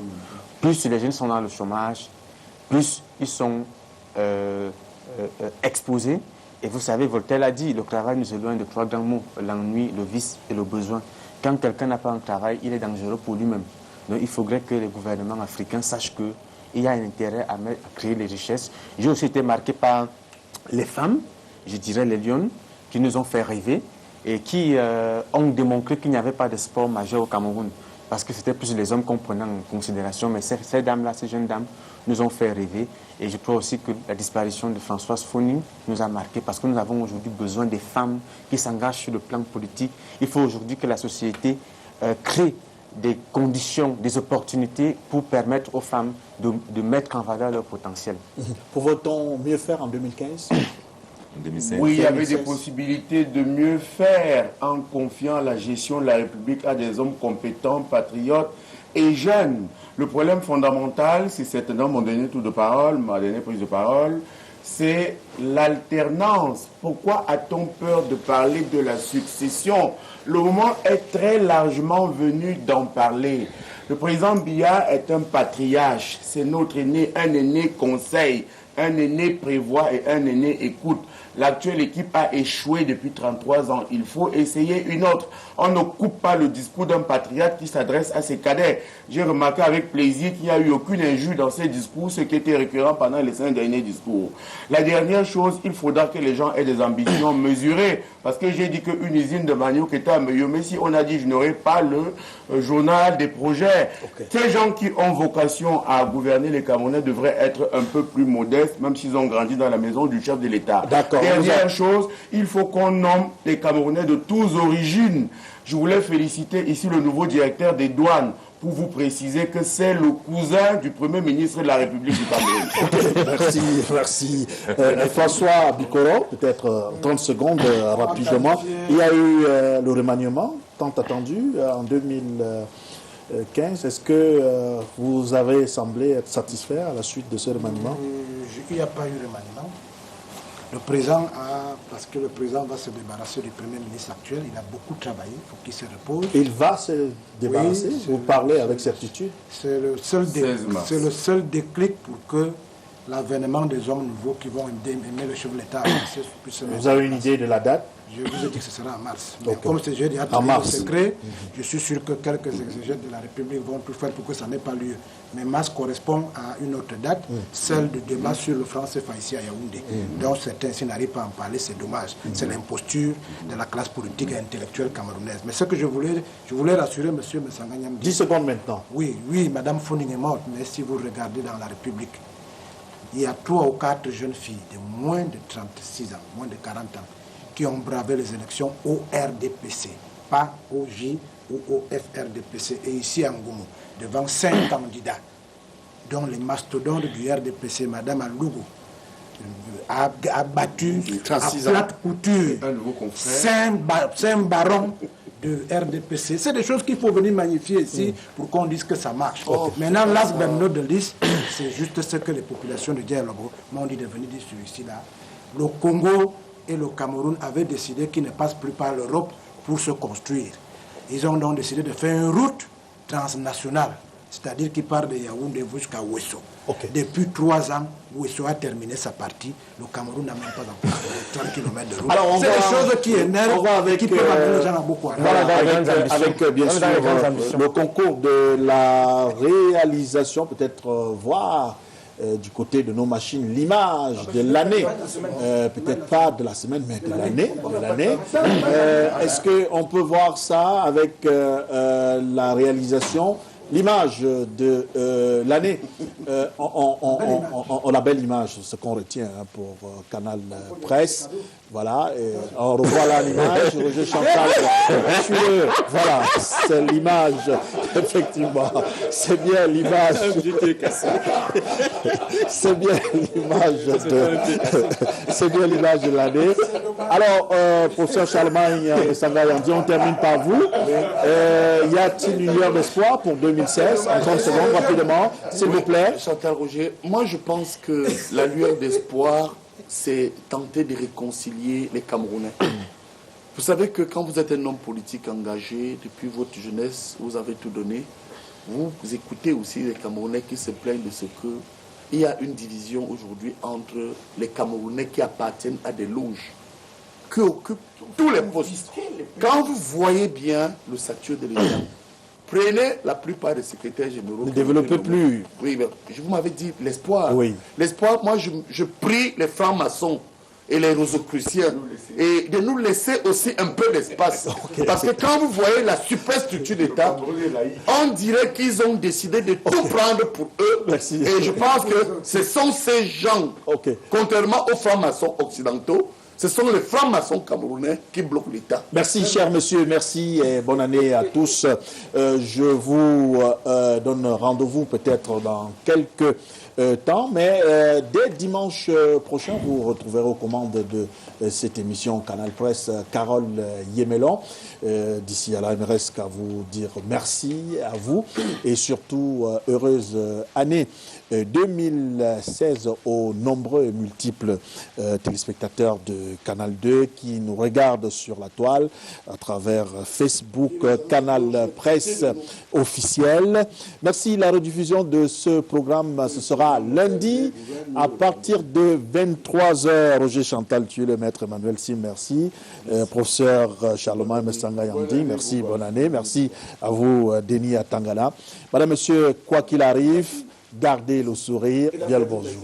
plus les jeunes sont dans le chômage, plus ils sont exposés. Et vous savez, Voltaire l'a dit, le travail nous éloigne de trois grands mots, l'ennui, le vice et le besoin. Quand quelqu'un n'a pas un travail, il est dangereux pour lui-même. Donc, il faudrait que les gouvernements africains sachent que il y a un intérêt à créer les richesses. J'ai aussi été marqué par les femmes, je dirais les lionnes, qui nous ont fait rêver et qui ont démontré qu'il n'y avait pas de sport majeur au Cameroun. Parce que c'était plus les hommes qu'on prenait en considération. Mais ces dames-là, ces jeunes dames, nous ont fait rêver. Et je crois aussi que la disparition de Françoise Foning nous a marqué parce que nous avons aujourd'hui besoin des femmes qui s'engagent sur le plan politique. Il faut aujourd'hui que la société crée des conditions, des opportunités pour permettre aux femmes de mettre en valeur leur potentiel. Pouvait-on mieux faire en 2015 Oui, il y avait des possibilités de mieux faire en confiant la gestion de la République à des hommes compétents, patriotes et jeunes. Le problème fondamental, c'est certainement mon dernier tour de parole, ma dernière prise de parole, c'est l'alternance. Pourquoi a-t-on peur de parler de la succession? Le moment est très largement venu d'en parler. Le président Biya est un patriarche, c'est notre aîné, un aîné conseil, un aîné prévoit et un aîné écoute. L'actuelle équipe a échoué depuis 33 ans. Il faut essayer une autre. On ne coupe pas le discours d'un patriote qui s'adresse à ses cadets. J'ai remarqué avec plaisir qu'il n'y a eu aucune injure dans ces discours, ce qui était récurrent pendant les 5 derniers discours. La dernière chose, il faudra que les gens aient des ambitions mesurées. Parce que j'ai dit qu'une usine de manioc était à Meilleur. Mais si on a dit je n'aurai pas le journal des projets, ces gens qui ont vocation à gouverner les Camerounais devraient être un peu plus modestes, même s'ils ont grandi dans la maison du chef de l'État. Dernière chose, il faut qu'on nomme les Camerounais de tous origines. Je voulais féliciter ici le nouveau directeur des douanes pour vous préciser que c'est le cousin du Premier ministre de la République du Cameroun. Merci. François Bikoro, peut-être 30 secondes rapidement. Il y a eu le remaniement tant attendu en 2015. Est-ce que vous avez semblé être satisfait à la suite de ce remaniement? Il n'y a pas eu de remaniement. Le président parce que le président va se débarrasser du Premier ministre actuel, il a beaucoup travaillé, il faut qu'il se repose. Il va se débarrasser? Oui, vous parlez avec certitude? C'est le seul déclic pour que l'avènement des hommes nouveaux qui vont aimer le chef de l'État. Vous avez une idée de la date? Je vous ai dit que ce sera en mars. Mais comme c'est jeudi, le secret, je suis sûr que quelques exégètes de la République vont tout faire pour que ça n'ait pas lieu. Mais mars correspond à une autre date, celle du débat sur le franc CFA ici à Yaoundé. Donc certains, s'ils n'arrivent pas à en parler, c'est dommage. C'est l'imposture de la classe politique et intellectuelle camerounaise. Mais ce que je voulais rassurer M. Messanganyam. 10 secondes maintenant. Oui, Mme Foning est morte, mais si vous regardez dans la République, il y a 3 ou 4 jeunes filles de moins de 36 ans, moins de 40 ans, qui ont bravé les élections au RDPC, pas au J ou au FRDPC. Et ici à Ngoumou, devant 5 candidats, dont les mastodontes du RDPC, Mme Alougou, a battu à plate couture 5 barons de RDPC. C'est des choses qu'il faut venir magnifier ici pour qu'on dise que ça marche. Maintenant, l'As Bernard de Lys, c'est juste ce que les populations de Dialogo m'ont dit de venir dire sur ici là. Le Congo et le Cameroun avaient décidé qu'ils ne passent plus par l'Europe pour se construire. Ils ont donc décidé de faire une route transnationale, c'est-à-dire qui part de Yaoundé jusqu'à Ouesso. Depuis 3 ans, Ouesso a terminé sa partie. Le Cameroun n'a même pas encore 30 km de route. C'est des choses qui énervent et qui peuvent amener les gens à beaucoup. Avec bien sûr le concours de la réalisation, peut-être voir du côté de nos machines l'image de l'année, peut-être pas de la semaine, mais de l'année. Est-ce qu'on peut voir ça avec la réalisation? L'image de l'année, on a belle image, ce qu'on retient pour Canal Presse. Voilà, et on revoit l'image, Roger Chantal, voilà, c'est l'image, effectivement, c'est bien l'image. C'est bien l'image de l'année. Alors, professeur Charlemagne et Sangayandi, on termine par vous. Y a-t-il une lueur d'espoir pour 2016? En 30 secondes, rapidement, s'il vous plaît. Chantal Roger, moi je pense que la lueur d'espoir, c'est tenter de réconcilier les Camerounais. Vous savez que quand vous êtes un homme politique engagé, depuis votre jeunesse, vous avez tout donné, vous écoutez aussi les Camerounais qui se plaignent de ce qu'il y a une division aujourd'hui entre les Camerounais qui appartiennent à des loges, qui occupent tous les postes. Quand vous voyez bien le statut de l'État, prenez la plupart des secrétaires généraux. Ne développez plus. Oui, mais vous m'avez dit l'espoir. Oui. L'espoir, moi, je prie les francs-maçons et les rosicruciens et de nous laisser aussi un peu d'espace. Parce que quand vous voyez la superstructure d'État, on dirait qu'ils ont décidé de tout prendre pour eux. Merci. Et je pense que ce sont ces gens, contrairement aux francs-maçons occidentaux, ce sont les francs-maçons camerounais qui bloquent l'État. Merci, cher monsieur. Merci et bonne année à tous. Je vous donne rendez-vous peut-être dans quelques temps, mais dès dimanche prochain, vous retrouverez aux commandes de cette émission Canal Presse Carole Yémelon. D'ici à là, il me reste qu'à vous dire merci à vous et surtout heureuse année 2016 aux nombreux et multiples téléspectateurs de Canal 2 qui nous regardent sur la toile à travers Facebook, Canal Presse officiel. Merci. La rediffusion de ce programme, ce sera lundi à partir de 23h. Roger Chantal, tu es le maître. Emmanuel Sim, merci. Professeur Charlemagne Messangayandi, merci, bonne année. Merci à vous, Denis Atangala. Madame, Monsieur, quoi qu'il arrive, gardez le sourire. Bien le bonjour.